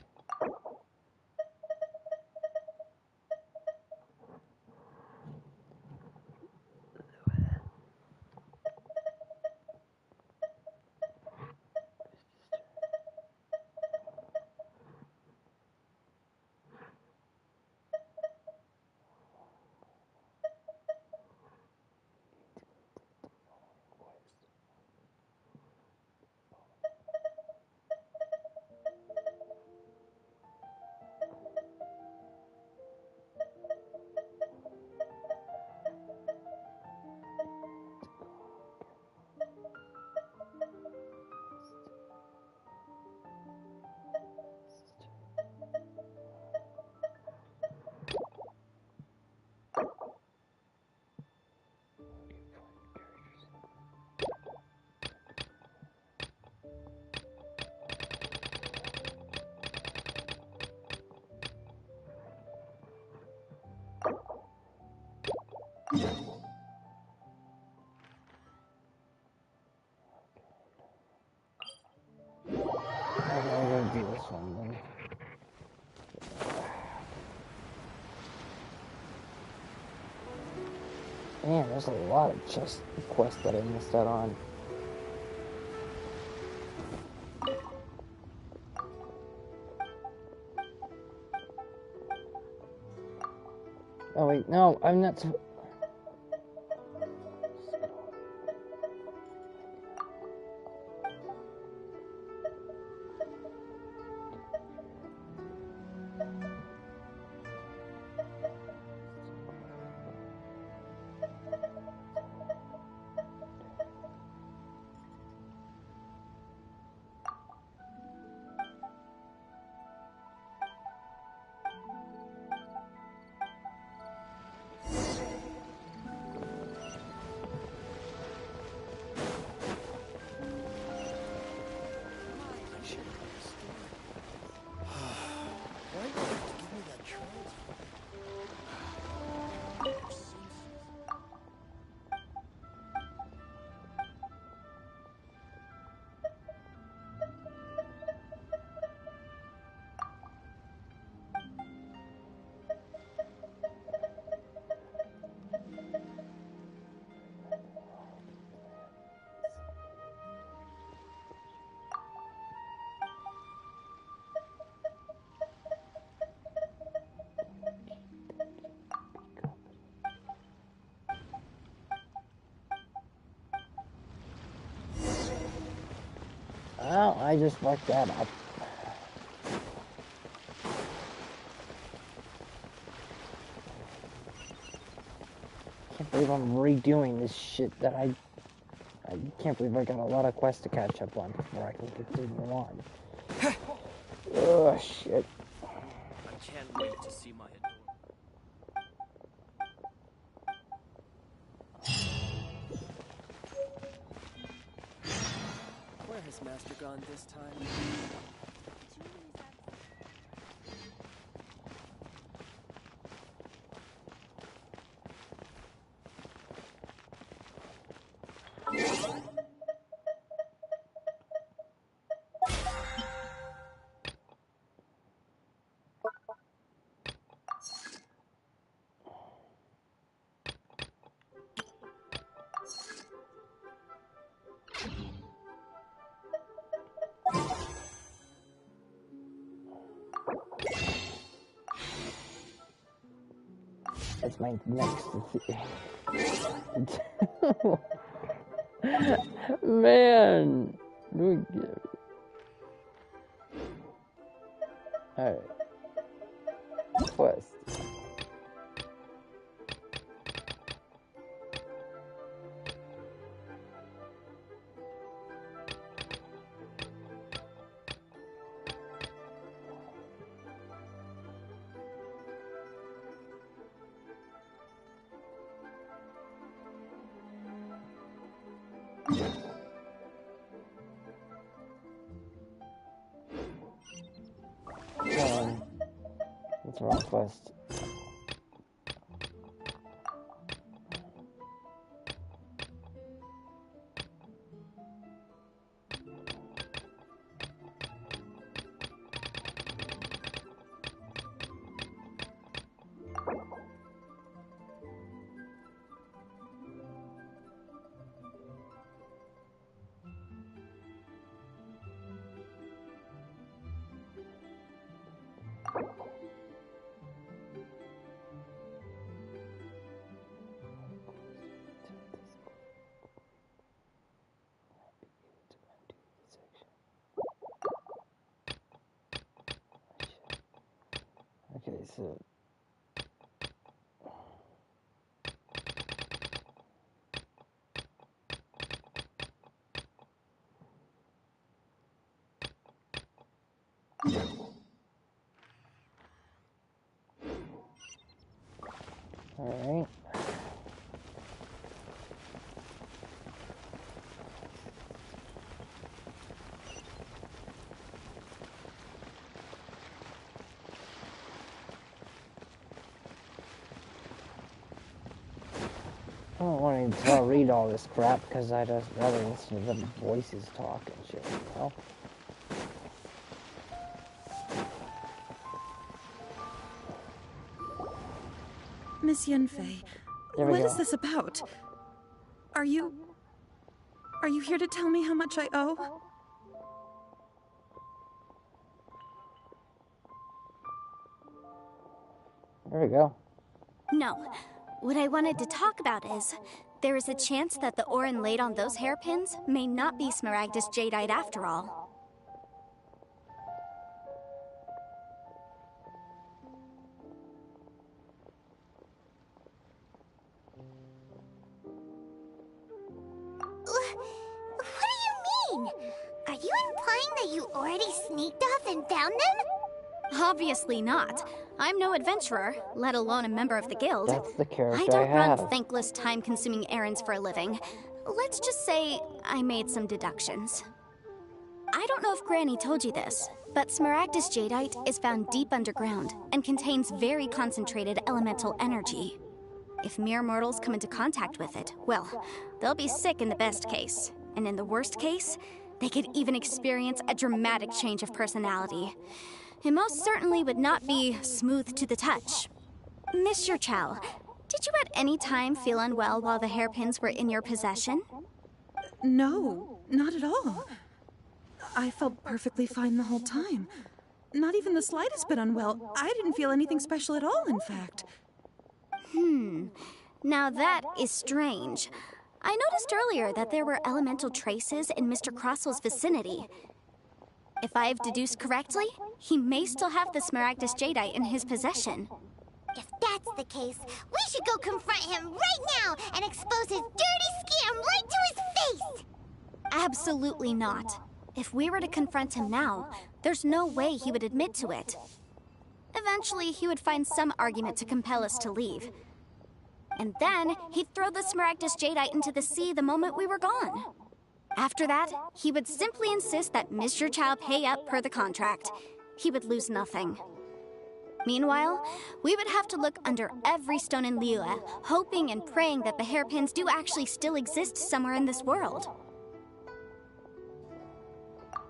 I'm gonna do this one then. Man, there's a lot of chest quests that I missed out on. Oh wait, no, I'm not. Well, I just fucked that up. I can't believe I'm redoing this shit that I can't believe I got a lot of quests to catch up on before I can continue on. Oh, shit. I can't wait to see my adorable. Where has Master gone this time? That's my next. Man. Alright. Quest. That's the wrong quest. Okay, so all right. I don't want to read all this crap because I just rather listen to the voices talk and shit, you know? Miss Yenfei, what is this about? Are you here to tell me how much I owe? There we go. No. What I wanted to talk about is, there is a chance that the Orin laid on those hairpins may not be Smaragdus Jadeite after all. What do you mean? Are you implying that you already sneaked off and found them? Obviously not. I'm no adventurer, let alone a member of the guild. That's the character I don't have. run thankless, time-consuming errands for a living. Let's just say I made some deductions. I don't know if Granny told you this, but Smaragdus Jadeite is found deep underground and contains very concentrated elemental energy. If mere mortals come into contact with it, well, they'll be sick in the best case. And in the worst case, they could even experience a dramatic change of personality. It most certainly would not be smooth to the touch. Mr. Chow, did you at any time feel unwell while the hairpins were in your possession? No, not at all. I felt perfectly fine the whole time. Not even the slightest bit unwell. I didn't feel anything special at all, in fact. Now that is strange. I noticed earlier that there were elemental traces in Mr. Crossel's vicinity. If I've deduced correctly, he may still have the Smaragdus Jadeite in his possession. If that's the case, we should go confront him right now and expose his dirty scam right to his face! Absolutely not. If we were to confront him now, there's no way he would admit to it. Eventually, he would find some argument to compel us to leave. And then, he'd throw the Smaragdus Jadeite into the sea the moment we were gone. After that, he would simply insist that Mr. Chow pay up per the contract. He would lose nothing. Meanwhile, we would have to look under every stone in Liyue, hoping and praying that the hairpins do actually still exist somewhere in this world.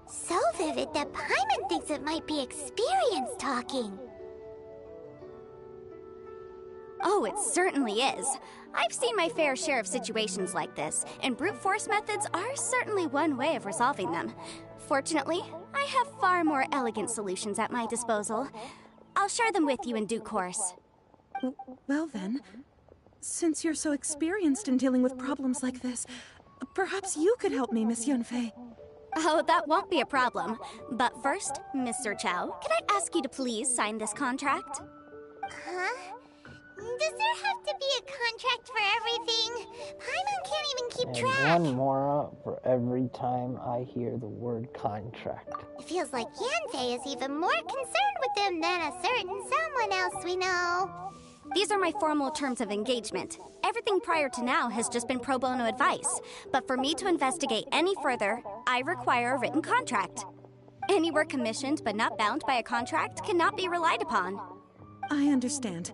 So vivid that Paimon thinks it might be experience talking. Oh, it certainly is. I've seen my fair share of situations like this, and brute force methods are certainly one way of resolving them. Fortunately, I have far more elegant solutions at my disposal. I'll share them with you in due course. Well then, since you're so experienced in dealing with problems like this, perhaps you could help me, Miss Yunfei. Oh, that won't be a problem. But first, Mr. Chow, can I ask you to please sign this contract? Huh? Does there have to be a contract for everything? Paimon can't even keep track. One more for every time I hear the word contract. It feels like Yanfei is even more concerned with them than a certain someone else we know. These are my formal terms of engagement. Everything prior to now has just been pro bono advice. But for me to investigate any further, I require a written contract. Any work commissioned but not bound by a contract cannot be relied upon. I understand.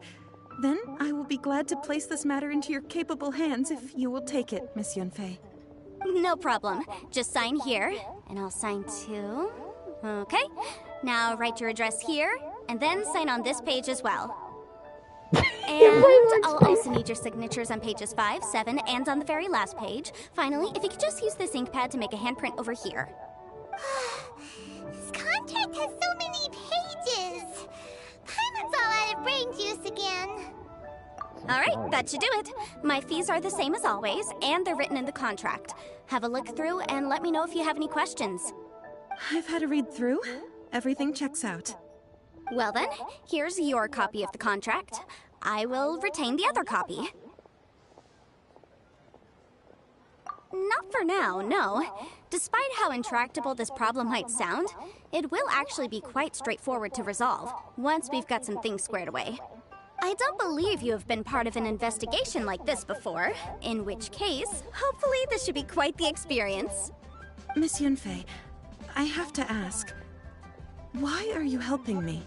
Then I will be glad to place this matter into your capable hands if you will take it, Miss Yunfei. No problem. Just sign here, and I'll sign too. Okay. Now write your address here, and then sign on this page as well. And I'll also need your signatures on pages 5, 7, and on the very last page. Finally, if you could just use this ink pad to make a handprint over here. This contract has so many pages. Paimon's all out of brain juice again. Alright, that should do it. My fees are the same as always, and they're written in the contract. Have a look through and let me know if you have any questions. I've had a read through. Everything checks out. Well then, here's your copy of the contract. I will retain the other copy. Not for now, no. Despite how intractable this problem might sound, it will actually be quite straightforward to resolve, once we've got some things squared away. I don't believe you have been part of an investigation like this before, in which case, hopefully this should be quite the experience. Miss Yunfei, I have to ask, why are you helping me?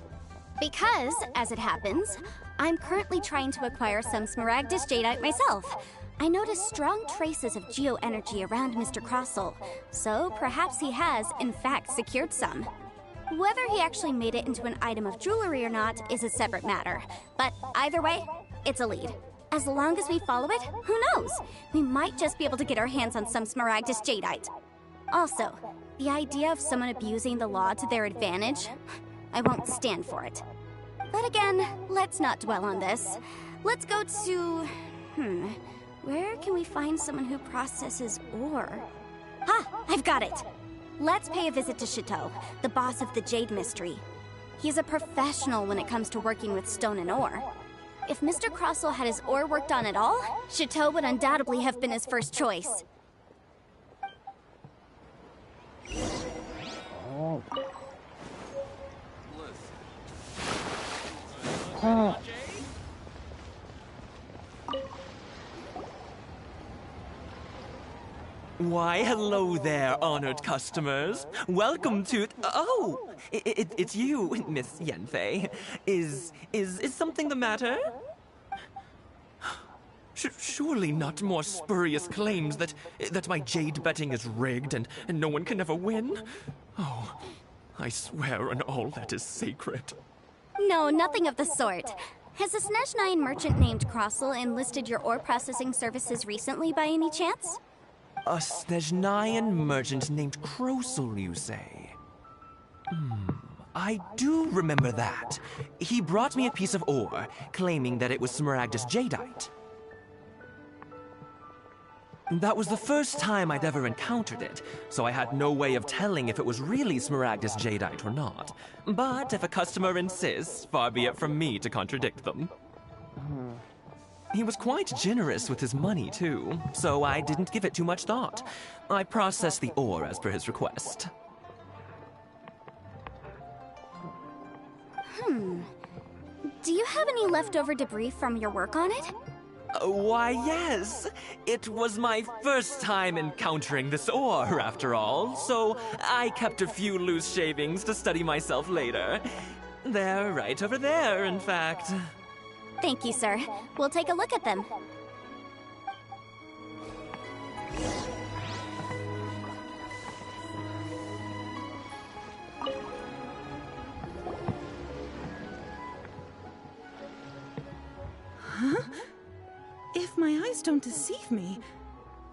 Because, as it happens, I'm currently trying to acquire some Smaragdus Jadeite myself. I noticed strong traces of geo-energy around Mr. Crossel, so perhaps he has, in fact, secured some. Whether he actually made it into an item of jewelry or not is a separate matter, but either way, it's a lead. As long as we follow it, who knows? We might just be able to get our hands on some Smaragdus Jadeite. Also, the idea of someone abusing the law to their advantage, I won't stand for it. But again, let's not dwell on this. Let's go to... where can we find someone who processes ore? Ha! I've got it! Let's pay a visit to Chateau, the boss of the Jade Mystery. He's a professional when it comes to working with stone and ore. If Mr. Crossel had his ore worked on at all, Chateau would undoubtedly have been his first choice. Why, hello there, honored customers. Welcome to... Oh! It's you, Miss Yanfei. Is something the matter? Surely not more spurious claims that my jade betting is rigged and no one can ever win? Oh, I swear on all that is sacred. No, nothing of the sort. Has a Snezhnine merchant named Crossel enlisted your ore processing services recently by any chance? A Snezhnine merchant named Crossel, you say? I do remember that. He brought me a piece of ore, claiming that it was Smaragdus Jadeite. That was the first time I'd ever encountered it, so I had no way of telling if it was really Smaragdus jadeite or not. But if a customer insists, far be it from me to contradict them. He was quite generous with his money, too, so I didn't give it too much thought. I processed the ore as per his request. Do you have any leftover debris from your work on it? Why, yes. It was my first time encountering this ore, after all, so I kept a few loose shavings to study myself later. They're right over there, in fact. Thank you, sir. We'll take a look at them. Huh? If my eyes don't deceive me,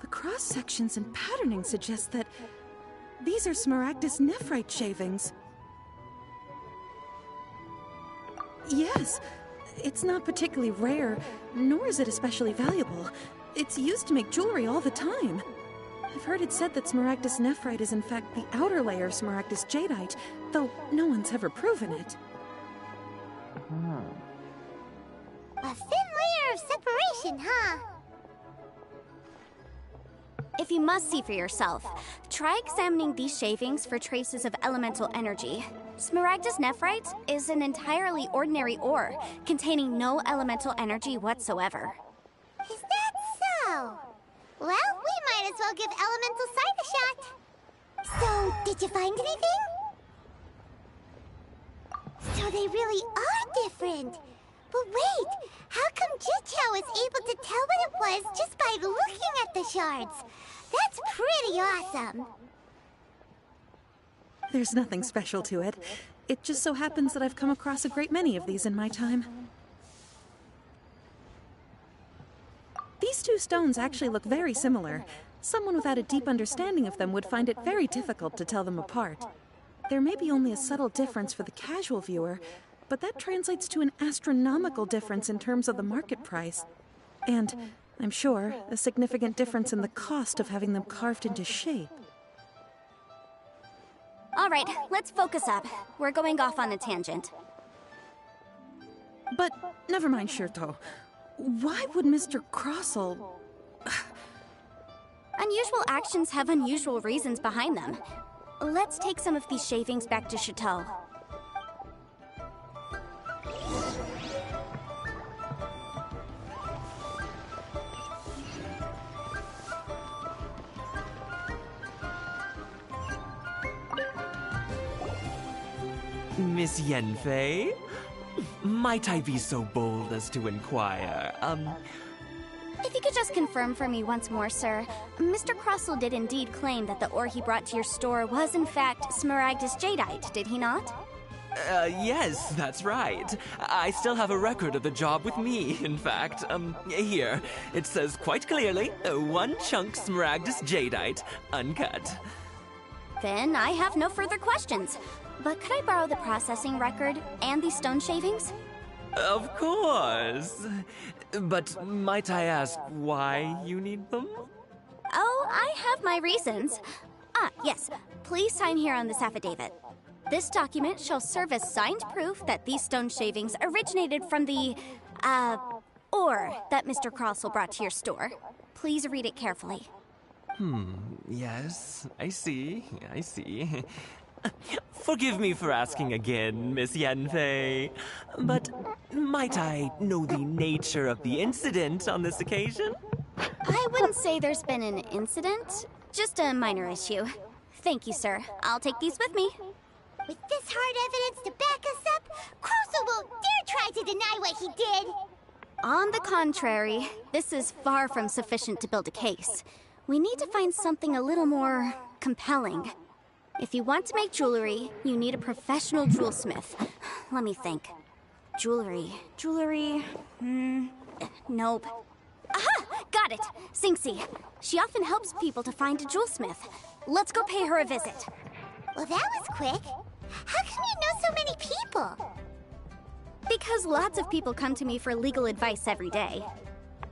the cross-sections and patterning suggest that these are Smaragdus nephrite shavings. Yes, it's not particularly rare, nor is it especially valuable. It's used to make jewelry all the time. I've heard it said that Smaragdus nephrite is in fact the outer layer of Smaragdus jadeite, though no one's ever proven it. A thin layer of separation, huh? If you must see for yourself, try examining these shavings for traces of elemental energy. Smaragdus nephrite is an entirely ordinary ore, containing no elemental energy whatsoever. Is that so? Well, we might as well give elemental sight a shot. So, did you find anything? So they really are different. But wait, how come Jichao was able to tell what it was just by looking at the shards? That's pretty awesome. There's nothing special to it. It just so happens that I've come across a great many of these in my time. These two stones actually look very similar. Someone without a deep understanding of them would find it very difficult to tell them apart. There may be only a subtle difference for the casual viewer, but that translates to an astronomical difference in terms of the market price. And, I'm sure, a significant difference in the cost of having them carved into shape. All right, let's focus up. We're going off on a tangent. But, never mind, Shirto. Why would Mr. Crossell... Unusual actions have unusual reasons behind them. Let's take some of these shavings back to Chateau. Miss Yanfei? Might I be so bold as to inquire, If you could just confirm for me once more, sir. Mr. Crossell did indeed claim that the ore he brought to your store was in fact Smaragdus jadeite, did he not? Yes, that's right. I still have a record of the job with me, in fact. Here. It says quite clearly, 1 chunk Smaragdus jadeite, uncut. Then I have no further questions. But could I borrow the processing record and these stone shavings? Of course. But might I ask why you need them? Oh, I have my reasons. Ah, yes. Please sign here on this affidavit. This document shall serve as signed proof that these stone shavings originated from the, ore that Mr. Crossell brought to your store. Please read it carefully. Yes, I see. Forgive me for asking again, Miss Yanfei, but might I know the nature of the incident on this occasion? I wouldn't say there's been an incident, just a minor issue. Thank you, sir. I'll take these with me. With this hard evidence to back us up, Crossell won't dare try to deny what he did. On the contrary, this is far from sufficient to build a case. We need to find something a little more compelling. If you want to make jewelry, you need a professional jewelsmith. Let me think. Jewelry. Nope. Aha! Got it! Singxi. She often helps people to find a jewelsmith. Let's go pay her a visit. Well, that was quick. How come you know so many people? Because lots of people come to me for legal advice every day.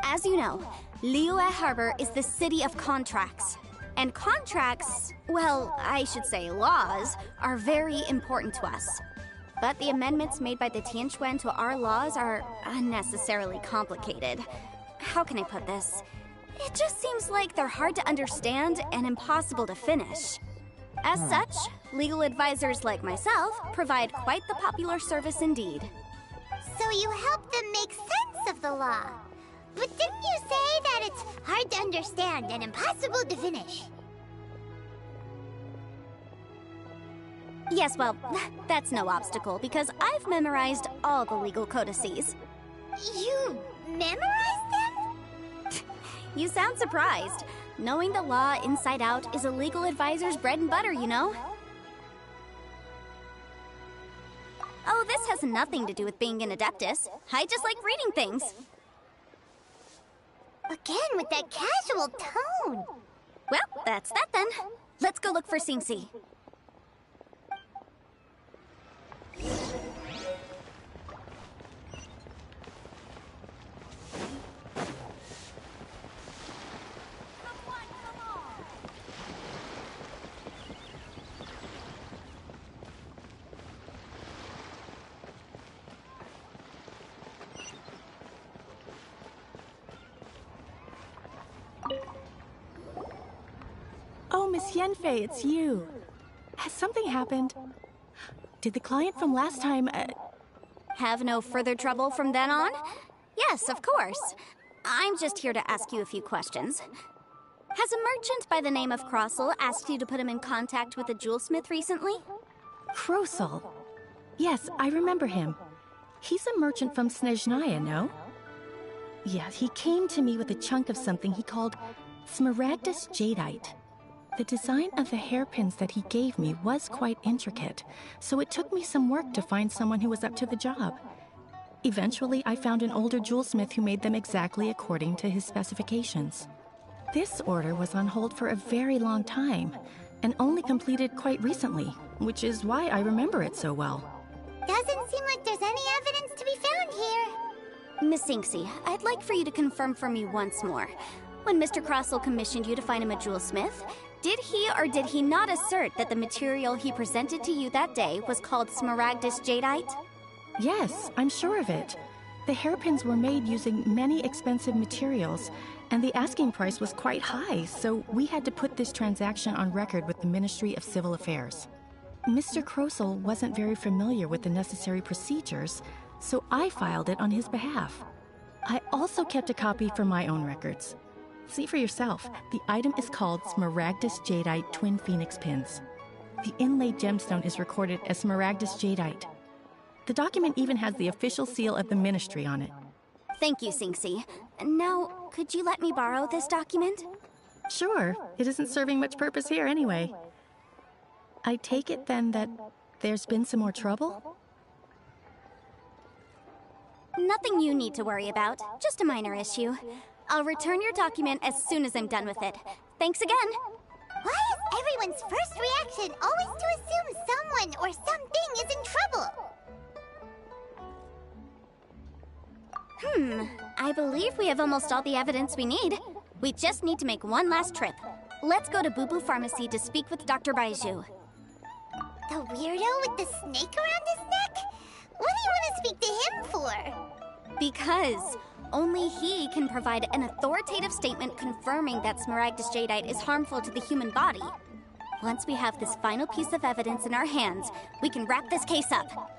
As you know, Liyue Harbor is the city of contracts. And contracts, well, I should say laws, are very important to us. But the amendments made by the Tianquan to our laws are unnecessarily complicated. How can I put this? It just seems like they're hard to understand and impossible to finish. As such, legal advisors like myself provide quite the popular service indeed. So you help them make sense of the law. But didn't you say that it's hard to understand and impossible to finish? Yes, well, that's no obstacle because I've memorized all the legal codices. You memorized them? You sound surprised. Knowing the law inside out is a legal advisor's bread and butter, you know? Oh, this has nothing to do with being an adeptus. I just like reading things. Again, with that casual tone. Well, that's that then. Let's go look for Singsi. Oh, Miss Yenfei, it's you. Has something happened? Did the client from last time, Have no further trouble from then on? Yes, of course. I'm just here to ask you a few questions. Has a merchant by the name of Crossel asked you to put him in contact with a jewelsmith recently? Crossel? Yes, I remember him. He's a merchant from Snezhnaya, no? Yeah, he came to me with a chunk of something he called Smaragdus Jadeite. The design of the hairpins that he gave me was quite intricate, so it took me some work to find someone who was up to the job. Eventually, I found an older jewelsmith who made them exactly according to his specifications. This order was on hold for a very long time, and only completed quite recently, which is why I remember it so well. Doesn't seem like there's any evidence to be found here. Miss Singsi, I'd like for you to confirm for me once more. When Mr. Crossel commissioned you to find him a jewelsmith, did he or did he not assert that the material he presented to you that day was called Smaragdus Jadeite? Yes, I'm sure of it. The hairpins were made using many expensive materials, and the asking price was quite high, so we had to put this transaction on record with the Ministry of Civil Affairs. Mr. Crossel wasn't very familiar with the necessary procedures, so I filed it on his behalf. I also kept a copy for my own records. See for yourself, the item is called Smaragdus Jadeite Twin Phoenix Pins. The inlaid gemstone is recorded as Smaragdus Jadeite. The document even has the official seal of the ministry on it. Thank you, Singsi. Now, could you let me borrow this document? Sure, it isn't serving much purpose here anyway. I take it then that there's been some more trouble? Nothing you need to worry about, just a minor issue. I'll return your document as soon as I'm done with it. Thanks again! Why is everyone's first reaction always to assume someone or something is in trouble? I believe we have almost all the evidence we need. We just need to make one last trip. Let's go to Boo Boo Pharmacy to speak with Dr. Baiju. The weirdo with the snake around his neck? What do you want to speak to him for? Because only he can provide an authoritative statement confirming that Smaragdus Jadeite is harmful to the human body. Once we have this final piece of evidence in our hands, we can wrap this case up.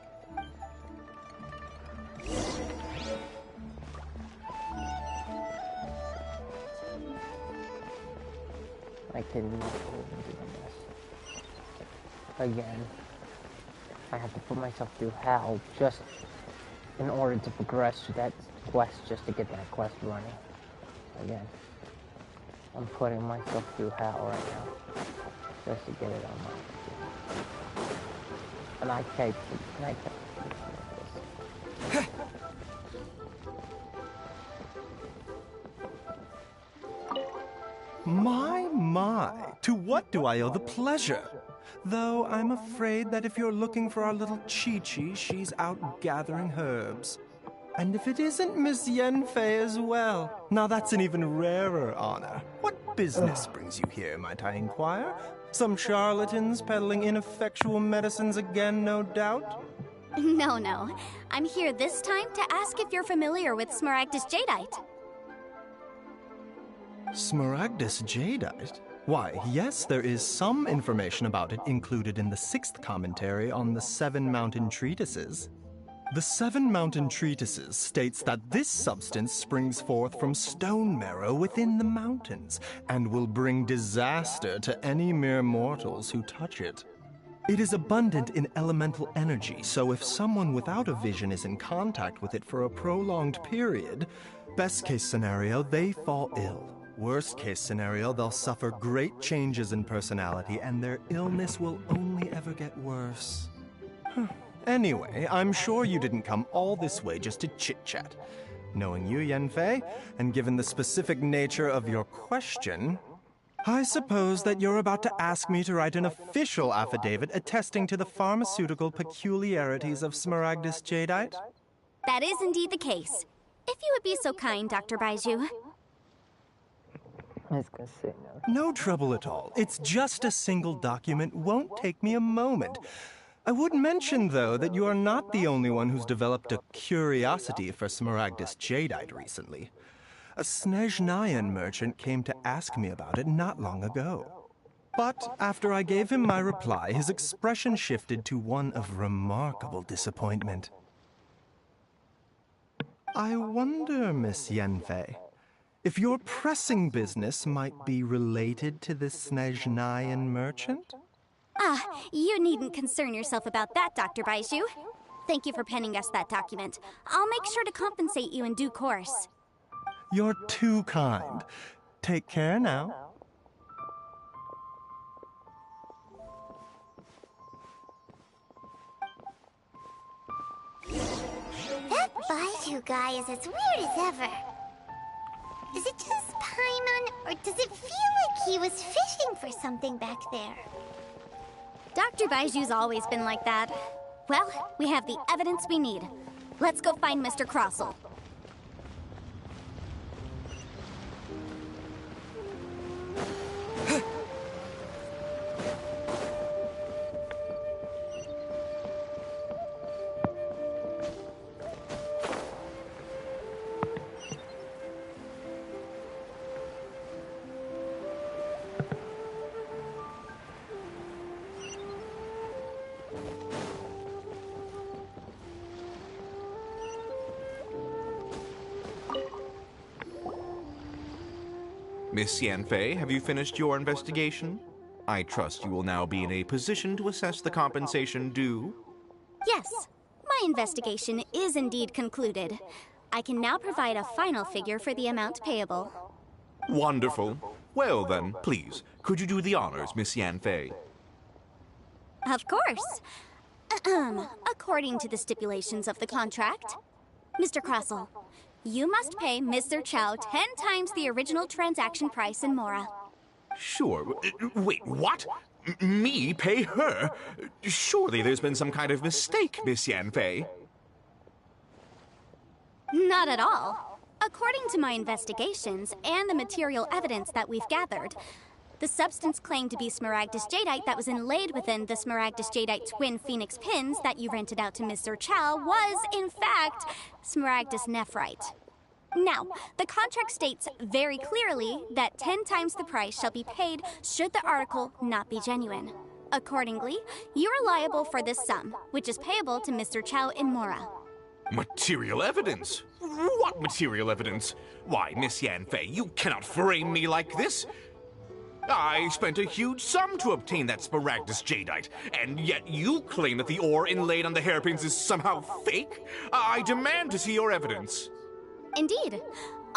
I cannot believe I'm doing this. Again. I have to put myself through hell just in order to progress to that quest, just to get that quest running. Again. I'm putting myself through hell right now. Just to get it on my... And I can't do this. My, to what do I owe the pleasure? Though I'm afraid that if you're looking for our little Chi-Chi, she's out gathering herbs. And if it isn't Miss Yenfei as well? Now that's an even rarer honor. What business brings you here, might I inquire? Some charlatans peddling ineffectual medicines again, no doubt? No. I'm here this time to ask if you're familiar with Smaragdus Jadeite. Smaragdus Jadeite? Why, yes, there is some information about it included in the 6th commentary on the 7 Mountain Treatises. The 7 Mountain Treatises states that this substance springs forth from stone marrow within the mountains, and will bring disaster to any mere mortals who touch it. It is abundant in elemental energy, so if someone without a vision is in contact with it for a prolonged period, best case scenario, they fall ill. Worst case scenario, they'll suffer great changes in personality, and their illness will only ever get worse. Anyway, I'm sure you didn't come all this way just to chit-chat. Knowing you, Yenfei, and given the specific nature of your question, I suppose that you're about to ask me to write an official affidavit attesting to the pharmaceutical peculiarities of Smaragdus Jadeite? That is indeed the case. If you would be so kind, Dr. Baiju. I was gonna say no. No trouble at all. It's just a single document. Won't take me a moment. I would mention, though, that you are not the only one who's developed a curiosity for Smaragdus Jadeite recently. A Snezhnayan merchant came to ask me about it not long ago. But after I gave him my reply, his expression shifted to one of remarkable disappointment. I wonder, Miss Yenfei, if your pressing business might be related to this Snezhnayan merchant? You needn't concern yourself about that, Dr. Baiju. Thank you for penning us that document. I'll make sure to compensate you in due course. You're too kind. Take care now. That Baiju guy is as weird as ever. Is it just Paimon, or does it feel like he was fishing for something back there? Dr. Baiju's always been like that. Well, we have the evidence we need. Let's go find Mr. Crossell. Miss Yanfei, have you finished your investigation? I trust you will now be in a position to assess the compensation due. Yes, my investigation is indeed concluded. I can now provide a final figure for the amount payable. Wonderful. Well then, please, could you do the honors, Miss Yanfei? Of course. According to the stipulations of the contract, Mr. Crossell, you must pay Mr. Chow 10 times the original transaction price in Mora. Sure. Wait, what? Me pay her? Surely there's been some kind of mistake, Miss Yanfei. Not at all. According to my investigations and the material evidence that we've gathered, the substance claimed to be Smaragdus Jadeite that was inlaid within the Smaragdus Jadeite twin phoenix pins that you rented out to Mr. Chow was, in fact, Smaragdus Nephrite. Now, the contract states very clearly that 10 times the price shall be paid should the article not be genuine. Accordingly, you are liable for this sum, which is payable to Mr. Chow in Mora. Material evidence? What material evidence? Why, Miss Yanfei, you cannot frame me like this. I spent a huge sum to obtain that Smaragdus Jadeite, and yet you claim that the ore inlaid on the hairpins is somehow fake? I demand to see your evidence. Indeed.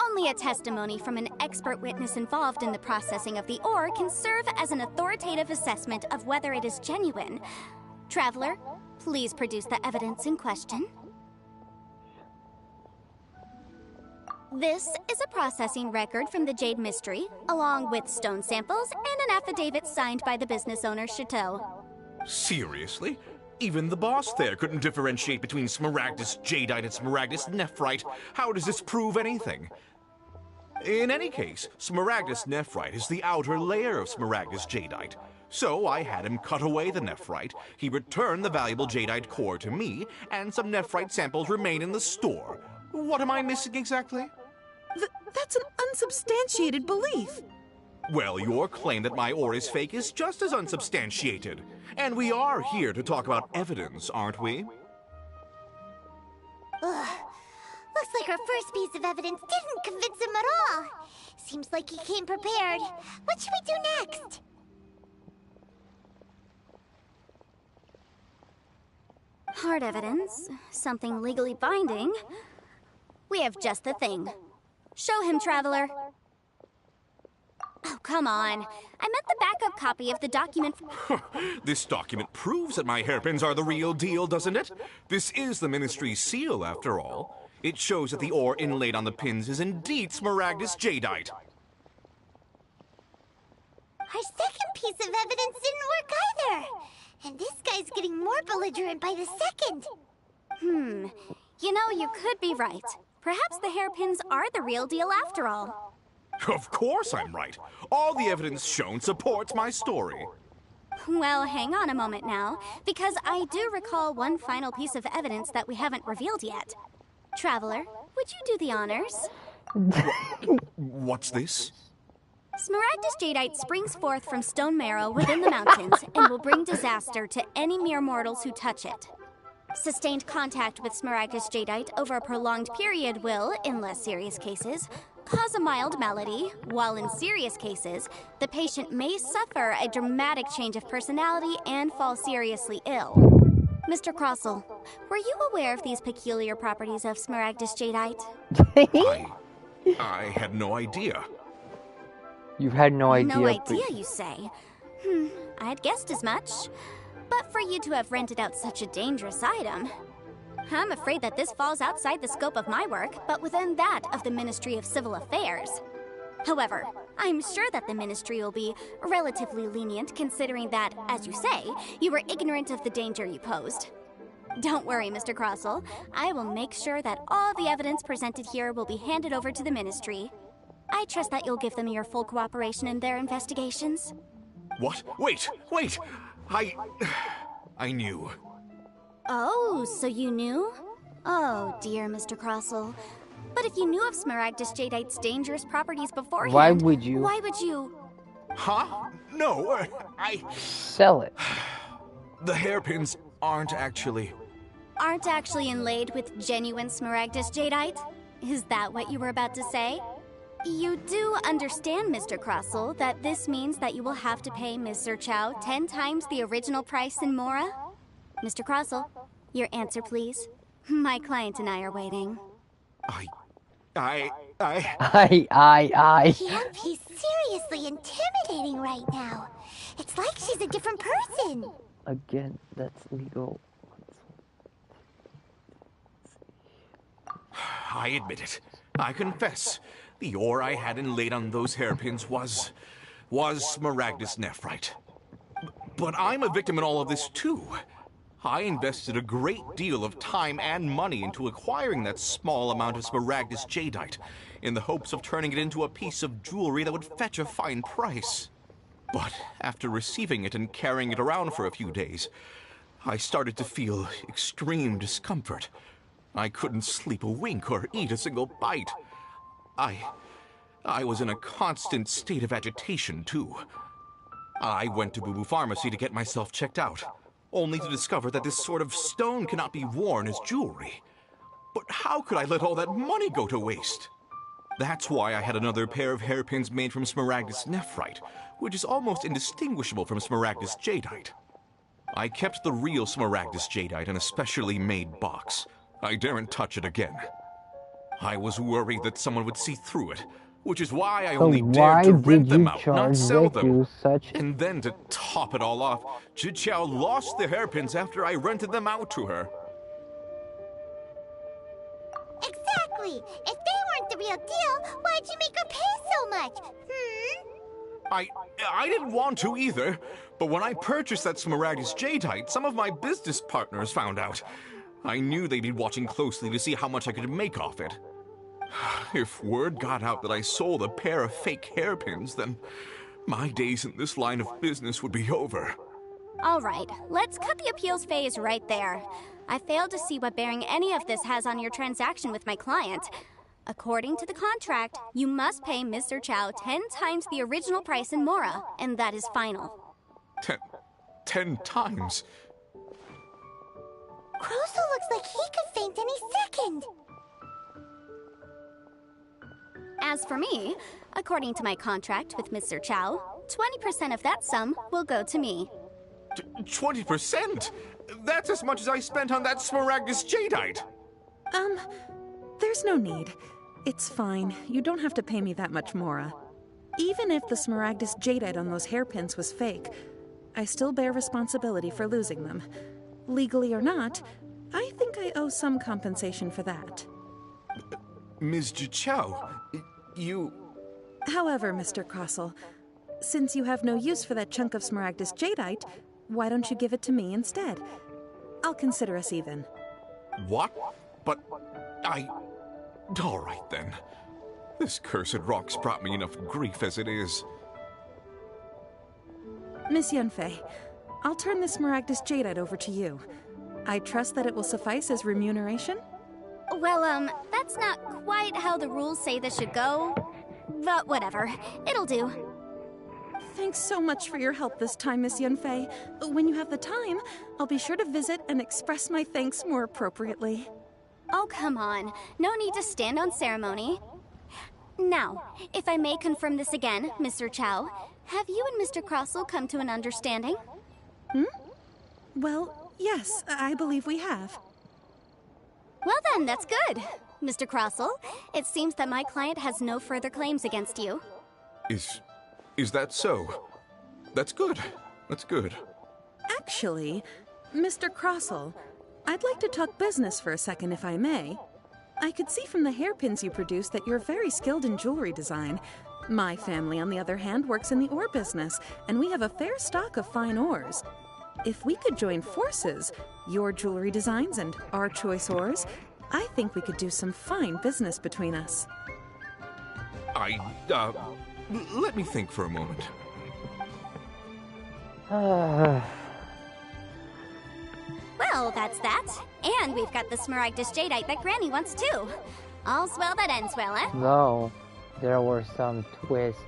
Only a testimony from an expert witness involved in the processing of the ore can serve as an authoritative assessment of whether it is genuine. Traveler, please produce the evidence in question. This is a processing record from the Jade Mystery, along with stone samples and an affidavit signed by the business owner, Chateau. Seriously? Even the boss there couldn't differentiate between Smaragdus Jadeite and Smaragdus Nephrite. How does this prove anything? In any case, Smaragdus Nephrite is the outer layer of Smaragdus Jadeite. So I had him cut away the Nephrite, he returned the valuable Jadeite core to me, and some Nephrite samples remain in the store. What am I missing exactly? That's an unsubstantiated belief. Well, your claim that my ore is fake is just as unsubstantiated. And we are here to talk about evidence, aren't we? Ugh. Looks like our first piece of evidence didn't convince him at all. Seems like he came prepared. What should we do next? Hard evidence, something legally binding. We have just the thing. Show him, Traveler. Oh, come on. I meant the backup copy of the document. This document proves that my hairpins are the real deal, doesn't it? This is the Ministry's seal, after all. It shows that the ore inlaid on the pins is indeed Smaragdus Jadeite. Our second piece of evidence didn't work either. And this guy's getting more belligerent by the second. You know, you could be right. Perhaps the hairpins are the real deal after all. Of course I'm right. All the evidence shown supports my story. Well, hang on a moment now, because I do recall one final piece of evidence that we haven't revealed yet. Traveler, would you do the honors? What's this? Smaragdus Jadeite springs forth from stone marrow within the mountains and will bring disaster to any mere mortals who touch it. Sustained contact with Smaragdus Jadeite over a prolonged period will, in less serious cases, cause a mild malady, while in serious cases, the patient may suffer a dramatic change of personality and fall seriously ill. Mr. Crossell, were you aware of these peculiar properties of Smaragdus Jadeite? I had no idea. You had no idea. No idea, you say? I'd guessed as much. But for you to have rented out such a dangerous item, I'm afraid that this falls outside the scope of my work, but within that of the Ministry of Civil Affairs. However, I'm sure that the Ministry will be relatively lenient considering that, as you say, you were ignorant of the danger you posed. Don't worry, Mr. Crossell. I will make sure that all the evidence presented here will be handed over to the Ministry. I trust that you'll give them your full cooperation in their investigations. What? Wait! I knew. Oh, so you knew? Oh, dear, Mr. Crossell. But if you knew of Smaragdus Jadeite's dangerous properties beforehand... Why would you? Why would you... Huh? No, I... Sell it. The hairpins aren't actually inlaid with genuine Smaragdus Jadeite? Is that what you were about to say? You do understand, Mr. Crossell, that this means that you will have to pay Ms. Zerchow 10 times the original price in Mora? Mr. Crossell, your answer, please. My client and I are waiting. Yep, he's seriously intimidating right now. It's like she's a different person. Again, that's legal. I admit it. I confess. The ore I had inlaid on those hairpins was Smaragdus Nephrite. But I'm a victim in all of this too. I invested a great deal of time and money into acquiring that small amount of Smaragdus Jadeite, in the hopes of turning it into a piece of jewelry that would fetch a fine price. But after receiving it and carrying it around for a few days, I started to feel extreme discomfort. I couldn't sleep a wink or eat a single bite. I was in a constant state of agitation, too. I went to Boo Boo Pharmacy to get myself checked out, only to discover that this sort of stone cannot be worn as jewelry. But how could I let all that money go to waste? That's why I had another pair of hairpins made from Smaragdus Nephrite, which is almost indistinguishable from Smaragdus Jadeite. I kept the real Smaragdus Jadeite in a specially made box. I daren't touch it again. I was worried that someone would see through it, which is why I only dared to rent them out, not sell them. And then to top it all off, Zhiqiao lost the hairpins after I rented them out to her. Exactly! If they weren't the real deal, why'd you make her pay so much? I didn't want to either, But when I purchased that Smaragdus Jadeite, some of my business partners found out. I knew they'd be watching closely to see how much I could make off it. If word got out that I sold a pair of fake hairpins, then my days in this line of business would be over. All right, let's cut the appeals phase right there. I failed to see what bearing any of this has on your transaction with my client. According to the contract, you must pay Mr. Chow 10 times the original price in Mora, and that is final. 10 times? Crosel looks like he could faint any second. As for me, according to my contract with Mr. Chow, 20% of that sum will go to me. 20%? That's as much as I spent on that Smaragdus Jadeite! There's no need. It's fine. You don't have to pay me that much, Mora. Even if the Smaragdus Jadeite on those hairpins was fake, I still bear responsibility for losing them. Legally or not, I think I owe some compensation for that. Ms. Chow, you... However, Mr. Crosel, since you have no use for that chunk of Smaragdus Jadeite, why don't you give it to me instead? I'll consider us even. What? But all right then. This cursed rock's brought me enough grief as it is. Miss Yunfei, I'll turn this Smaragdus Jadeite over to you. I trust that it will suffice as remuneration? Well, that's not quite how the rules say this should go. But whatever, it'll do. Thanks so much for your help this time, Miss Yunfei. When you have the time, I'll be sure to visit and express my thanks more appropriately. Oh, come on. No need to stand on ceremony. Now, if I may confirm this again, Mr. Chow, have you and Mr. Crosel come to an understanding? Well, yes, I believe we have. Well then, that's good. Mr. Crosel, it seems that my client has no further claims against you. Is that so? That's good. That's good. Actually, Mr. Crosel, I'd like to talk business for a second, if I may. I could see from the hairpins you produce that you're very skilled in jewelry design. My family, on the other hand, works in the ore business, and we have a fair stock of fine ores. If we could join forces, your jewelry designs and our choice ores, I think we could do some fine business between us. Let me think for a moment. Well, that's that. And we've got the Smaragdus Jadeite that Granny wants too. All's well that ends well, eh? Though, there were some twists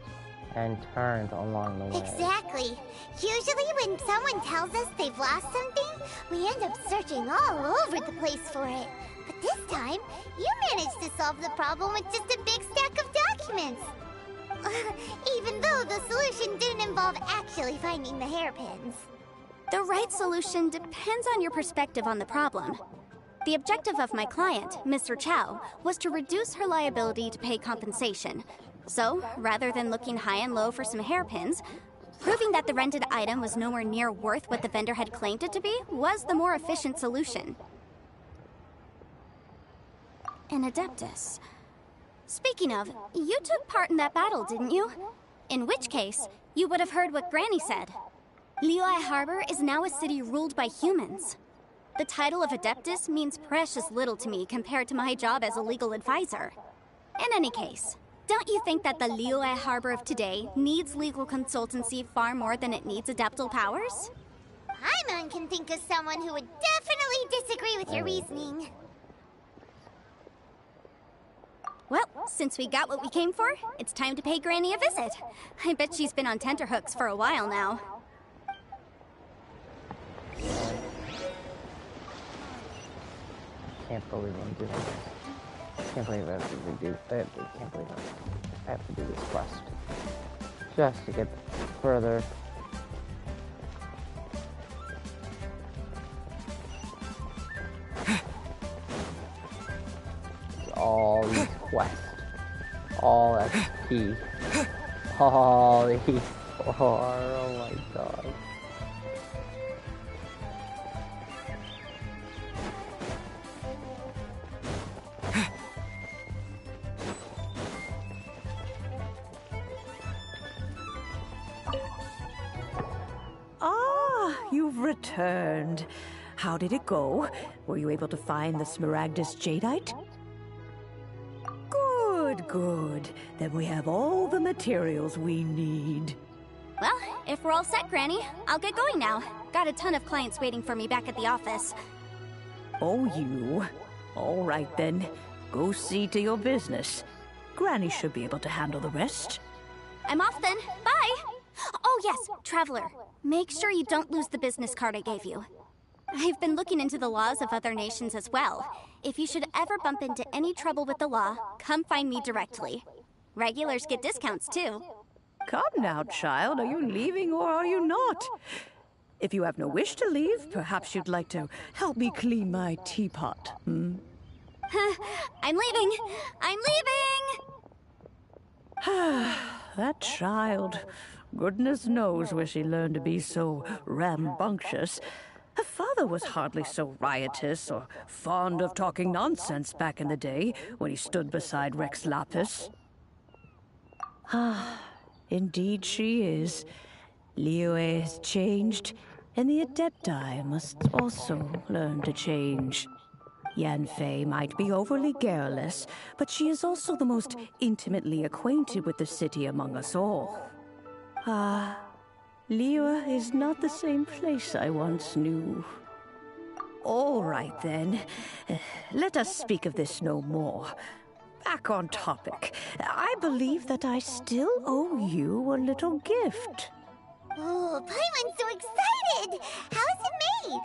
and turns along the way. Exactly. Usually when someone tells us they've lost something, we end up searching all over the place for it. But this time, you managed to solve the problem with just a big stack of documents. Even though the solution didn't involve actually finding the hairpins. The right solution depends on your perspective on the problem. The objective of my client, Mr. Chow, was to reduce her liability to pay compensation. So, rather than looking high and low for some hairpins, proving that the rented item was nowhere near worth what the vendor had claimed it to be was the more efficient solution. An Adeptus. Speaking of, you took part in that battle, didn't you? In which case, you would have heard what Granny said. Liyue Harbor is now a city ruled by humans. The title of Adeptus means precious little to me compared to my job as a legal advisor. In any case, don't you think that the Liyue Harbor of today needs legal consultancy far more than it needs adeptal powers? Paimon can think of someone who would definitely disagree with your reasoning. Well, since we got what we came for, it's time to pay Granny a visit. I bet she's been on tenterhooks for a while now. Can't believe I'm doing this. Can't believe I have to do. Can't believe I have to do this quest just to get further. All these quests, all XP, all these oh my god. returned. How did it go? Were you able to find the Smaragdus Jadeite? Good, good. Then we have all the materials we need. Well, if we're all set, Granny, I'll get going now. Got a ton of clients waiting for me back at the office. Oh, you. All right, then. Go see to your business. Granny should be able to handle the rest. I'm off then. Bye! Oh yes, Traveler. Make sure you don't lose the business card I gave you. I've been looking into the laws of other nations as well. If you should ever bump into any trouble with the law, come find me directly. Regulars get discounts too. Come now, child. Are you leaving or are you not? If you have no wish to leave, perhaps you'd like to help me clean my teapot, hmm? I'm leaving! I'm leaving! That child. Goodness knows where she learned to be so rambunctious. Her father was hardly so riotous or fond of talking nonsense back in the day when he stood beside Rex Lapis. Ah, indeed she is. Liyue has changed, and the Adepti must also learn to change. Yanfei might be overly garrulous, but she is also the most intimately acquainted with the city among us all. Ah, Liyue is not the same place I once knew. All right, then. Let us speak of this no more. Back on topic. I believe that I still owe you a little gift. Oh, Paimon's so excited! How is it made?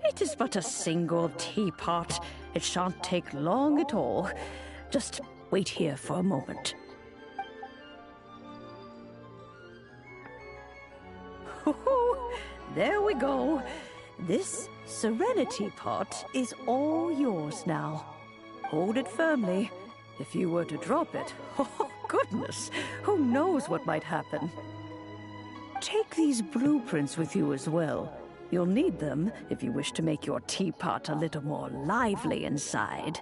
It is but a single teapot. It shan't take long at all. Just wait here for a moment. There we go. This Serenity pot is all yours now. Hold it firmly. If you were to drop it, oh goodness, who knows what might happen. Take these blueprints with you as well. You'll need them if you wish to make your teapot a little more lively inside.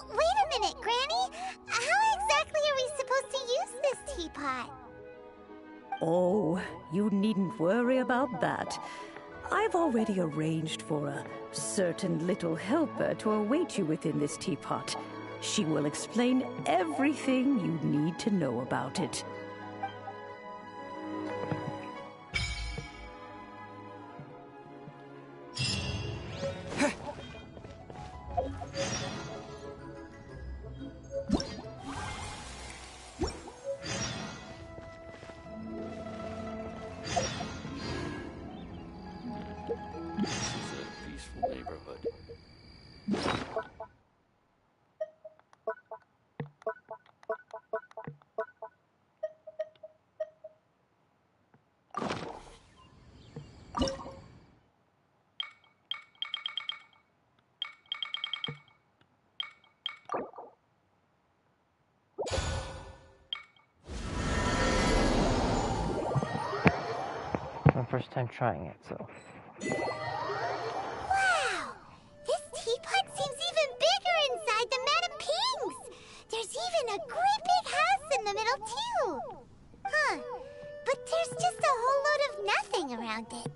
Wait a minute, Granny! How exactly are we supposed to use this teapot? Oh, you needn't worry about that. I've already arranged for a certain little helper to await you within this teapot. She will explain everything you need to know about it. My first time trying it, so. Wow! This teapot seems even bigger inside than Madame Ping's! There's even a great big house in the middle, too! Huh. But there's just a whole load of nothing around it.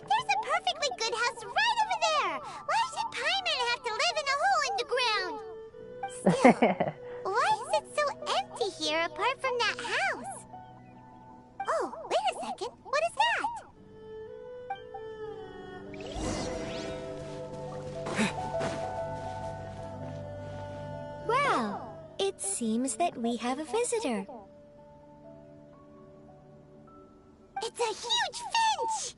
There's a perfectly good house right over there! Why should Paimon have to live in a hole in the ground? Still, why is it so empty here apart from that house? Oh, wait a second. What is that? Well, it seems that we have a visitor. It's a huge finch!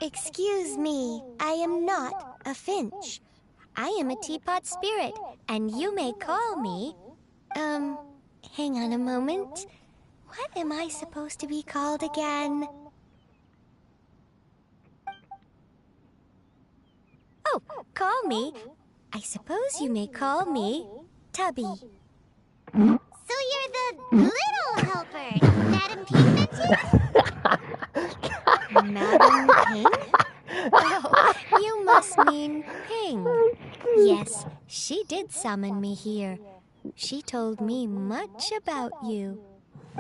Excuse me, I am not a finch. I am a teapot spirit, and you may call me... hang on a moment. What am I supposed to be called again? call me, I suppose you may call me Tubby. So you're the little helper Madam Ping mentioned? Madam Ping? Oh, you must mean Ping. Yes, she did summon me here. She told me much about you.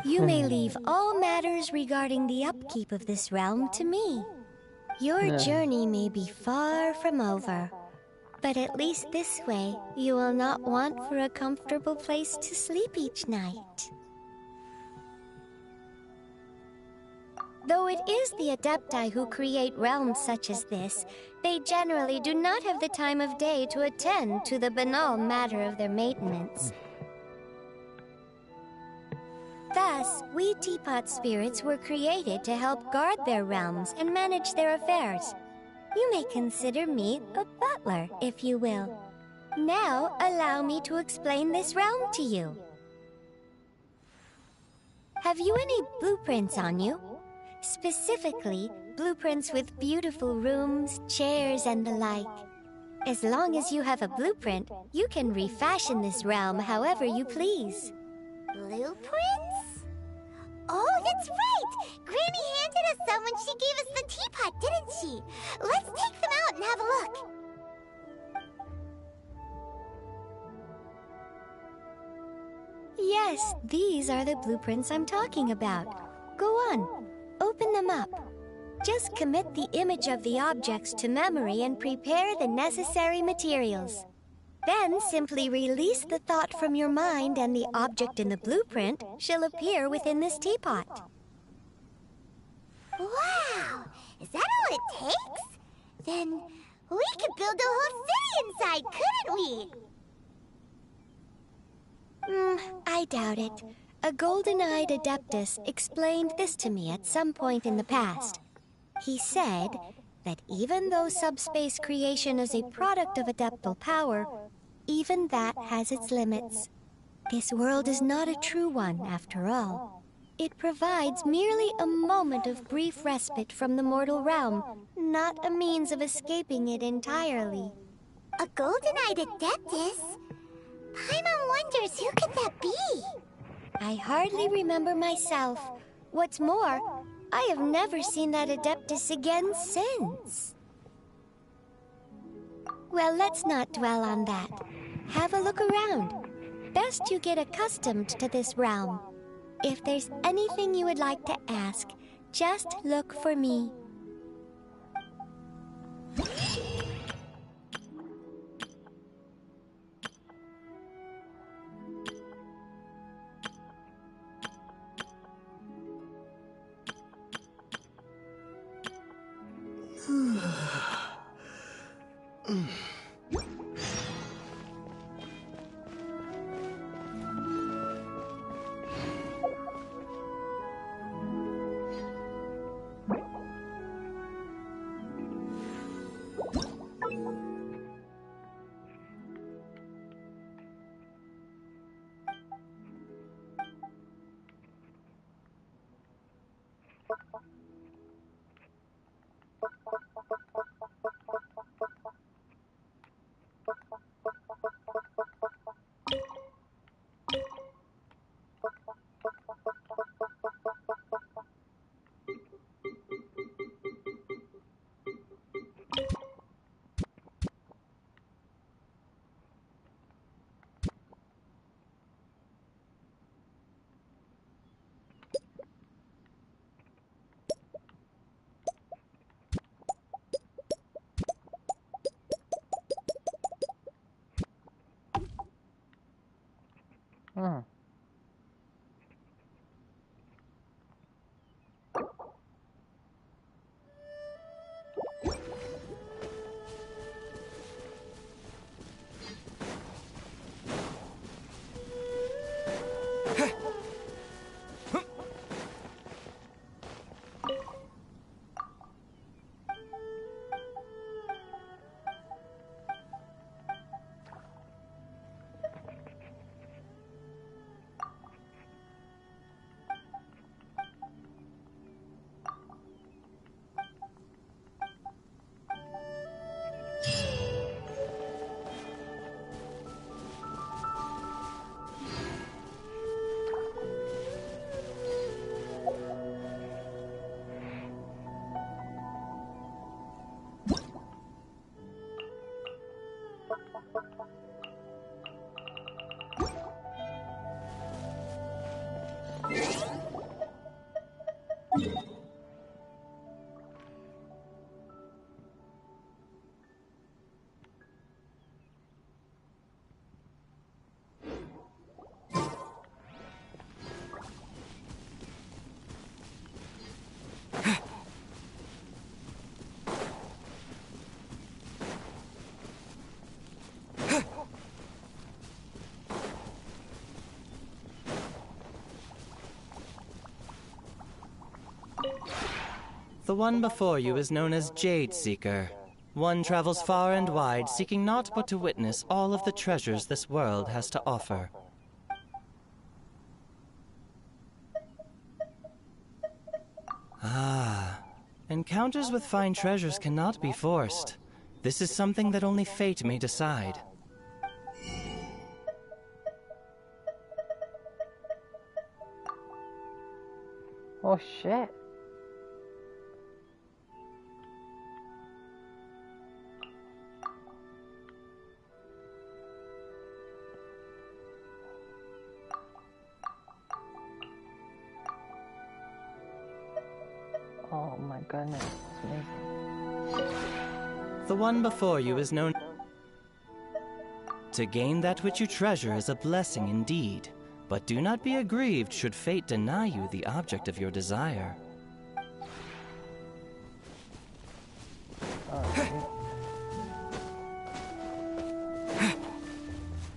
You may leave all matters regarding the upkeep of this realm to me. Your journey may be far from over, but at least this way you will not want for a comfortable place to sleep each night. Though it is the Adepti who create realms such as this, they generally do not have the time of day to attend to the banal matter of their maintenance. Thus, we teapot spirits were created to help guard their realms and manage their affairs. You may consider me a butler, if you will. Now, allow me to explain this realm to you. Have you any blueprints on you? Specifically, blueprints with beautiful rooms, chairs, and the like. As long as you have a blueprint, you can refashion this realm however you please. Blueprints? Oh, that's right! Granny handed us some when she gave us the teapot, didn't she? Let's take them out and have a look. Yes, these are the blueprints I'm talking about. Go on, open them up. Just commit the image of the objects to memory and prepare the necessary materials. Then simply release the thought from your mind and the object in the blueprint shall appear within this teapot. Wow! Is that all it takes? Then we could build a whole city inside, couldn't we? I doubt it. A golden-eyed adeptus explained this to me at some point in the past. He said that even though subspace creation is a product of adeptal power, even that has its limits. This world is not a true one, after all. It provides merely a moment of brief respite from the mortal realm, not a means of escaping it entirely. A golden-eyed adeptus? Paimon wonders who could that be? I hardly remember myself. What's more, I have never seen that adeptus again since. Well, let's not dwell on that. Have a look around. Best you get accustomed to this realm. If there's anything you would like to ask, just look for me. The one before you is known as Jade Seeker. One travels far and wide, seeking naught but to witness all of the treasures this world has to offer. Ah, encounters with fine treasures cannot be forced. This is something that only fate may decide. Oh shit. Oh my goodness, that's amazing. The one before you is known... To gain that which you treasure is a blessing indeed, but do not be aggrieved should fate deny you the object of your desire. Alright.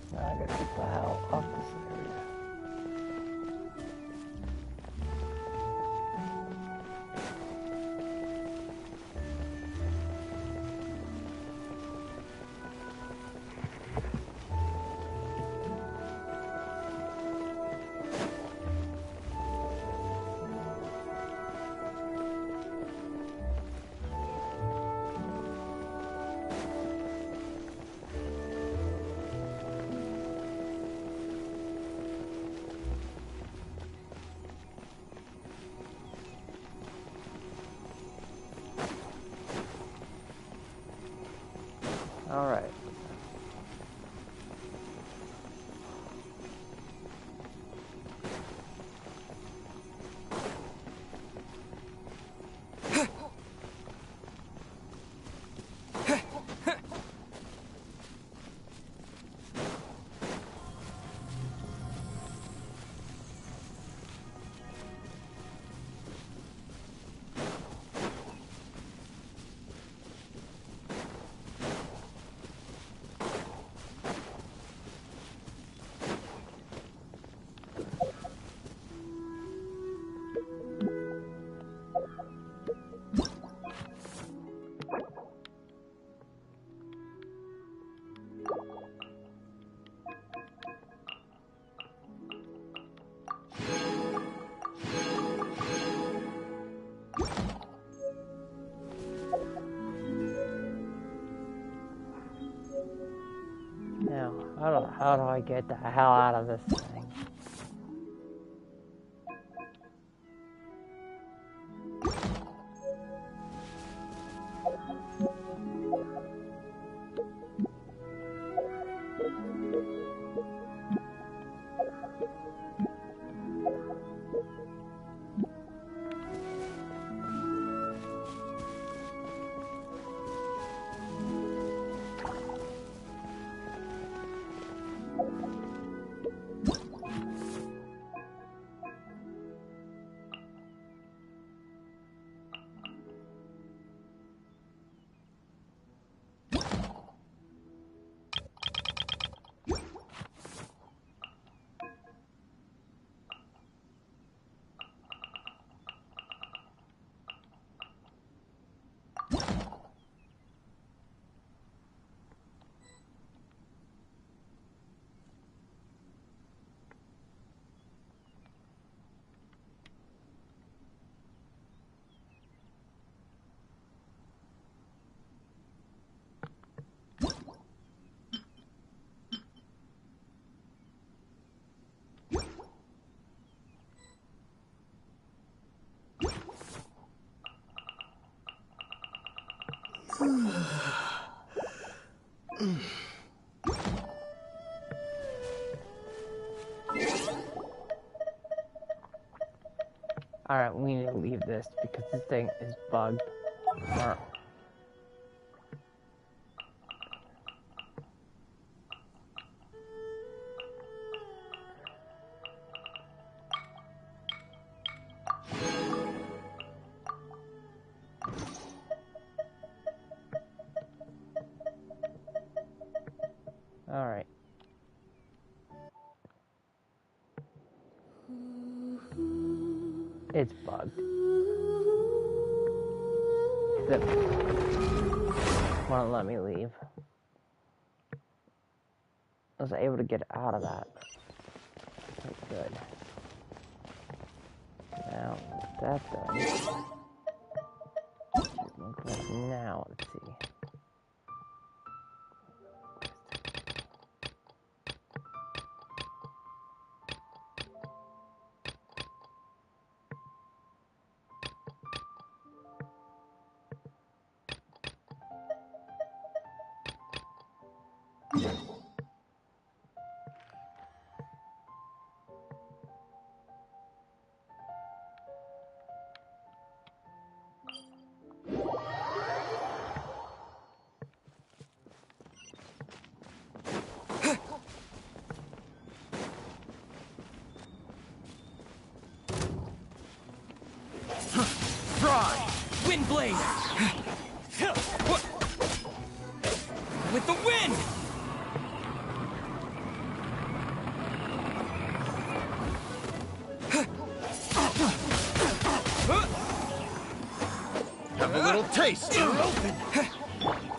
Now I gotta get the hell off this area. All right. Now, how do I get the hell out of this thing? Alright, we need to leave this because this thing is bugged. Alright. It's bugged. It won't let me leave. I was able to get out of that. Okay, good. Now, that's done. Now, let's see. Windblade! With the wind! Have a little taste. You're open.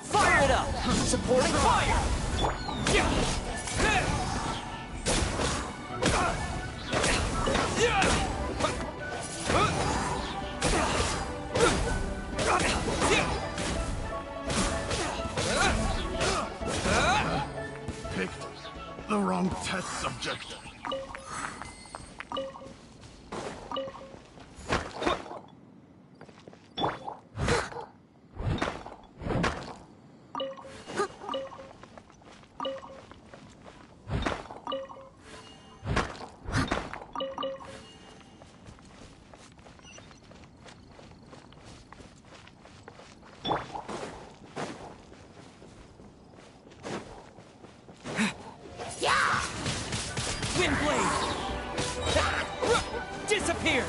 Fire it up! Supporting fire! Picked the wrong test subject. Windblade! Disappear!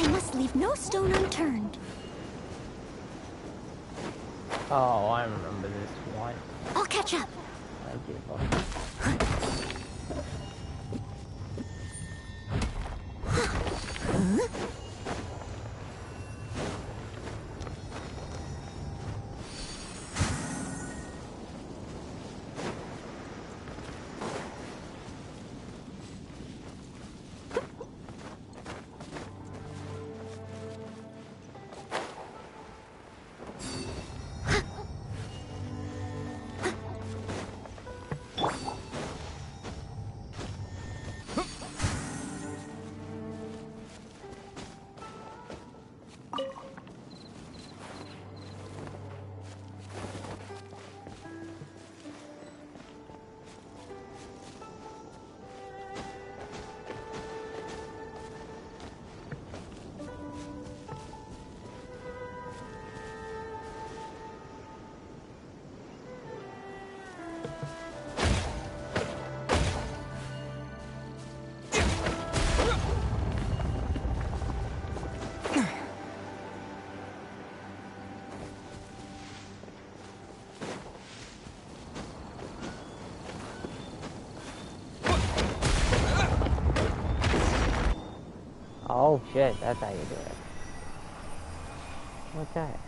I must leave no stone unturned. Oh, I remember this one. I'll catch up. I give up. Oh shit, that's how you do it. What's that?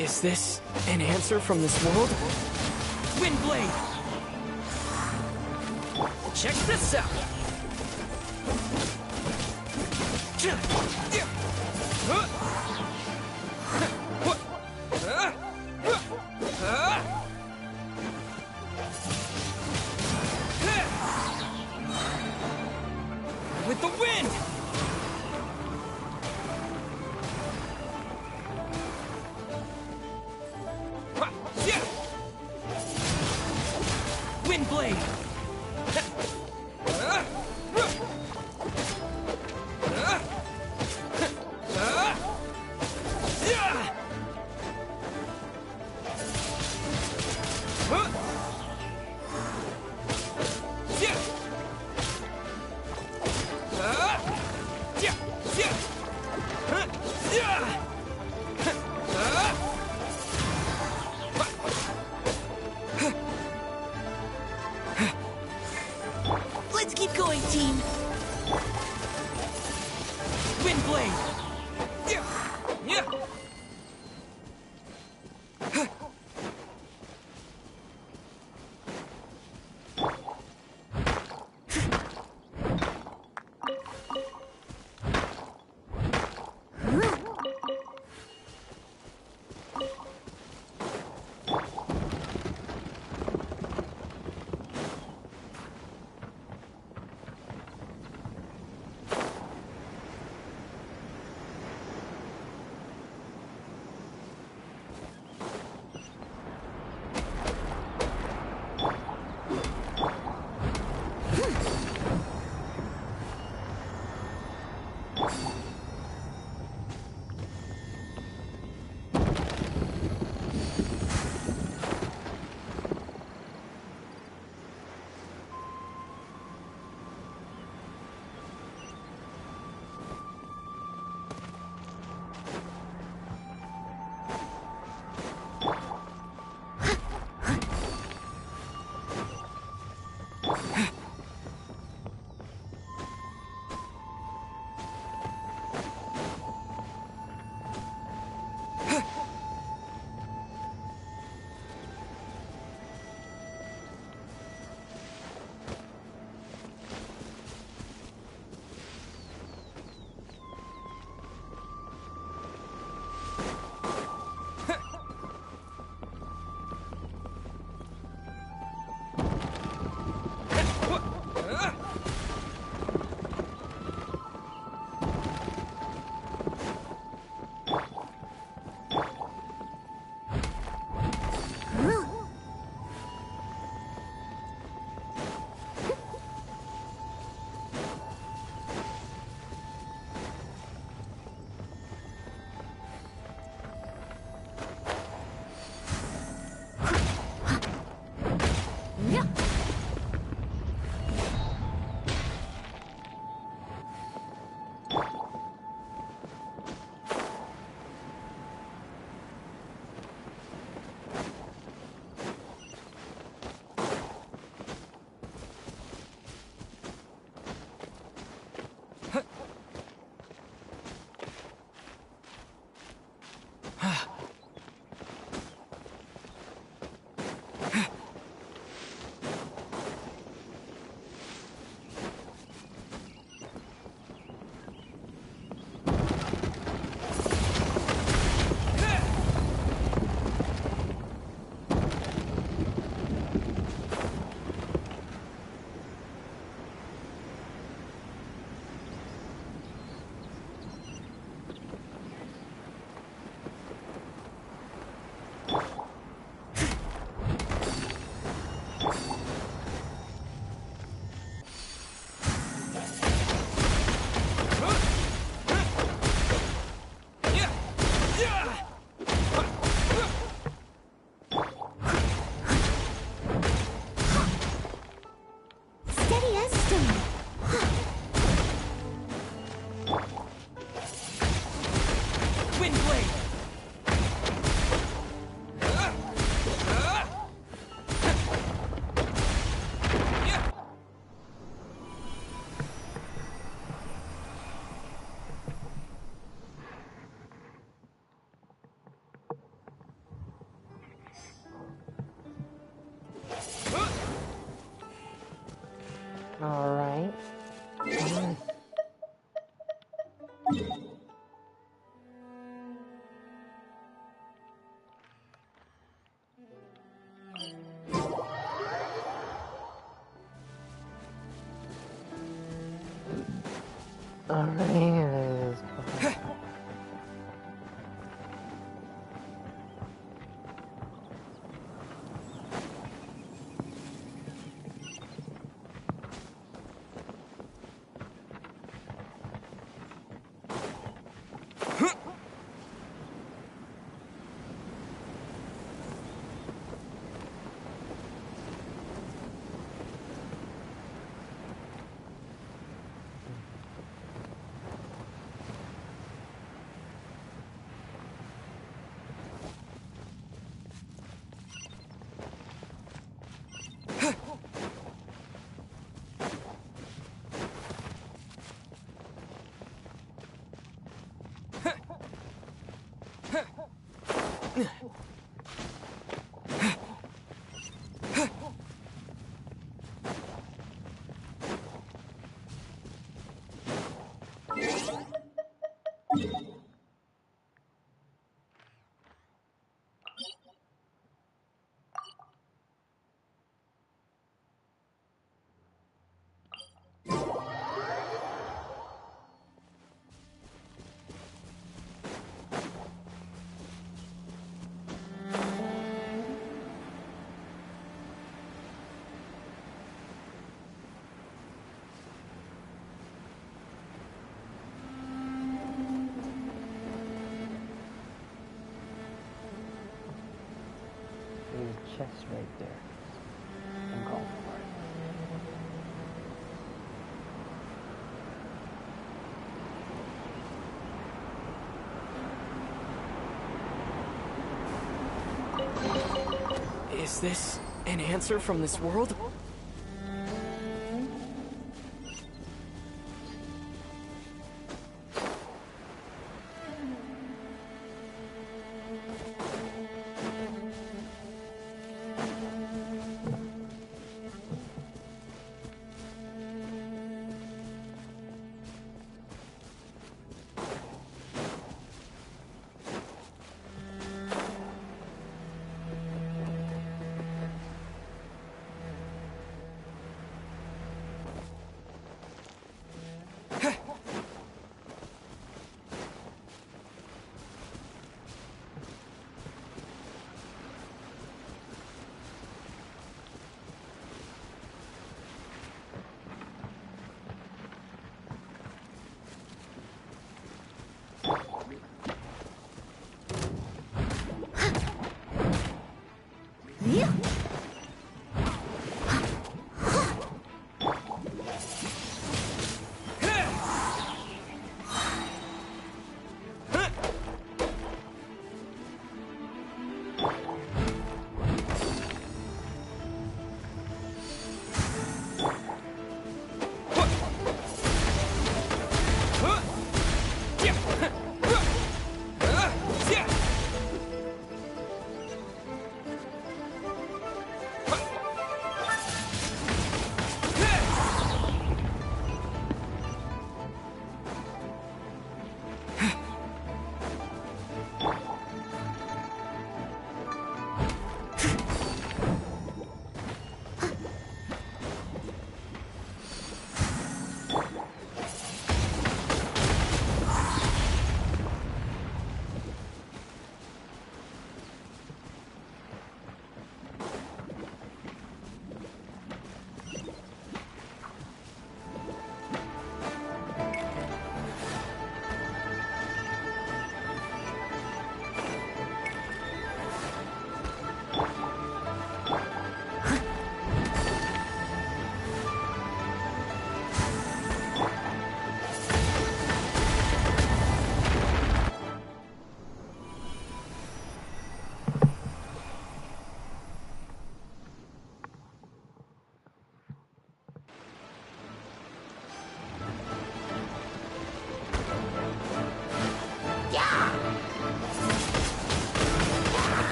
Is this an answer from this world? Windblade! Check this out! With the wind! Windblade! Let's keep going, team! Windblade! Yeah! Alright, there's a chest right there. I'm going for it. Is this an answer from this world?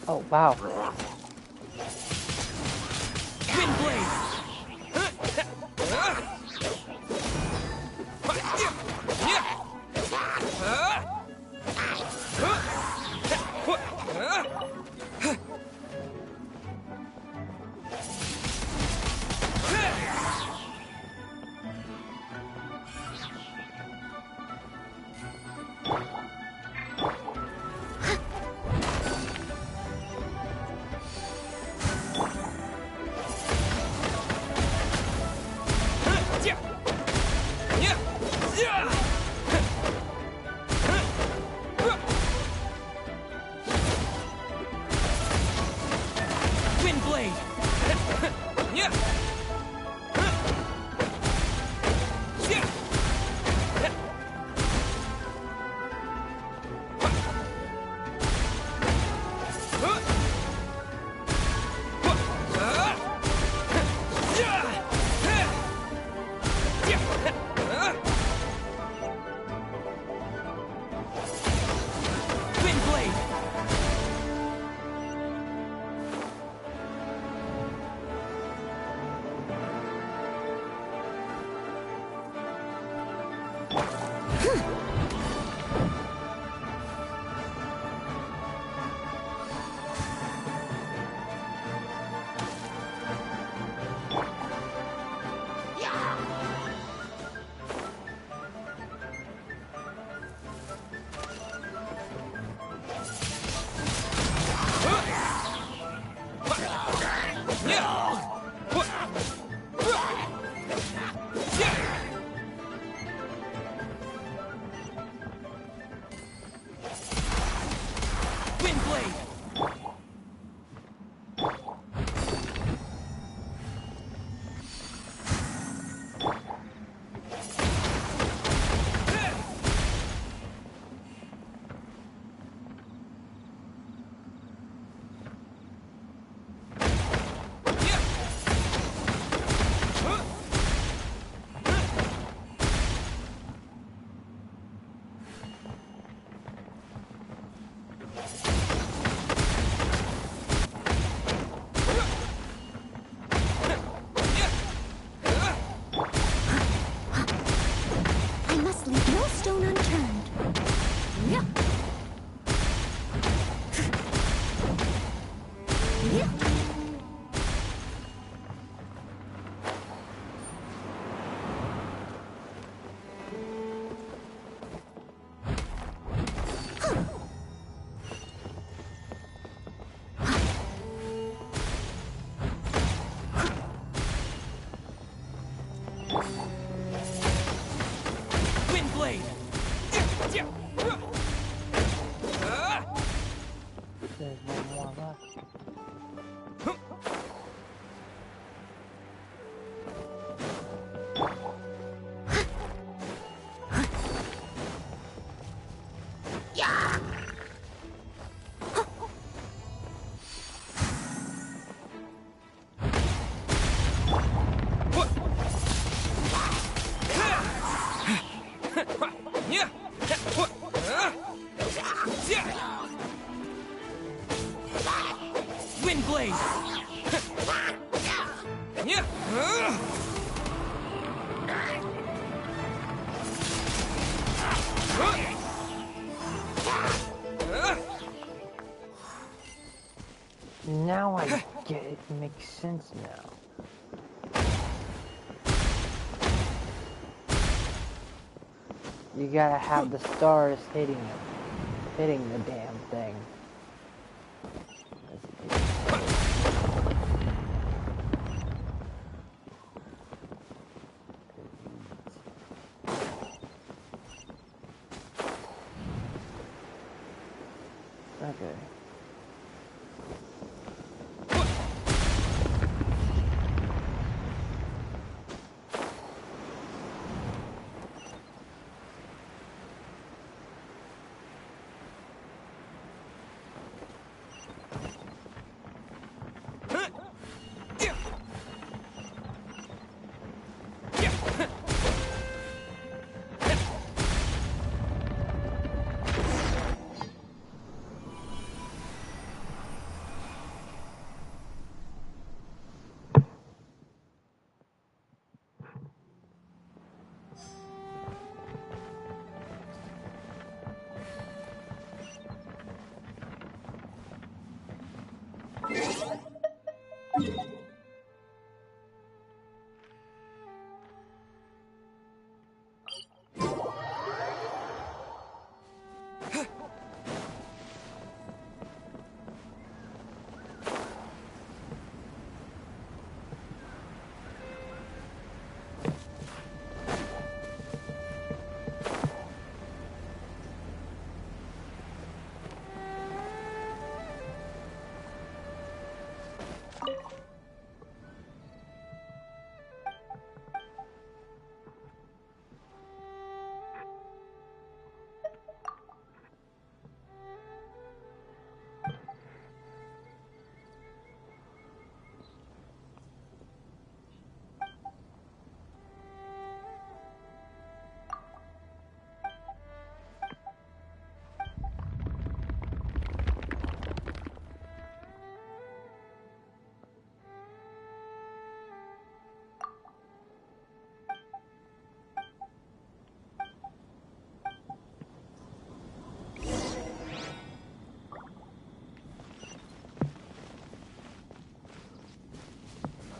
Oh, wow. Now I get it. It makes sense now. You gotta have the stars hitting the damn thing. Okay.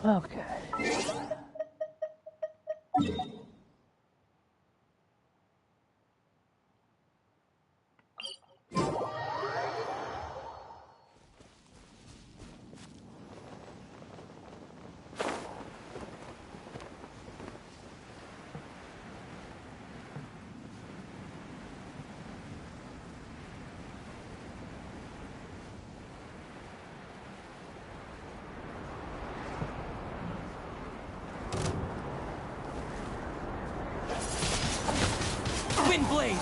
Okay. Blade!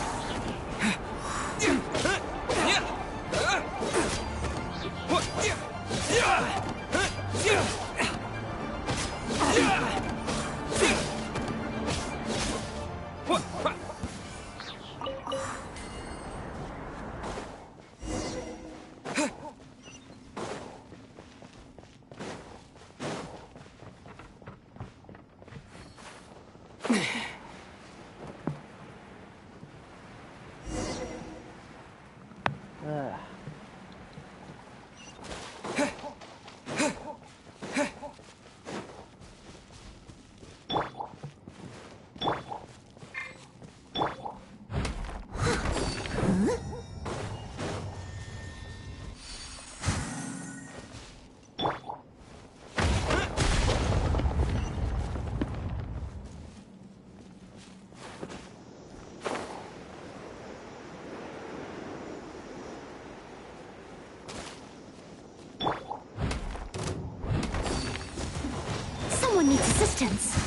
Someone needs assistance.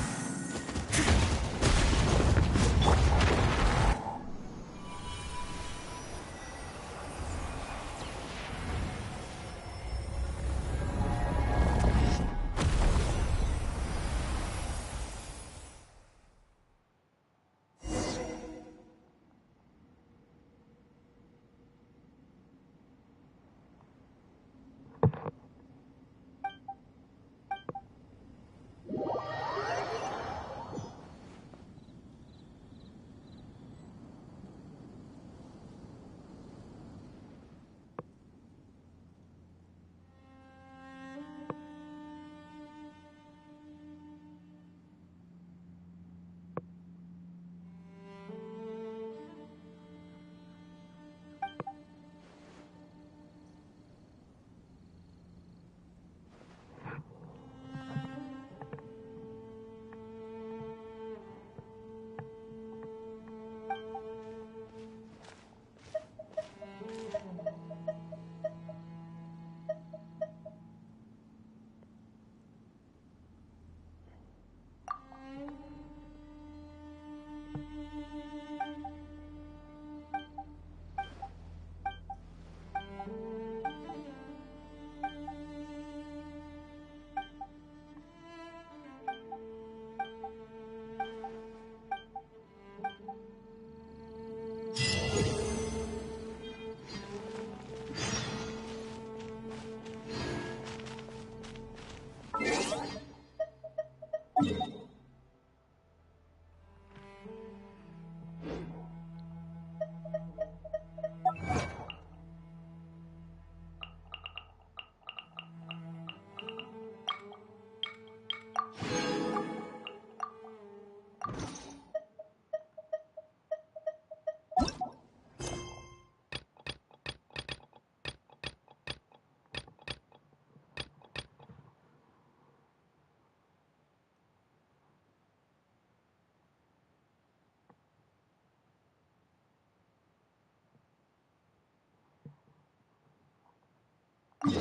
Yeah,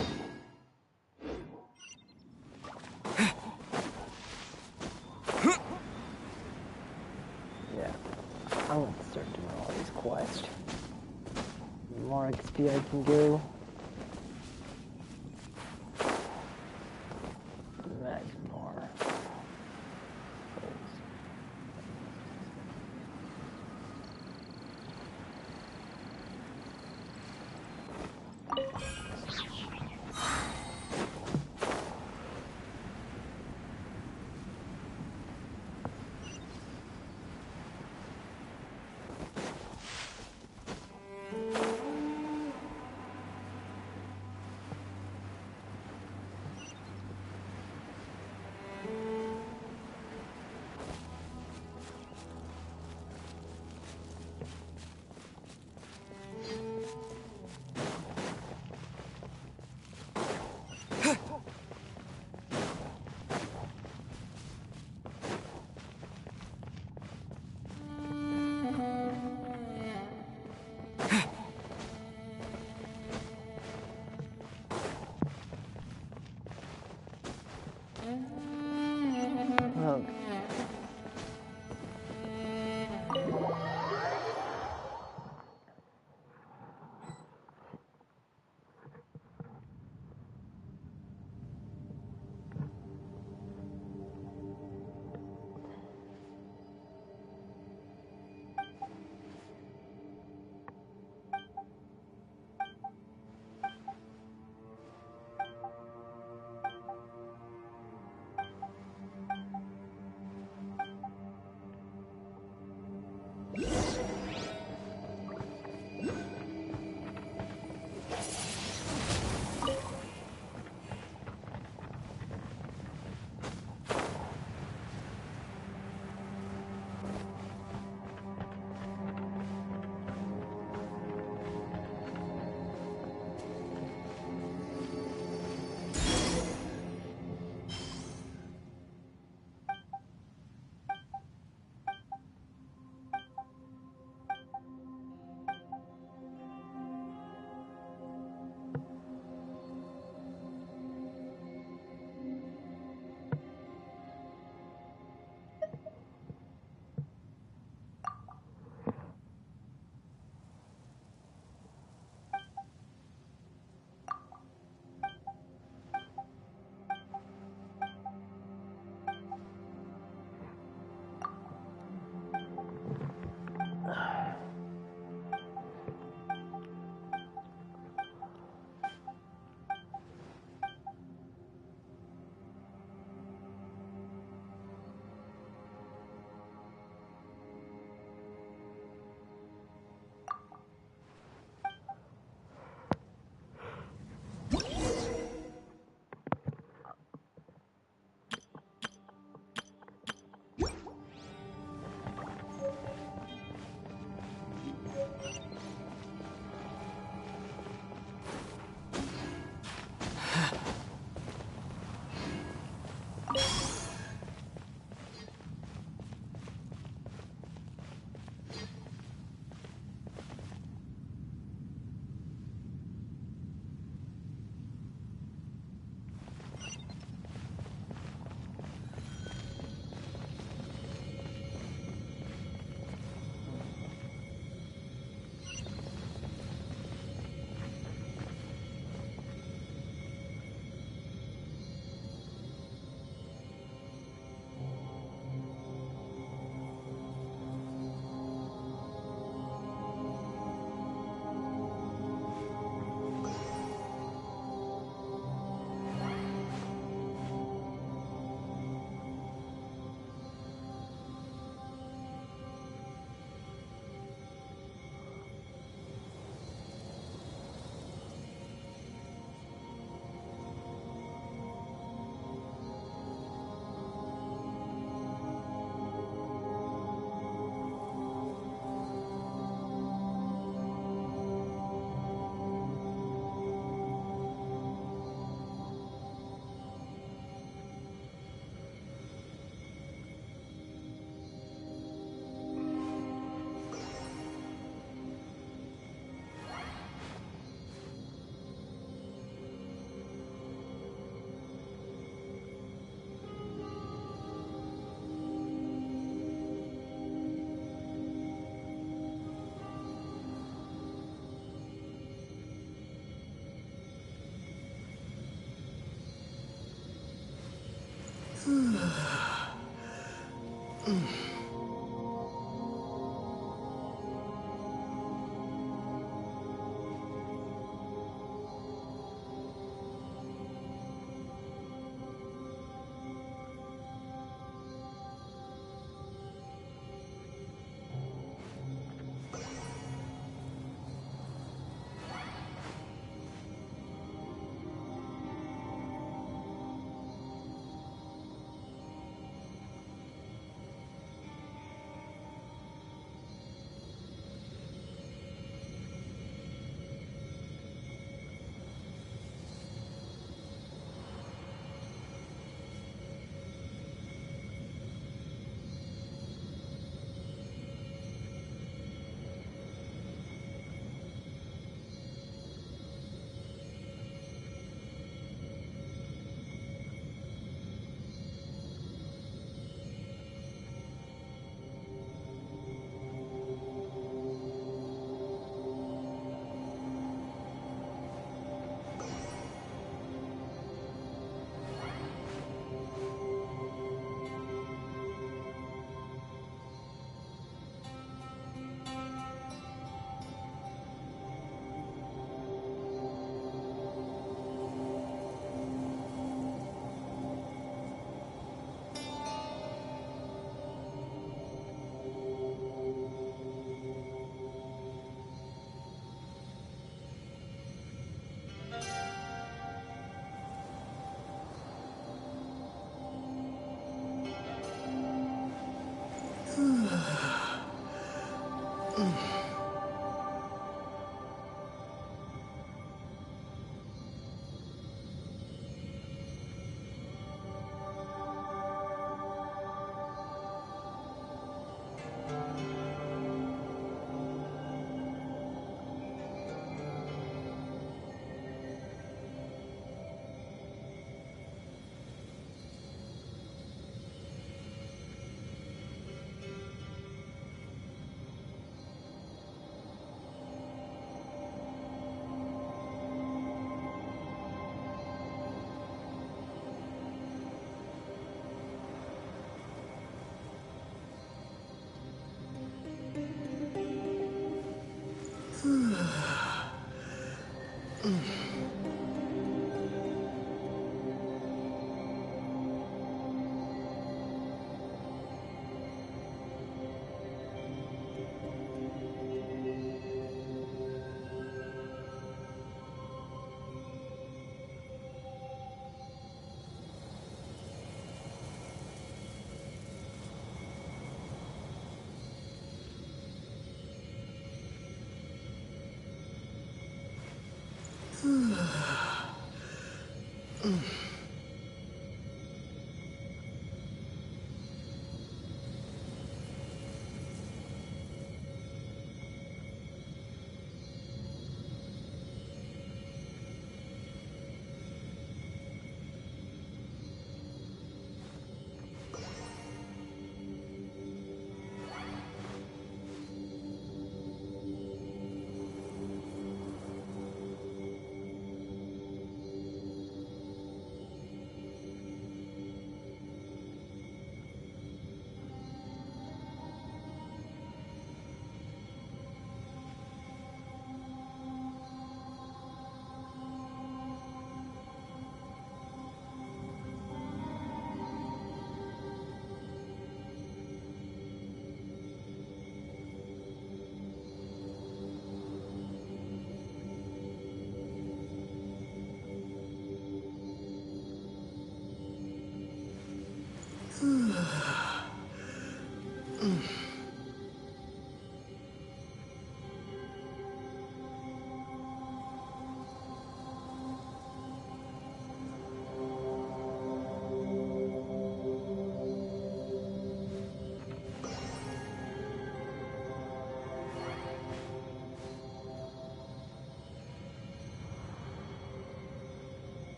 I'm gonna start doing all these quests. The more XP I can go, that's more.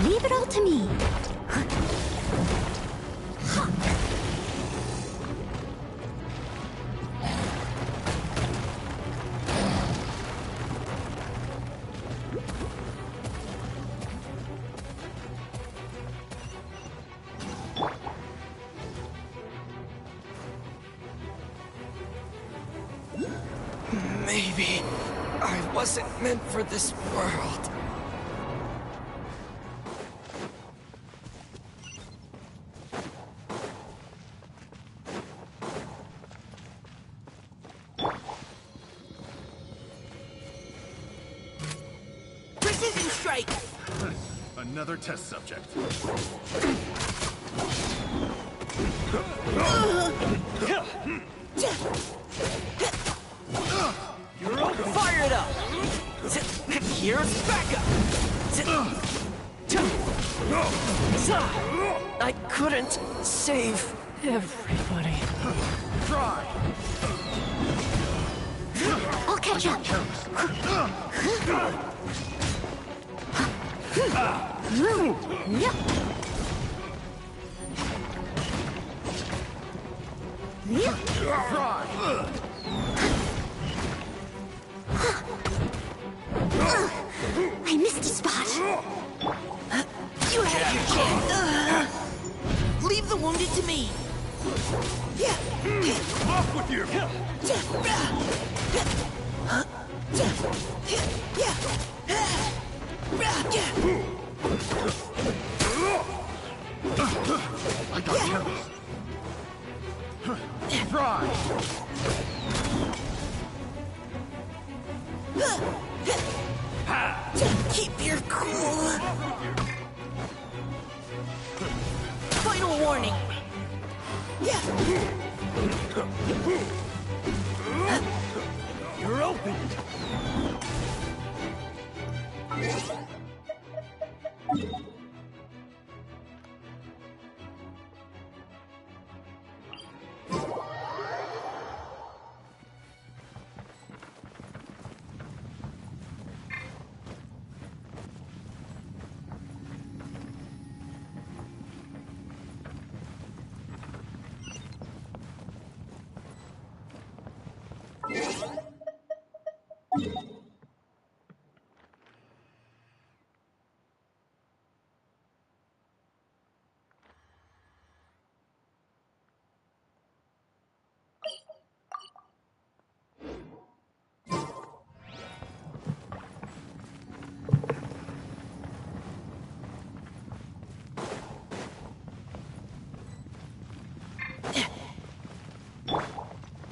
Leave it all to me. Maybe I wasn't meant for this world. Precision strike! Another test subject. You're all fired up! Here's backup! I couldn't save everybody. Try! I'll catch up. I missed a spot. You had your chance. Leave the wounded to me. Off with you! I got careless. Try! Keep your cool. Final warning. You're open.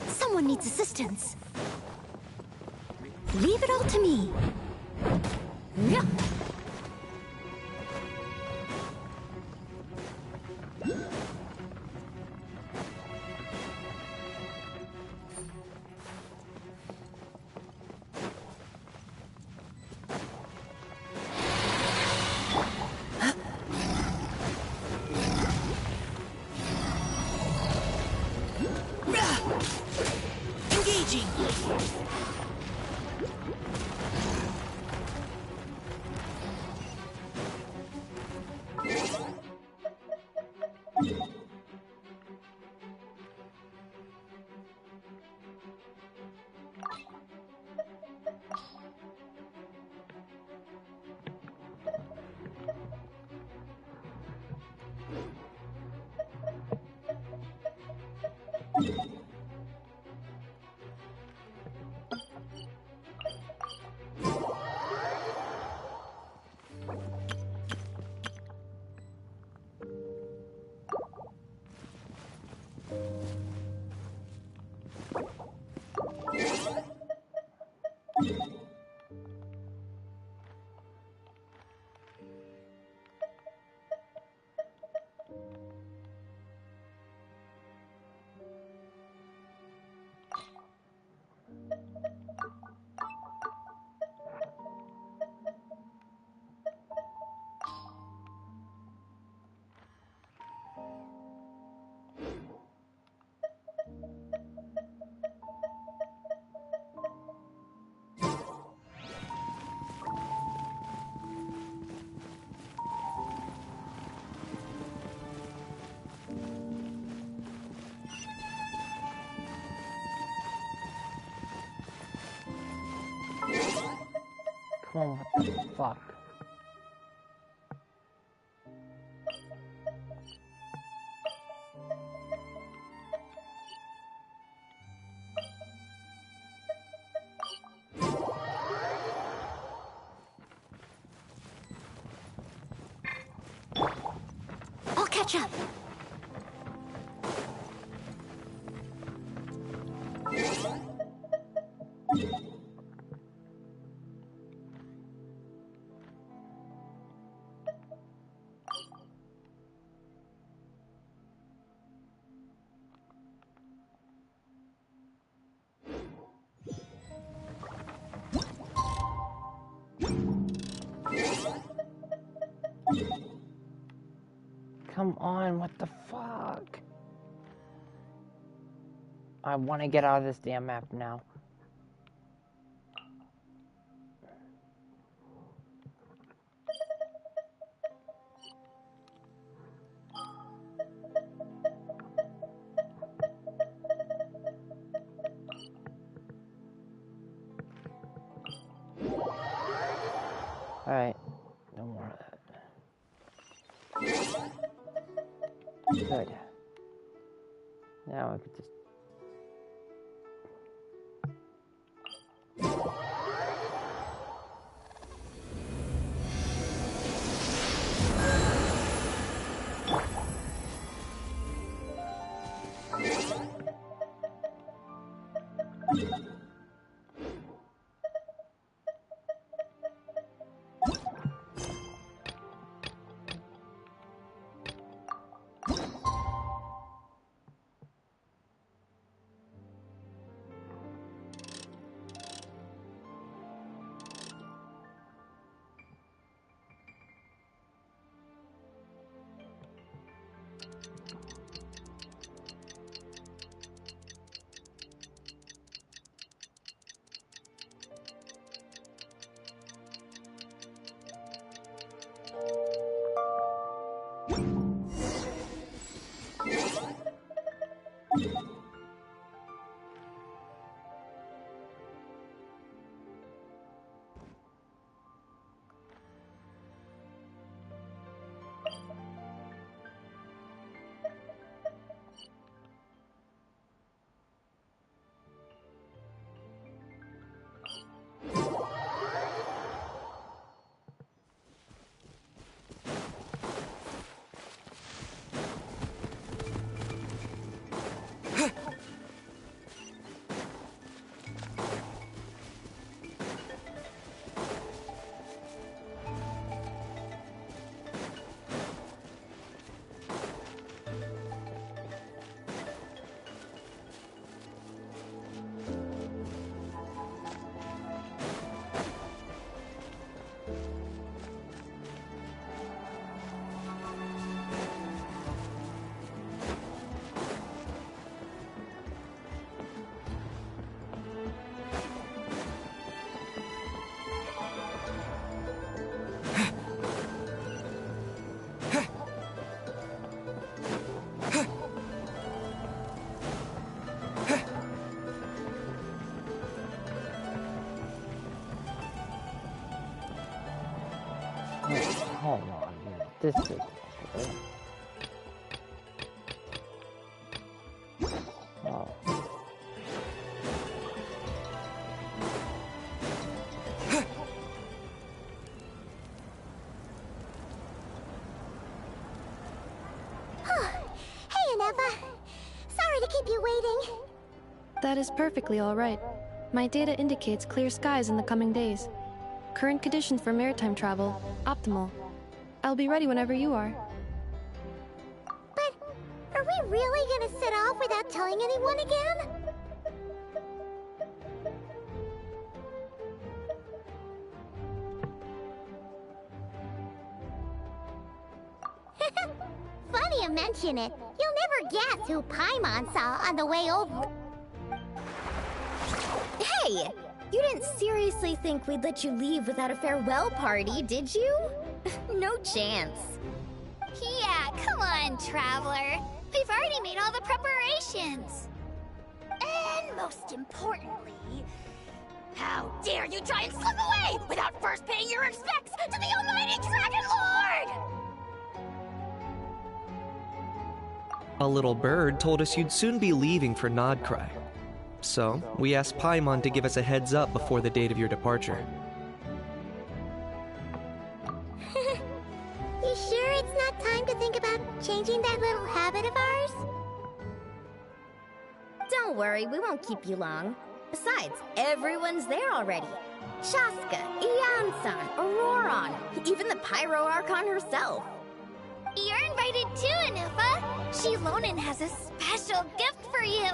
Someone needs assistance. Leave it all to me. Yeah. Engaging. Come on, what the fuck? I'll catch up. Come on, what the fuck? I want to get out of this damn map now. Alright, no more of that. Good. Now I could just... Hold on, this is... Oh. Hey, Anepa. Sorry to keep you waiting. That is perfectly all right. My data indicates clear skies in the coming days. Current conditions for maritime travel, optimal. I'll be ready whenever you are. But are we really gonna set off without telling anyone again? Funny you mention it. You'll never guess who Paimon saw on the way over. Hey! You didn't seriously think we'd let you leave without a farewell party, did you? No chance. Yeah, come on, Traveler. We've already made all the preparations. And most importantly, how dare you try and slip away without first paying your respects to the almighty Dragon Lord! A little bird told us you'd soon be leaving for Nodcry. So, we asked Paimon to give us a heads up before the date of your departure. You sure it's not time to think about changing that little habit of ours? Don't worry, we won't keep you long. Besides, everyone's there already. Shaska, Ian-san, Auroron, even the Pyro Archon herself. You're invited too, Anufa. Shilonen has a special gift for you.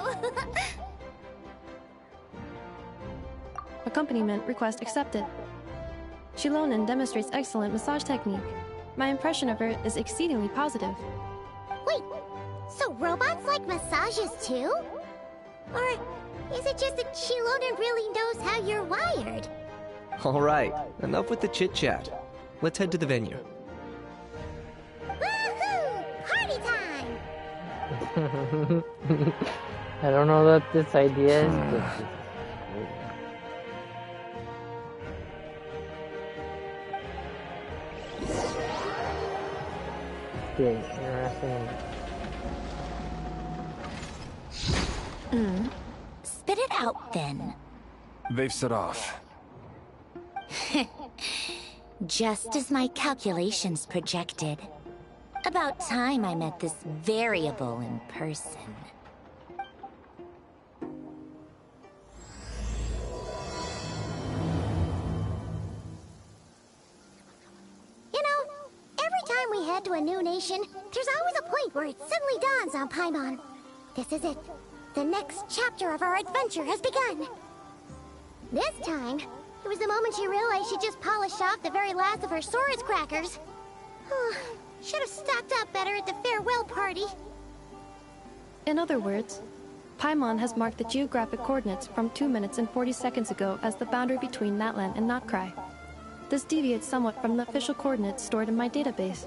Accompaniment request accepted. Shilonen demonstrates excellent massage technique. My impression of her is exceedingly positive. Wait, so robots like massages too? Or is it just that Shilonen really knows how you're wired? Alright, enough with the chit-chat. Let's head to the venue. Woohoo! Party time! I don't know what this idea is, but this is Interesting. Spit it out, then. They've set off. Just as my calculations projected. About time I met this variable in person. You know, every time we head to a new nation, there's always a point where it suddenly dawns on Paimon. This is it. The next chapter of our adventure has begun. This time, it was the moment she realized she just polished off the very last of her Saurus crackers. Should have stocked up better at the farewell party. In other words, Paimon has marked the geographic coordinates from 2 minutes and 40 seconds ago as the boundary between Natlan and Notcry. This deviates somewhat from the official coordinates stored in my database.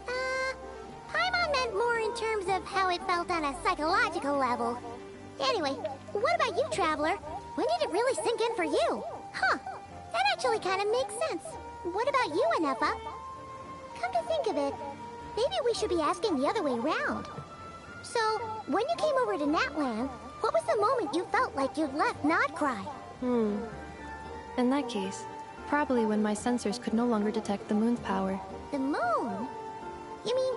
Paimon meant more in terms of how it felt on a psychological level. Anyway, what about you, Traveler? When did it really sink in for you? Huh, that actually kind of makes sense. What about you, Anefa? Come to think of it, maybe we should be asking the other way round. So, when you came over to Natlan, what was the moment you felt like you'd left Notcry? In that case, probably when my sensors could no longer detect the moon's power. The moon? You mean,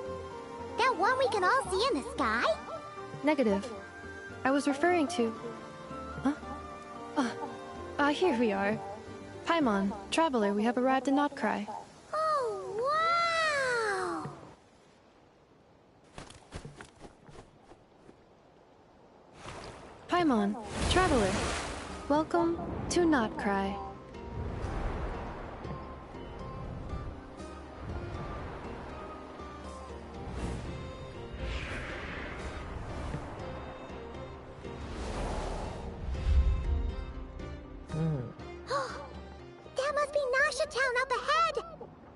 that one we can all see in the sky? Negative. I was referring to... here we are. Paimon, Traveler, we have arrived in Notcry. Oh, wow! Paimon, Traveler, welcome to Notcry. That must be Nasha Town up ahead!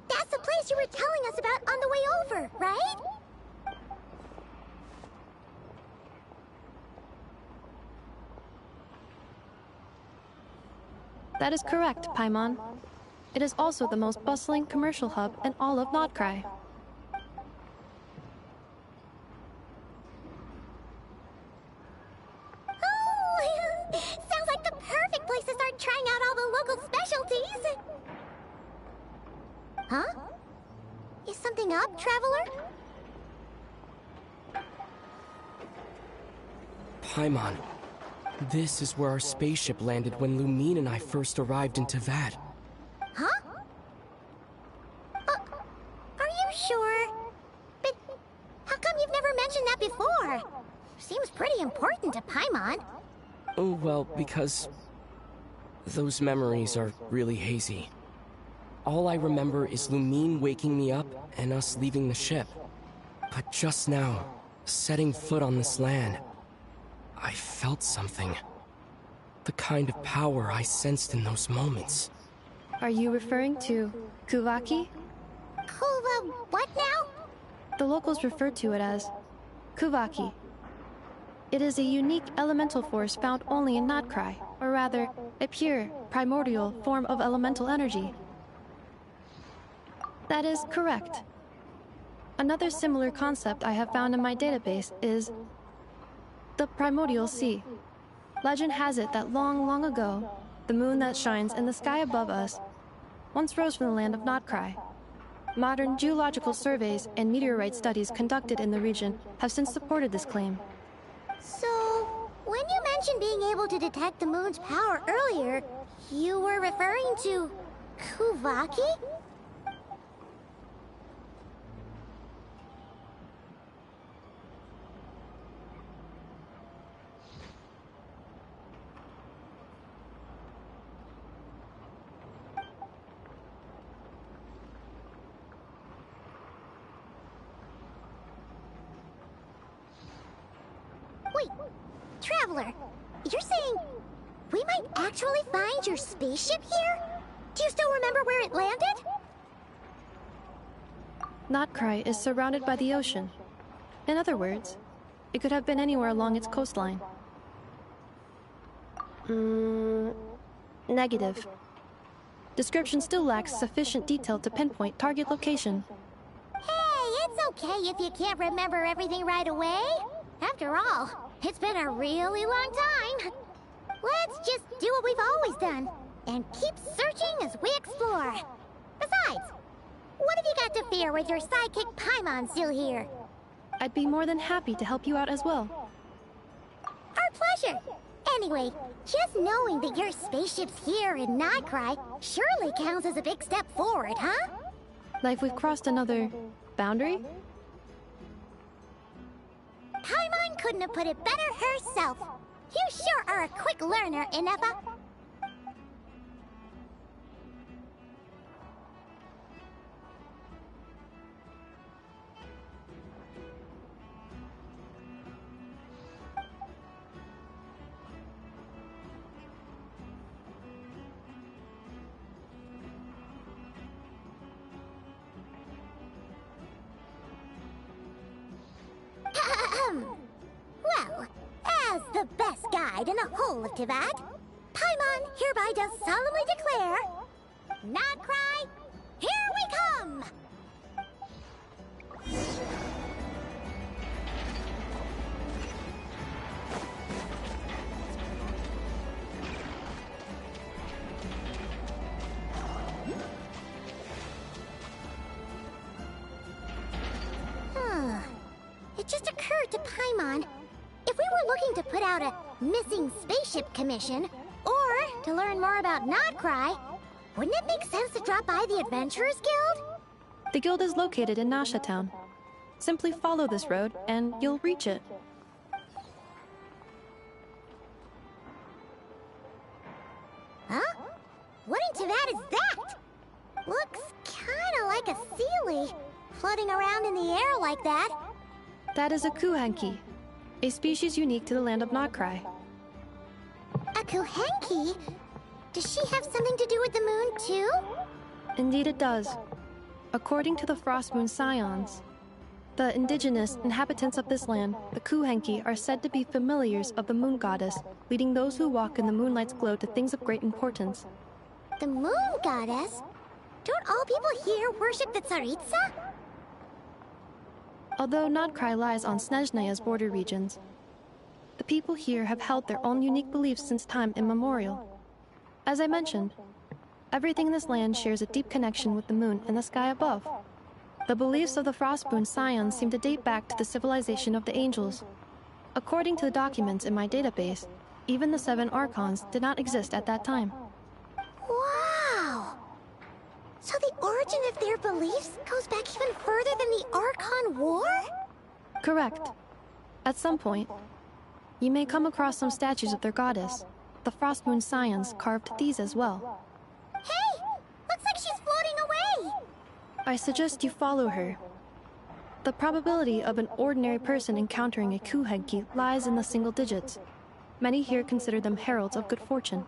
That's the place you were telling us about on the way over, right? That is correct, Paimon. It is also the most bustling commercial hub in all of Notcry. Oh, sounds like the perfect place to start trying out all the local specialties! Huh? Is something up, Traveler? Paimon, this is where our spaceship landed when Lumine and I first arrived in Tavad. Huh? Are you sure? But how come you've never mentioned that before? Seems pretty important to Paimon. Oh, well, because those memories are really hazy. All I remember is Lumine waking me up and us leaving the ship. But just now, setting foot on this land, I felt something. The kind of power I sensed in those moments. Are you referring to Kuvaki? What now? The locals refer to it as Kuvaki. It is a unique elemental force found only in Notcry, or rather, a pure, primordial form of elemental energy. That is correct. Another similar concept I have found in my database is the primordial sea. Legend has it that long, long ago, the moon that shines in the sky above us once rose from the land of Notcry. Modern geological surveys and meteorite studies conducted in the region have since supported this claim. So, when you mentioned being able to detect the moon's power earlier, you were referring to Kuvaki? Wait, Traveler, you're saying we might actually find your spaceship here? Do you still remember where it landed? Notcry is surrounded by the ocean. In other words, it could have been anywhere along its coastline. Negative. Description still lacks sufficient detail to pinpoint target location. Hey, It's okay if you can't remember everything right away. After all, it's been a really long time. Let's just do what we've always done, and keep searching as we explore. Besides, what have you got to fear with your sidekick Paimon still here? I'd be more than happy to help you out as well. Our pleasure. Anyway, just knowing that your spaceship's here in Nightcry surely counts as a big step forward, huh? Like we've crossed another boundary? Paimon couldn't have put it better herself. You sure are a quick learner, Ineppa. Well, as the best guide in the whole of Teyvat, Paimon hereby does solemnly declare, Nightcry, here we come! It just occurred to Paimon, if we were looking to put out a missing spaceship commission, or to learn more about Nightcry, wouldn't it make sense to drop by the Adventurers Guild? The guild is located in Nasha Town. Simply follow this road, and you'll reach it. Huh? What in Teyvat is that? Looks kinda like a Seelie, floating around in the air like that. That is a Kuhenki, a species unique to the land of Nightcry. A Kuhenki? Does she have something to do with the moon, too? Indeed it does. According to the Frost Moon Scions, the indigenous inhabitants of this land, the Kuhenki, are said to be familiars of the moon goddess, leading those who walk in the moonlight's glow to things of great importance. The moon goddess? Don't all people here worship the Tsaritsa? Although Nightcry lies on Snezhneya's border regions, the people here have held their own unique beliefs since time immemorial. As I mentioned, everything in this land shares a deep connection with the moon and the sky above. The beliefs of the Frostmoon Scions seem to date back to the civilization of the angels. According to the documents in my database, even the 7 Archons did not exist at that time. Wow! So the origin of their beliefs goes back even further than the Archon War? Correct. At some point, you may come across some statues of their goddess. The Frostmoon Scions carved these as well. Hey! Looks like she's floating away! I suggest you follow her. The probability of an ordinary person encountering a Kuhenki lies in the single digits. Many here consider them heralds of good fortune.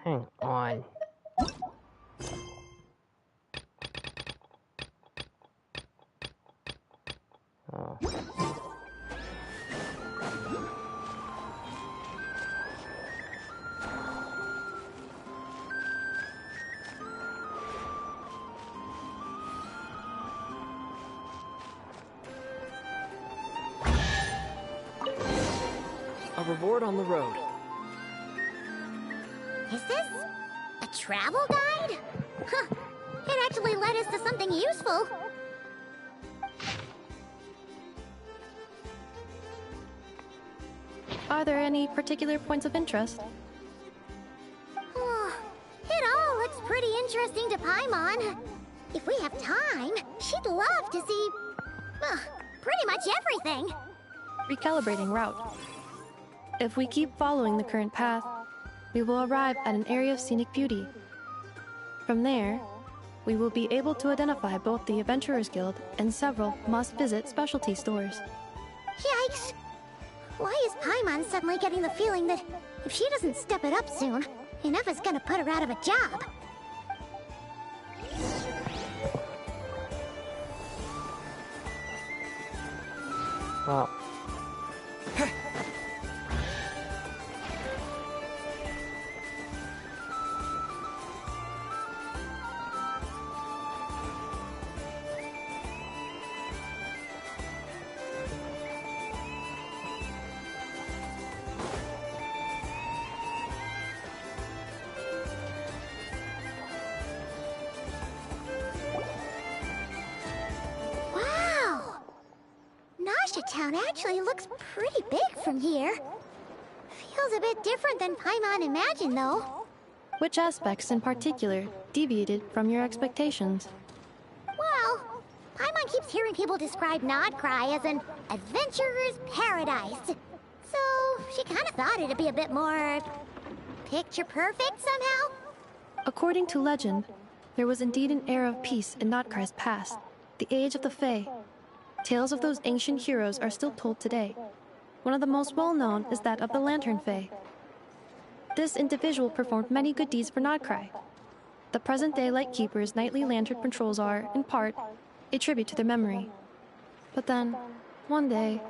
Hang on. Oh. A reward on the road. Is this a travel guide? Huh. It actually led us to something useful. Are there any particular points of interest? It all looks pretty interesting to Paimon. If we have time, she'd love to see pretty much everything. Recalibrating route. If we keep following the current path, we will arrive at an area of scenic beauty. From there, we will be able to identify both the Adventurers Guild and several must-visit specialty stores. Yikes! Why is Paimon suddenly getting the feeling that if she doesn't step it up soon, Ineppa's gonna put her out of a job? Well. Nasha Town actually looks pretty big from here. Feels a bit different than Paimon imagined, though. Which aspects in particular deviated from your expectations? Well, Paimon keeps hearing people describe Nodcry as an adventurer's paradise. So, she kind of thought it'd be a bit more picture perfect somehow. According to legend, there was indeed an era of peace in Nodcry's past, the age of the Fae. Tales of those ancient heroes are still told today. One of the most well-known is that of the Lantern Fae. This individual performed many good deeds for Nodcry. The present-day Lightkeeper's nightly lantern patrols are, in part, a tribute to their memory. But then, one day...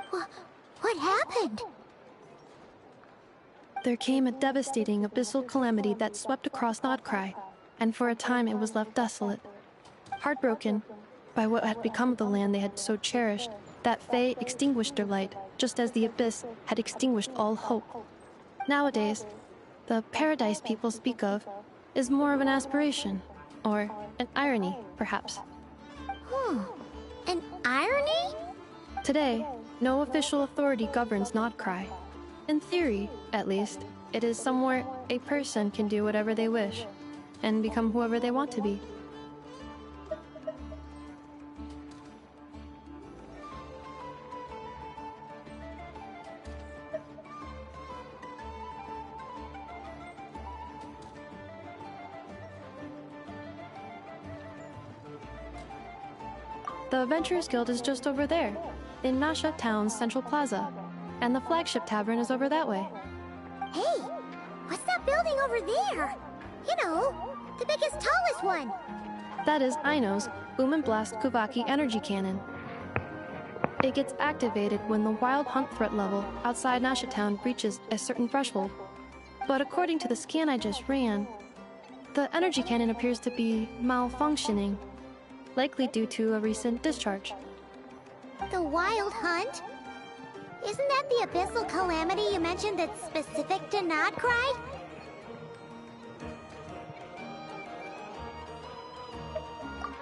What happened? There came a devastating abyssal calamity that swept across Nodcry, and for a time it was left desolate. Heartbroken by what had become of the land they had so cherished, that Fae extinguished their light, just as the abyss had extinguished all hope. Nowadays, the paradise people speak of is more of an aspiration, or an irony, perhaps. An irony? Today, no official authority governs Nodcry. In theory, at least, it is somewhere a person can do whatever they wish, and become whoever they want to be. The Adventurers Guild is just over there, in Nasha Town's Central Plaza, and the flagship tavern is over that way. Hey, what's that building over there? You know, the biggest, tallest one. That is Aino's Boom and Blast Kuvaki energy cannon. It gets activated when the wild hunt threat level outside Nasha Town reaches a certain threshold. But according to the scan I just ran, the energy cannon appears to be malfunctioning, likely due to a recent discharge. The Wild Hunt? Isn't that the abyssal calamity you mentioned that's specific to Nodcry?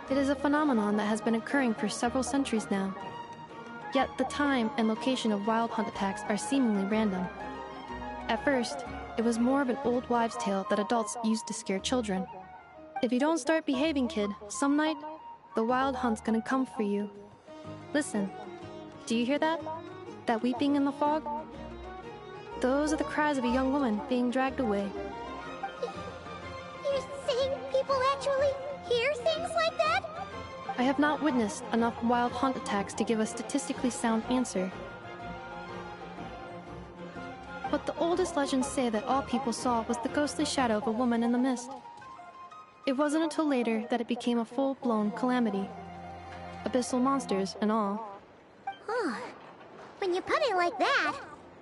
It is a phenomenon that has been occurring for several centuries now. Yet the time and location of wild hunt attacks are seemingly random. At first, it was more of an old wives' tale that adults used to scare children. If you don't start behaving, kid, some night, the wild hunt's gonna come for you. Listen, do you hear that? That weeping in the fog? Those are the cries of a young woman being dragged away. You're saying people actually hear things like that? I have not witnessed enough wild hunt attacks to give a statistically sound answer. But the oldest legends say that all people saw was the ghostly shadow of a woman in the mist. It wasn't until later that it became a full-blown calamity. Abyssal monsters and all. Huh. When you put it like that,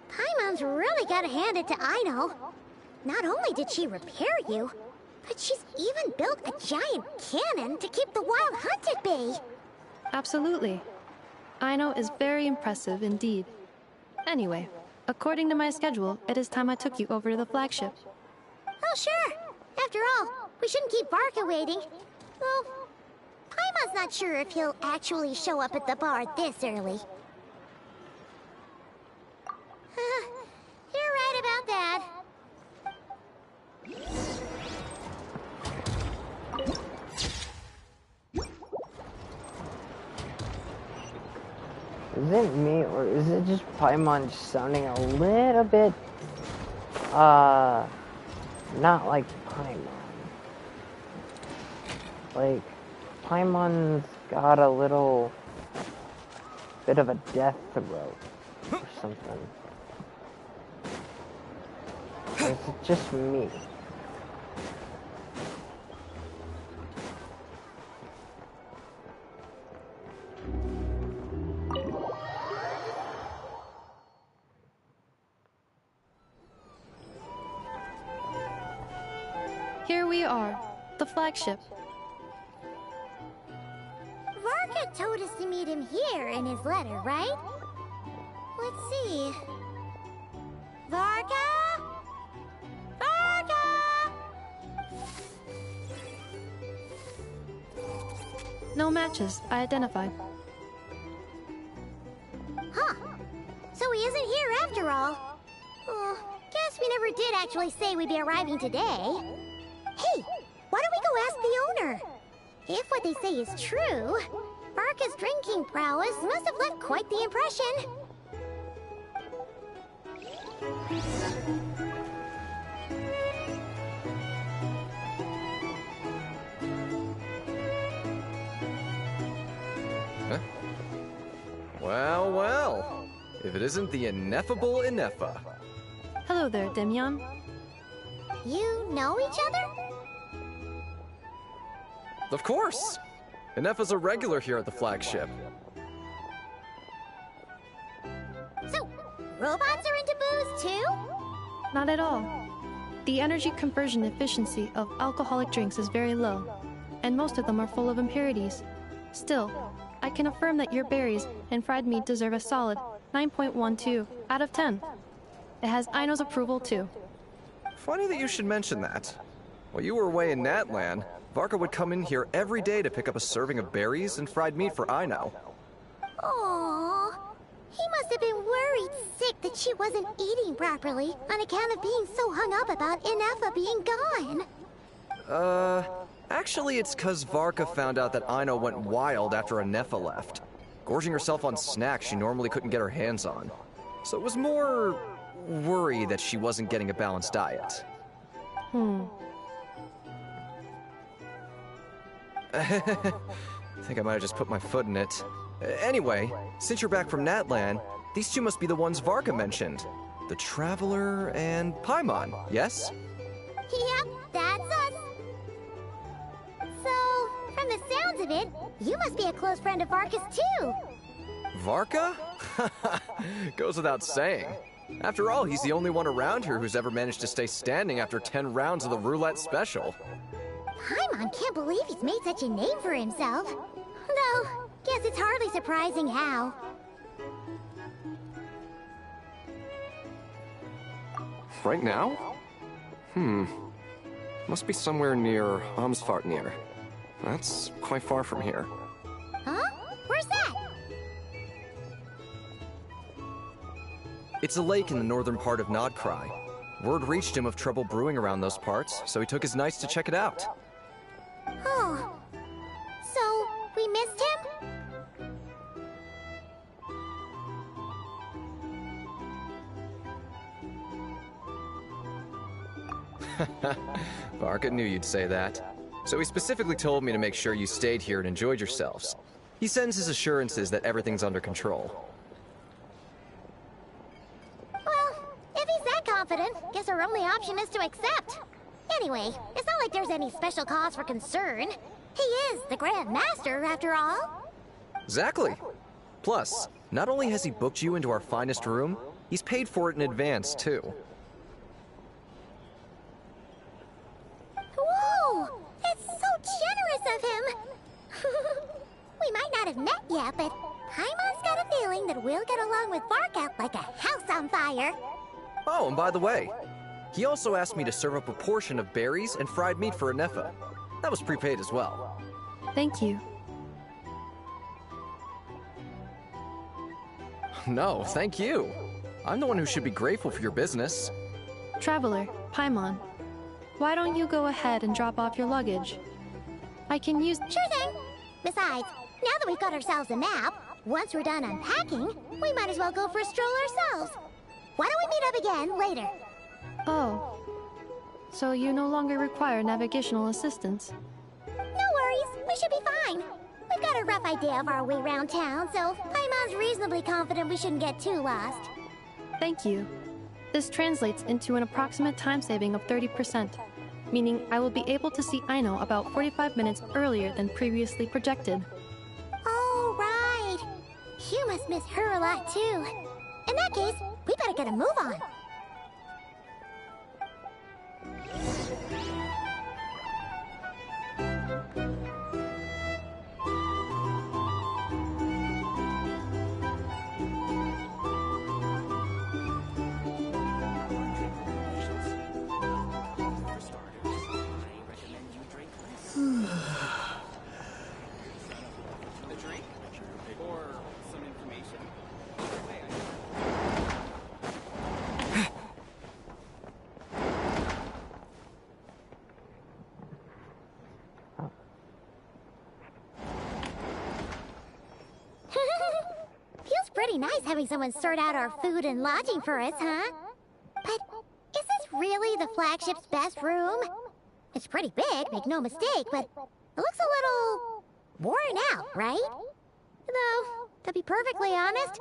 Paimon's really gotta hand it to Aino. Not only did she repair you, but she's even built a giant cannon to keep the wild hunt at bay. Absolutely. Aino is very impressive indeed. Anyway, according to my schedule, it is time I took you over to the flagship. Oh, sure. After all, we shouldn't keep Varka waiting. Well, Paimon's not sure if he'll actually show up at the bar this early. You're right about that. Is it me, or is it just Paimon just sounding a little bit, not like Paimon? Like, Paimon's got a little bit of a death throat or something. Or is it just me? Here we are, the flagship. Varka told us to meet him here in his letter, right? Let's see. Varka? Varka! No matches, I identified. Huh. So he isn't here after all. Guess we never did actually say we'd be arriving today. Hey, why don't we go ask the owner? If what they say is true, Varka's drinking prowess must have left quite the impression. Huh? Well, well. If it isn't the ineffable Ineffa. Hello there, Demyon. You know each other? Of course! Ineffa's a regular here at the flagship. So, robots are into booze too? Not at all. The energy conversion efficiency of alcoholic drinks is very low, and most of them are full of impurities. Still, I can affirm that your berries and fried meat deserve a solid 9.12 out of 10. It has Aino's approval too. Funny that you should mention that. While you were away in Natlan, Varka would come in here every day to pick up a serving of berries and fried meat for Aino. Aww. He must have been worried sick that she wasn't eating properly on account of being so hung up about Ineffa being gone. Actually it's 'cause Varka found out that Aino went wild after Ineffa left, gorging herself on snacks she normally couldn't get her hands on. So it was more worry that she wasn't getting a balanced diet. I think I might have just put my foot in it. Anyway, since you're back from Natlan, these two must be the ones Varka mentioned. The Traveler and Paimon, yes? Yep, that's us. So, from the sounds of it, you must be a close friend of Varka's too. Varka? Goes without saying. After all, he's the only one around here who's ever managed to stay standing after 10 rounds of the roulette special. Paimon can't believe he's made such a name for himself. Though, guess it's hardly surprising how. Right now? Must be somewhere near Amsvartnir. That's quite far from here. Huh? Where's that? It's a lake in the northern part of Nodcry. Word reached him of trouble brewing around those parts, so he took his knights to check it out. Oh. So, we missed him? Varka knew you'd say that. So he specifically told me to make sure you stayed here and enjoyed yourselves. He sends his assurances that everything's under control. Well, if he's that confident, guess our only option is to accept. Anyway, it's not like there's any special cause for concern. He is the Grand Master, after all. Exactly. Plus, not only has he booked you into our finest room, he's paid for it in advance, too. Whoa! It's so generous of him! We might not have met yet, but Paimon's got a feeling that we'll get along with Varka like a house on fire. Oh, and by the way, he also asked me to serve up a portion of berries and fried meat for Ineffa. That was prepaid as well. Thank you. No, thank you. I'm the one who should be grateful for your business. Traveler, Paimon, why don't you go ahead and drop off your luggage? I can use— Sure thing! Besides, now that we've got ourselves a map, once we're done unpacking, we might as well go for a stroll ourselves. Why don't we meet up again later? Oh. So you no longer require navigational assistance? No worries, we should be fine. We've got a rough idea of our way around town, so Paimon's reasonably confident we shouldn't get too lost. Thank you. This translates into an approximate time saving of 30%, meaning I will be able to see Aino about 45 minutes earlier than previously projected. Oh, right. You must miss her a lot, too. In that case, we better get a move on. pretty nice having someone sort out our food and lodging for us, huh? But is this really the flagship's best room? It's pretty big, make no mistake, but it looks a little worn out, right? Though, to be perfectly honest,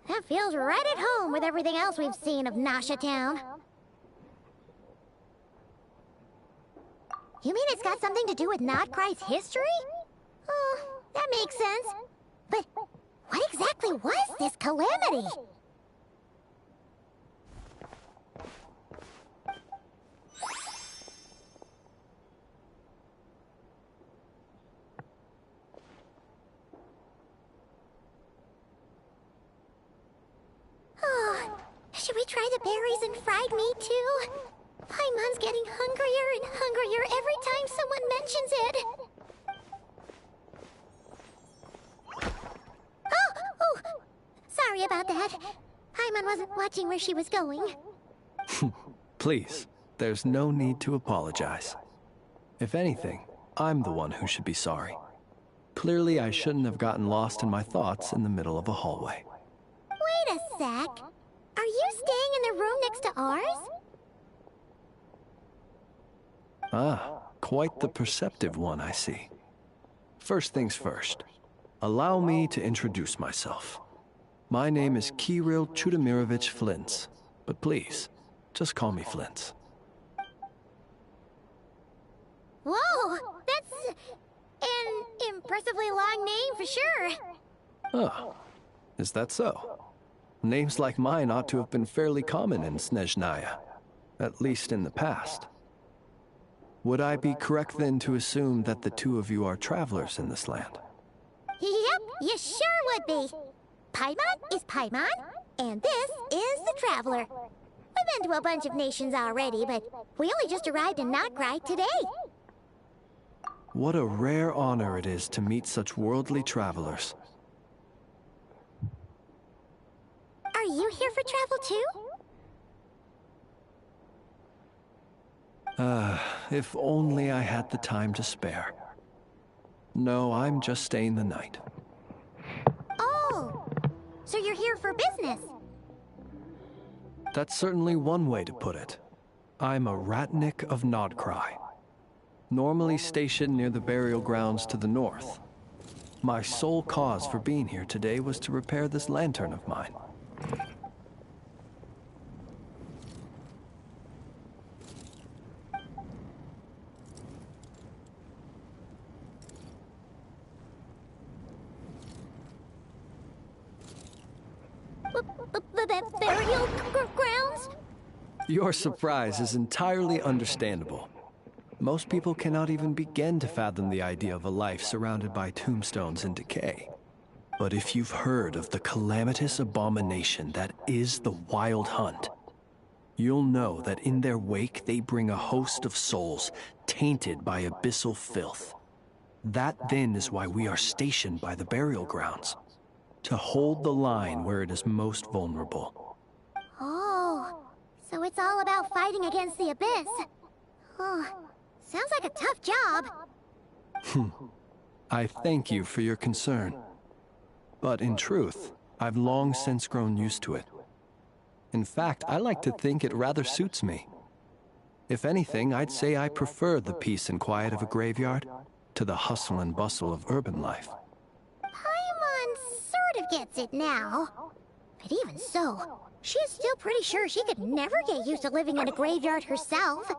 that feels right at home with everything else we've seen of Nasha Town. You mean it's got something to do with Nodcry's history? Oh, that makes sense. But what exactly was this calamity? Oh, should we try the berries and fried meat too? Paimon's getting hungrier and hungrier every time someone mentions it. Oh! Sorry about that. Paimon wasn't watching where she was going. Please, there's no need to apologize. If anything, I'm the one who should be sorry. Clearly, I shouldn't have gotten lost in my thoughts in the middle of a hallway. Wait a sec. Are you staying in the room next to ours? Ah, quite the perceptive one, I see. First things first, allow me to introduce myself. My name is Kirill Chudamirovich Flintz, but please, just call me Flintz. Whoa, that's an impressively long name for sure. Oh, is that so? Names like mine ought to have been fairly common in Snezhnaya, at least in the past. Would I be correct then to assume that the two of you are travelers in this land? Yep, you sure would be. Paimon is Paimon, and this is the Traveler. We've been to a bunch of nations already, but we only just arrived in Nodcry today. What a rare honor it is to meet such worldly travelers. Are you here for travel too? If only I had the time to spare. No, I'm just staying the night. Oh, so you're here for business? That's certainly one way to put it. I'm a Ratnik of Nodcry, normally stationed near the burial grounds to the north. My sole cause for being here today was to repair this lantern of mine. Burial grounds? Your surprise is entirely understandable. Most people cannot even begin to fathom the idea of a life surrounded by tombstones and decay. But if you've heard of the calamitous abomination that is the Wild Hunt, you'll know that in their wake they bring a host of souls tainted by abyssal filth. That then is why we are stationed by the burial grounds, to hold the line where it is most vulnerable. Oh, so it's all about fighting against the abyss. Oh, sounds like a tough job. I thank you for your concern. But in truth, I've long since grown used to it. In fact, I like to think it rather suits me. If anything, I'd say I prefer the peace and quiet of a graveyard to the hustle and bustle of urban life. Paimon sort of gets it now. But even so, she's still pretty sure she could never get used to living in a graveyard herself.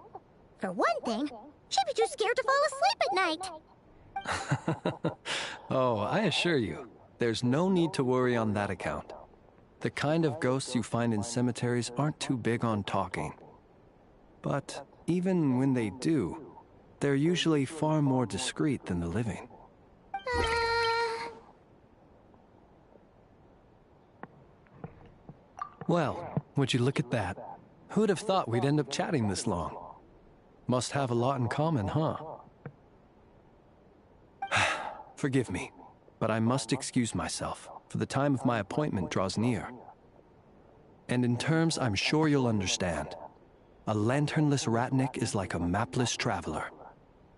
For one thing, she'd be too scared to fall asleep at night. Oh, I assure you, there's no need to worry on that account. The kind of ghosts you find in cemeteries aren't too big on talking. But even when they do, they're usually far more discreet than the living. Well, would you look at that? Who'd have thought we'd end up chatting this long? Must have a lot in common, huh? Forgive me, but I must excuse myself, for the time of my appointment draws near. And in terms I'm sure you'll understand, a lanternless Ratnik is like a mapless traveler.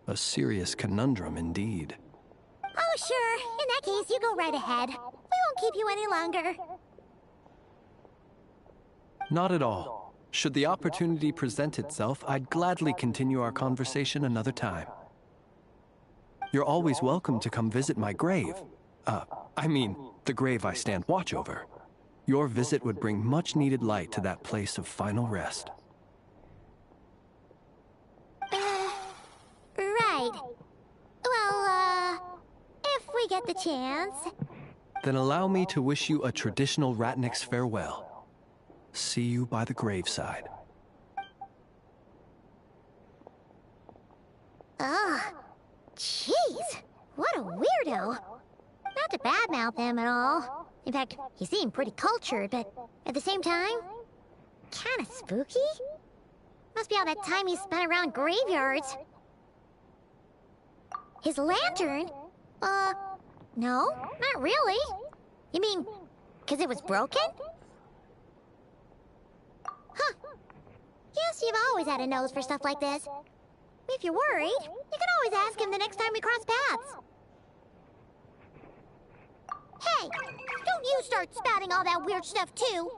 A serious conundrum indeed. Oh, sure. In that case, you go right ahead. We won't keep you any longer. Not at all. Should the opportunity present itself, I'd gladly continue our conversation another time. You're always welcome to come visit my grave. I mean, the grave I stand watch over. Your visit would bring much-needed light to that place of final rest. Right. Well, if we get the chance. Then allow me to wish you a traditional Ratnik's farewell. See you by the graveside. Ugh. Jeez. What a weirdo. Not to badmouth him at all. In fact, he seemed pretty cultured, but at the same time, kinda spooky? Must be all that time he spent around graveyards. His lantern? No, not really. You mean, 'cause it was broken? Huh. Guess you've always had a nose for stuff like this. If you're worried, you can always ask him the next time we cross paths. Hey, don't you start spouting all that weird stuff too.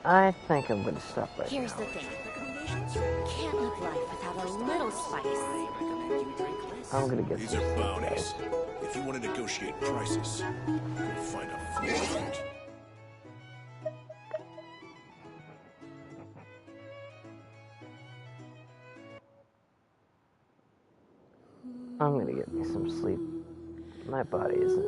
I think I'm gonna stop right Here's now. the thing. You can't live life without a little spice. I'm gonna get These some are sleep, bounties. guys. If you want to negotiate prices, you'll find a fool for it. I'm gonna get me some sleep. My body isn't